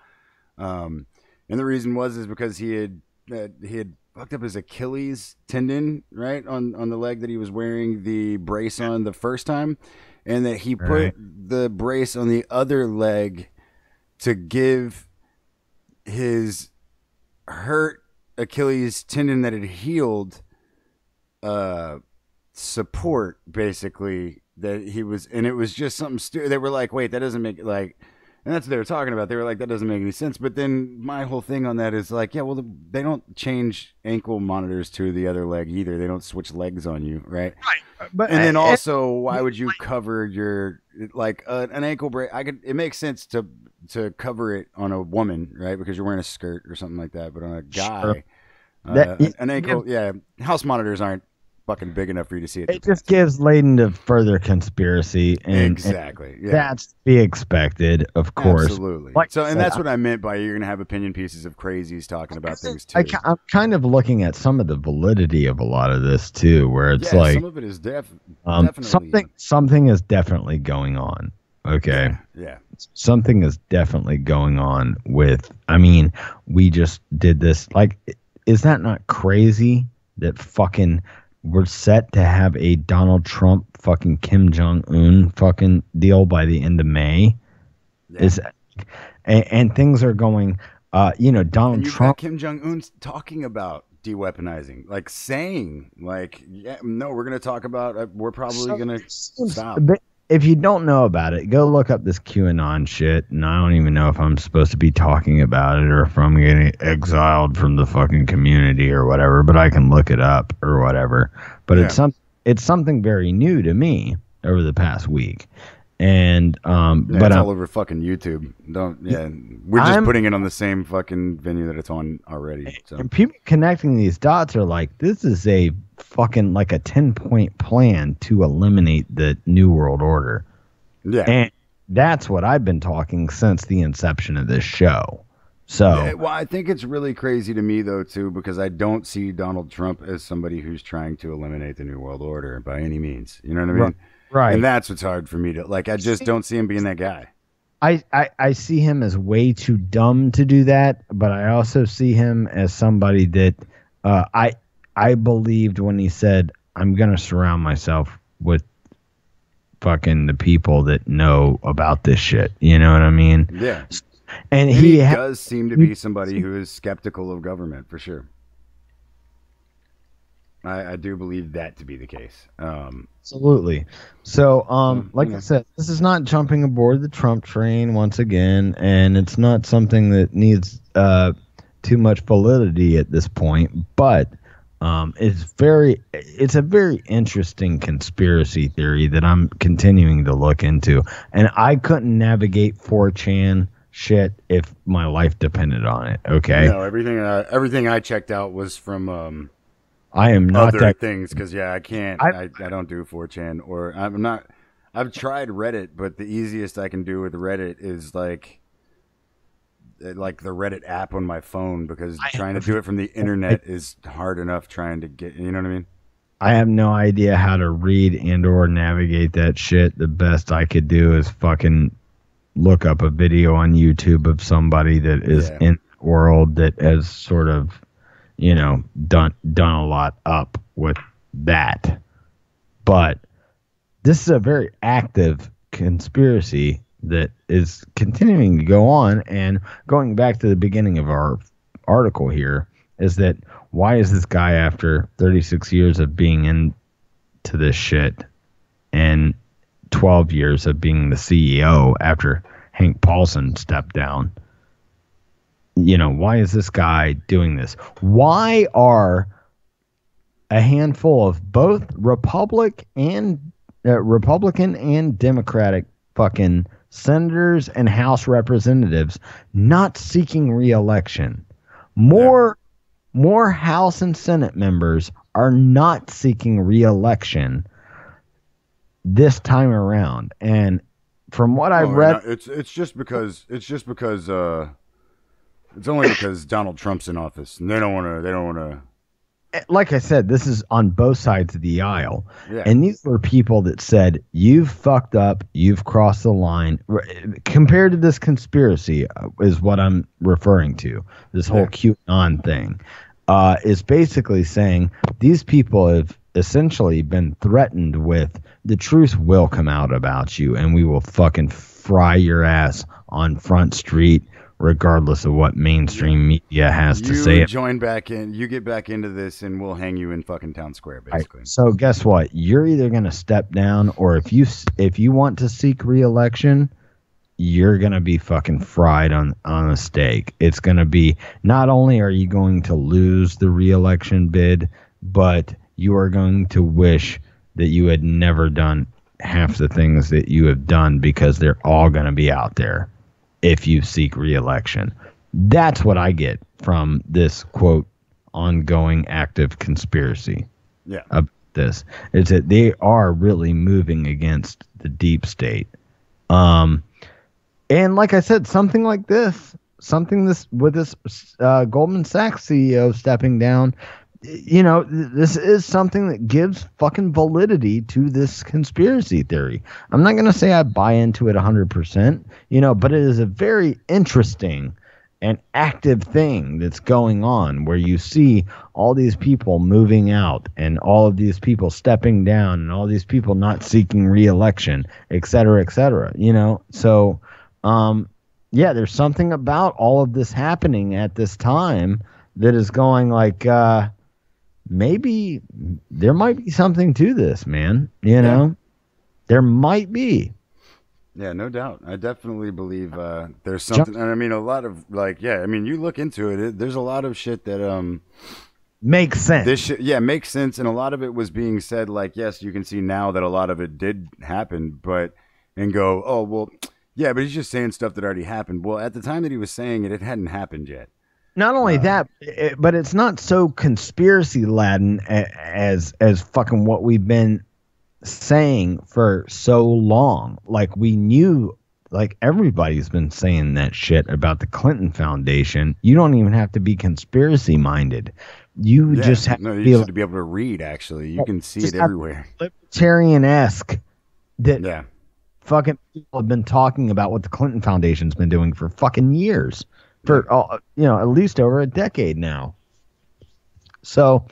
[SPEAKER 3] And the reason is because he had fucked up his Achilles tendon, right, on the leg that he was wearing the brace on the first time. And that he put the brace on the other leg to give his hurt Achilles tendon that had healed support, basically, that he was, and it was just something stupid. They were like, wait, that doesn't make, like, and that's what they were talking about. They were like, that doesn't make any sense. But then my whole thing on that is like, yeah, well, they don't change ankle monitors to the other leg either. They don't switch legs on you, right?
[SPEAKER 1] Right. But
[SPEAKER 3] and then also, why would you cover your, like, an ankle brace? It makes sense to cover it on a woman, right? Because you're wearing a skirt or something like that. But on a guy, an ankle, house monitors aren't fucking big enough for you to see it.
[SPEAKER 1] It just gives laden to further conspiracy, and
[SPEAKER 3] exactly,
[SPEAKER 1] that's to be expected, of course.
[SPEAKER 3] Absolutely. Like, so, and that's what I meant by you're gonna have opinion pieces of crazies talking about things too.
[SPEAKER 1] I'm kind of looking at some of the validity of a lot of this too, where it's like
[SPEAKER 3] some of it is definitely
[SPEAKER 1] something is definitely going on. Okay.
[SPEAKER 3] Yeah.
[SPEAKER 1] Something is definitely going on with. I mean, we just did this. Like, is that not crazy that fucking we're set to have a Donald Trump fucking Kim Jong-un fucking deal by the end of May? Yeah. And things are going, Donald Trump.
[SPEAKER 3] Kim Jong-un's talking about de-weaponizing, like saying, like, yeah, no, we're going to talk about, we're probably going to stop.
[SPEAKER 1] If you don't know about it, go look up this QAnon shit, and I don't even know if I'm supposed to be talking about it or if I'm getting exiled from the fucking community or whatever, but I can look it up or whatever. But it's something very new to me over the past week. And
[SPEAKER 3] but it's all over fucking YouTube. We're just putting it on the same fucking venue that it's on already. So.
[SPEAKER 1] And people connecting these dots are like, this is a fucking like a 10-point plan to eliminate the New World Order.
[SPEAKER 3] Yeah,
[SPEAKER 1] and that's what I've been talking since the inception of this show. So,
[SPEAKER 3] well, I think it's really crazy to me though too, because I don't see Donald Trump as somebody who's trying to eliminate the New World Order by any means. You know what I mean?
[SPEAKER 1] Right.
[SPEAKER 3] And that's what's hard for me to like. I just don't see him being that guy.
[SPEAKER 1] I see him as way too dumb to do that, but I also see him as somebody that I believed when he said, I'm going to surround myself with fucking the people that know about this shit. You know what I mean?
[SPEAKER 3] Yeah.
[SPEAKER 1] And
[SPEAKER 3] he does seem to be somebody who is skeptical of government, for sure. I do believe that to be the case.
[SPEAKER 1] Absolutely. So, like I said, this is not jumping aboard the Trump train once again, and it's not something that needs too much validity at this point. But It's a very interesting conspiracy theory that I'm continuing to look into, and I couldn't navigate 4chan shit if my life depended on it. Okay.
[SPEAKER 3] No, everything I checked out was from
[SPEAKER 1] I am not
[SPEAKER 3] other
[SPEAKER 1] that
[SPEAKER 3] things because I can't. I don't do 4chan or I'm not. I've tried Reddit, but the easiest I can do with Reddit is like the Reddit app on my phone because trying to do it from the internet is hard enough trying to get, you know what I mean?
[SPEAKER 1] I have no idea how to read and or navigate that shit. The best I could do is fucking look up a video on YouTube of somebody that is in the world that has sort of, done a lot up with that. But this is a very active conspiracy that is continuing to go on. And going back to the beginning of our article here is that why is this guy, after 36 years of being into this shit and 12 years of being the CEO after Hank Paulson stepped down, why is this guy doing this? Why are a handful of both Republican and Democratic fucking senators and House representatives not seeking re-election? More House and Senate members are not seeking re-election this time around. And from what I've read,
[SPEAKER 3] it's only because Donald Trump's in office and they don't want to.
[SPEAKER 1] Like I said, this is on both sides of the aisle.
[SPEAKER 3] Yeah.
[SPEAKER 1] And these were people that said, you've fucked up, you've crossed the line. Compared to this conspiracy is what I'm referring to. This whole QAnon thing is basically saying these people have essentially been threatened with the truth will come out about you and we will fucking fry your ass on Front Street regardless of what mainstream media has to say.
[SPEAKER 3] You get back into this and we'll hang you in fucking town square, basically.
[SPEAKER 1] Right. So guess what? You're either going to step down, or if you want to seek re-election, you're going to be fucking fried on a stake. It's going to be, not only are you going to lose the re-election bid, but you are going to wish that you had never done half the things that you have done, because they're all going to be out there if you seek re-election. That's what I get from this, quote, ongoing active conspiracy.
[SPEAKER 3] Yeah.
[SPEAKER 1] Of this. Is that they are really moving against the deep state. And like I said, something with this Goldman Sachs CEO stepping down, this is something that gives fucking validity to this conspiracy theory. I'm not going to say I buy into it 100%, but it is a very interesting and active thing that's going on, where you see all these people moving out and all of these people stepping down and all these people not seeking re-election, et cetera, So, there's something about all of this happening at this time that is going like, maybe there might be something to this, man. There might be.
[SPEAKER 3] Yeah, no doubt. I definitely believe there's something. And I mean, a lot of you look into it. There's a lot of shit that
[SPEAKER 1] makes sense.
[SPEAKER 3] This shit, makes sense. And a lot of it was being said like, yes, you can see now that a lot of it did happen, and go, oh well, yeah, but he's just saying stuff that already happened. Well, at the time that he was saying it, it hadn't happened yet.
[SPEAKER 1] Not only that, but it's not so conspiracy laden as fucking what we've been saying for so long. Like, we knew, like, everybody's been saying that shit about the Clinton Foundation. You don't even have to be conspiracy minded. You just have
[SPEAKER 3] to be able to read. Actually, you can see it everywhere.
[SPEAKER 1] Libertarian-esque that fucking people have been talking about what the Clinton Foundation's been doing for fucking years. For at least over a decade now. So,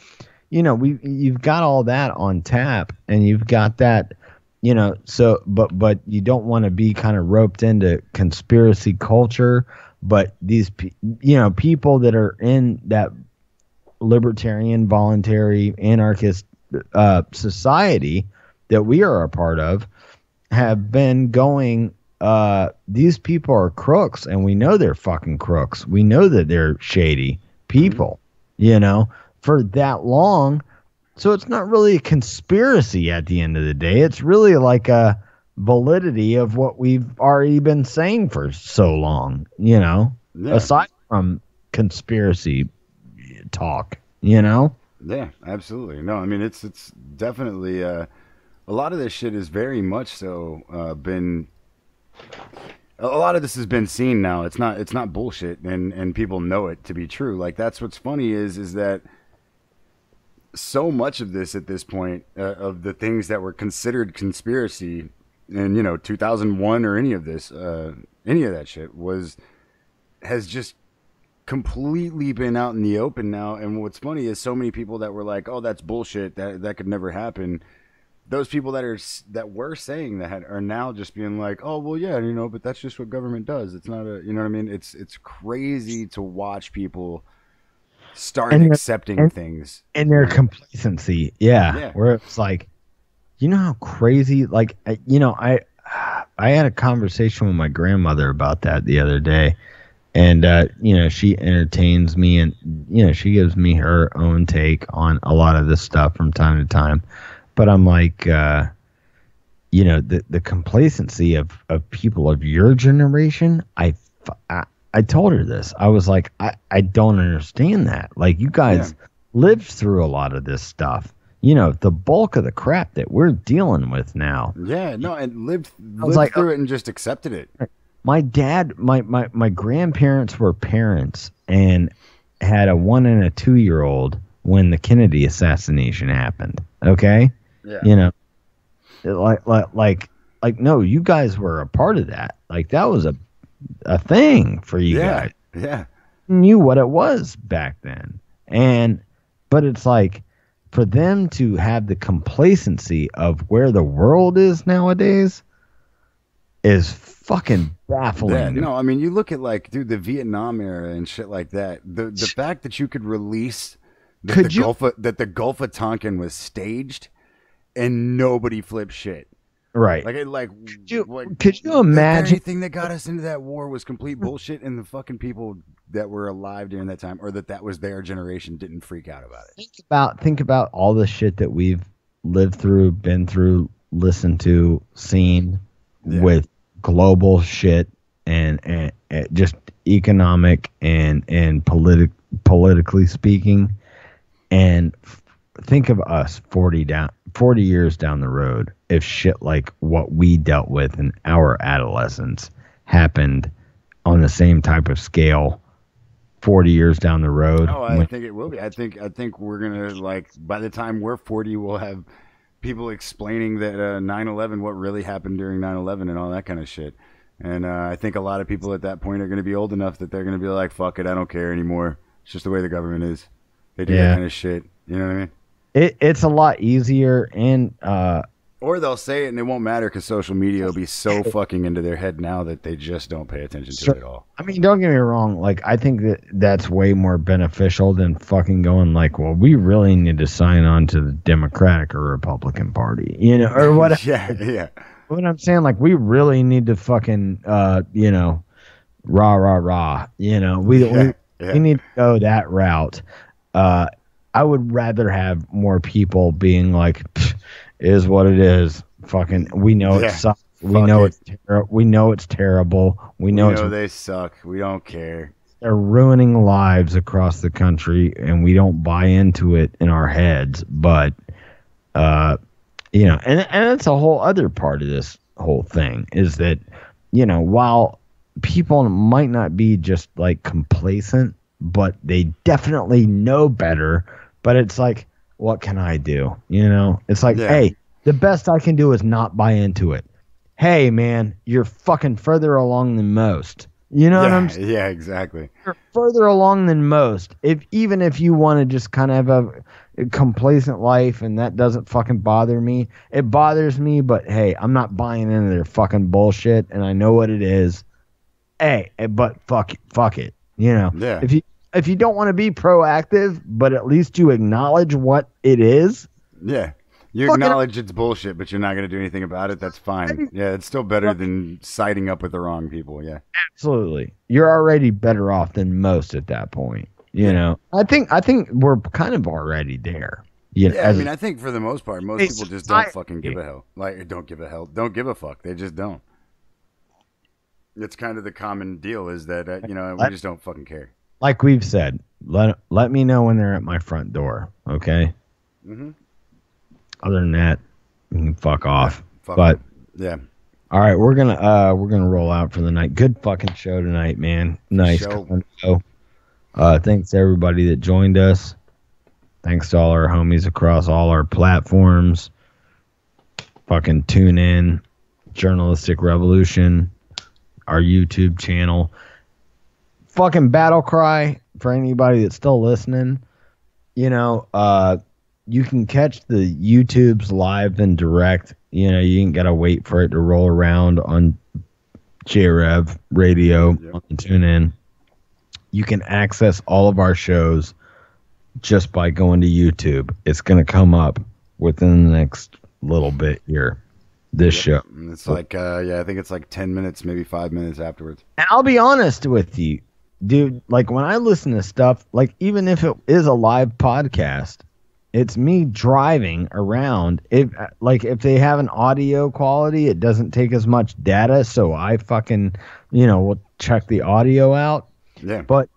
[SPEAKER 1] you've got all that on tap, and you've got that, but you don't want to be kind of roped into conspiracy culture. But these, people that are in that libertarian, voluntary, anarchist society that we are a part of, have been going. These people are crooks, and we know they're fucking crooks. We know that they're shady people, for that long. So it's not really a conspiracy at the end of the day. It's really like a validity of what we've already been saying for so long, aside from conspiracy talk,
[SPEAKER 3] Yeah, absolutely. No, I mean, it's definitely, a lot of this shit is very much so been, a lot of this has been seen now. It's not bullshit, and people know it to be true. Like, that's what's funny is that so much of this at this point, of the things that were considered conspiracy in 2001 or any of that shit has just completely been out in the open now. And what's funny is so many people that were like, oh, that's bullshit, that could never happen. Those people that were saying that are now just being like, oh, well, yeah, but that's just what government does. It's not you know what I mean? It's crazy to watch people start accepting things
[SPEAKER 1] and their complacency. Yeah. Where it's like, how crazy, like, I had a conversation with my grandmother about that the other day, and she entertains me, and she gives me her own take on a lot of this stuff from time to time. But I'm like, the complacency of people of your generation, I told her this. I was like, I don't understand that. Like, you guys lived through a lot of this stuff. The bulk of the crap that we're dealing with now.
[SPEAKER 3] Yeah, no, and lived through it and just accepted it.
[SPEAKER 1] My dad, my grandparents were parents and had a 1 and a 2-year-old when the Kennedy assassination happened. Okay? Yeah. Like no, you guys were a part of that. Like, that was a thing for you guys.
[SPEAKER 3] Yeah.
[SPEAKER 1] You knew what it was back then. But it's like, for them to have the complacency of where the world is nowadays is fucking baffling.
[SPEAKER 3] Yeah, no, I mean, you look at, like, dude, the Vietnam era and shit like that. The fact that you could release that the Gulf of Tonkin was staged and nobody flipped shit.
[SPEAKER 1] Right.
[SPEAKER 3] Could you imagine? Anything that got us into that war was complete bullshit, and the fucking people that were alive during that time, or that was their generation, didn't freak out about it.
[SPEAKER 1] Think about all the shit that we've lived through, been through, listened to, seen with global shit and just economic and politically speaking, and think of us 40 years down the road, if shit like what we dealt with in our adolescence happened on the same type of scale 40 years down the road.
[SPEAKER 3] Oh, I think it will be. I think we're gonna, like, by the time we're 40, we'll have people explaining that 9/11, what really happened during 9/11 and all that kind of shit. And I think a lot of people at that point are going to be old enough that they're going to be like, fuck it, I don't care anymore. It's just the way the government is. They do that kind of shit. You know what I mean?
[SPEAKER 1] It's a lot easier, and
[SPEAKER 3] or they'll say it and it won't matter because social media will be so fucking into their head now that they just don't pay attention to it at all.
[SPEAKER 1] I mean, don't get me wrong. Like, I think that's way more beneficial than fucking going like, well, we really need to sign on to the Democratic or Republican Party, or whatever.
[SPEAKER 3] Yeah.
[SPEAKER 1] What I'm saying, like, we really need to fucking, rah, rah, rah. We need to go that route. I would rather have more people being like, is what it is. Fucking, we know it sucks. We know it's terrible. We know
[SPEAKER 3] they suck. We don't care.
[SPEAKER 1] They're ruining lives across the country, and we don't buy into it in our heads. But, and that's a whole other part of this whole thing is that, while people might not be just like complacent, but they definitely know better. But it's like, what can I do? It's like, hey, the best I can do is not buy into it. Hey, man, you're fucking further along than most. You know what I'm saying?
[SPEAKER 3] Yeah, exactly.
[SPEAKER 1] You're further along than most. Even if you want to just kind of have a complacent life and that doesn't fucking bother me, it bothers me, but hey, I'm not buying into their fucking bullshit, and I know what it is. Hey, but fuck it.
[SPEAKER 3] Yeah.
[SPEAKER 1] If you don't want to be proactive, but at least you acknowledge what it is.
[SPEAKER 3] Yeah. You acknowledge it's bullshit, but you're not going to do anything about it. That's fine. Yeah, it's still better than siding up with the wrong people. Yeah.
[SPEAKER 1] Absolutely. You're already better off than most at that point. You know, I think we're kind of already there. You know,
[SPEAKER 3] Yeah, I mean, I think for the most part, most people just don't fucking give a
[SPEAKER 1] society.
[SPEAKER 3] hell. Like, don't give a fuck. They just don't. It's kind of the common deal is that we just don't fucking care.
[SPEAKER 1] Like we've said, let me know when they're at my front door, okay?
[SPEAKER 3] Mm-hmm.
[SPEAKER 1] Other than that, you can fuck off.
[SPEAKER 3] Fuck
[SPEAKER 1] but
[SPEAKER 3] 'em. Yeah.
[SPEAKER 1] All right, we're gonna roll out for the night. Good fucking show tonight, man. Nice show. Thanks to everybody that joined us. Thanks to all our homies across all our platforms. Fucking TuneIn, Journalistic Revolution, our YouTube channel. Fucking Battle Cry for anybody that's still listening. You know, you can catch the YouTubes live and direct. You know, you ain't gotta wait for it to roll around on JRev Radio on the TuneIn. You can access all of our shows just by going to YouTube. It's going to come up within the next little bit here. This show.
[SPEAKER 3] And it's like, I think it's like 10 minutes, maybe 5 minutes afterwards.
[SPEAKER 1] And I'll be honest with you, dude. Like when I listen to stuff, like even if it is a live podcast, it's me driving around. If they have an audio quality, it doesn't take as much data. So I fucking, will check the audio out.
[SPEAKER 3] Yeah.
[SPEAKER 1] But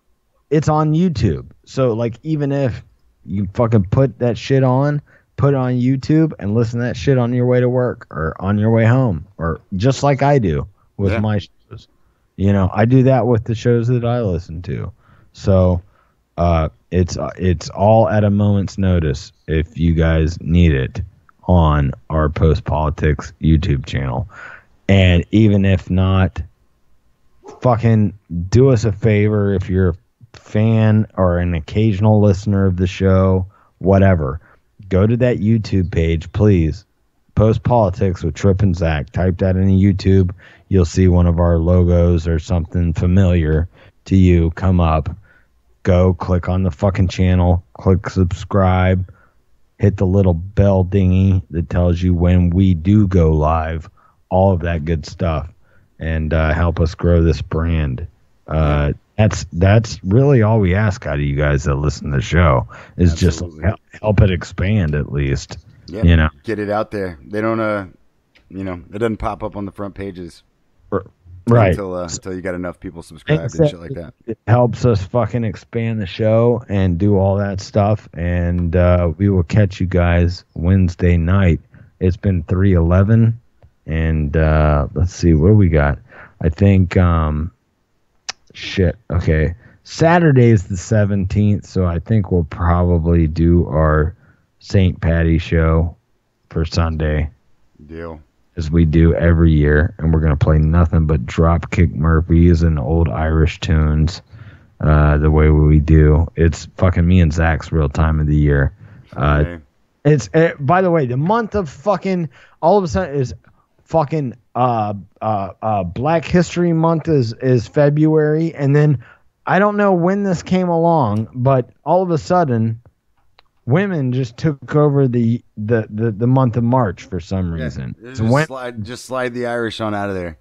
[SPEAKER 1] it's on YouTube. So like even if you fucking put that shit on, put it on YouTube and listen to that shit on your way to work or on your way home or just like I do with my shows. I do that with the shows that I listen to. So it's all at a moment's notice if you guys need it on our Post Politics YouTube channel. And even if not, fucking do us a favor if you're a fan or an occasional listener of the show, whatever. Go to that YouTube page, please. Post Politics with Trip and Zach. Type that into YouTube. You'll see one of our logos or something familiar to you come up. Go click on the fucking channel. Click subscribe. Hit the little bell dingy that tells you when we do go live. All of that good stuff. And help us grow this brand. That's really all we ask out of you guys that listen to the show is Absolutely. Just help it expand at least.
[SPEAKER 3] Yeah, get it out there. They don't it doesn't pop up on the front pages.
[SPEAKER 1] Right.
[SPEAKER 3] Until you got enough people subscribed and shit like that.
[SPEAKER 1] It helps us fucking expand the show and do all that stuff. And we will catch you guys Wednesday night. It's been 3/11. And let's see, what do we got? I think, okay. Saturday's the 17th, so I think we'll probably do our St. Patty show for Sunday.
[SPEAKER 3] Deal.
[SPEAKER 1] As we do every year. And we're going to play nothing but Dropkick Murphys and old Irish tunes the way we do. It's fucking me and Zach's real time of the year.
[SPEAKER 3] Okay.
[SPEAKER 1] It's by the way, the month of fucking, all of a sudden is fucking Black History Month is February, and then I don't know when this came along, but all of a sudden women just took over the month of March for some reason.
[SPEAKER 3] Just slide the Irish on out of there.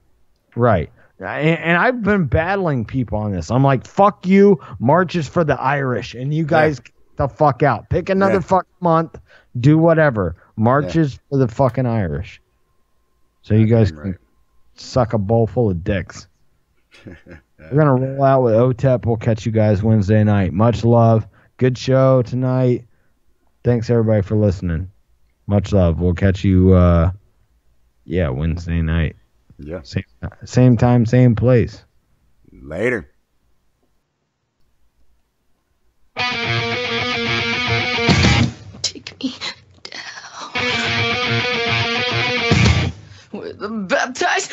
[SPEAKER 1] Right. And I've been battling people on this. I'm like, fuck you, March is for the Irish, and you guys get the fuck out. Pick another fucking month, do whatever. March is for the fucking Irish. So you guys can suck a bowl full of dicks. We're going to roll out with OTEP. We'll catch you guys Wednesday night. Much love. Good show tonight. Thanks, everybody, for listening. Much love. We'll catch you, Wednesday night.
[SPEAKER 3] Yeah.
[SPEAKER 1] Same time, same place.
[SPEAKER 3] Later.
[SPEAKER 19] Take me down with the baptized.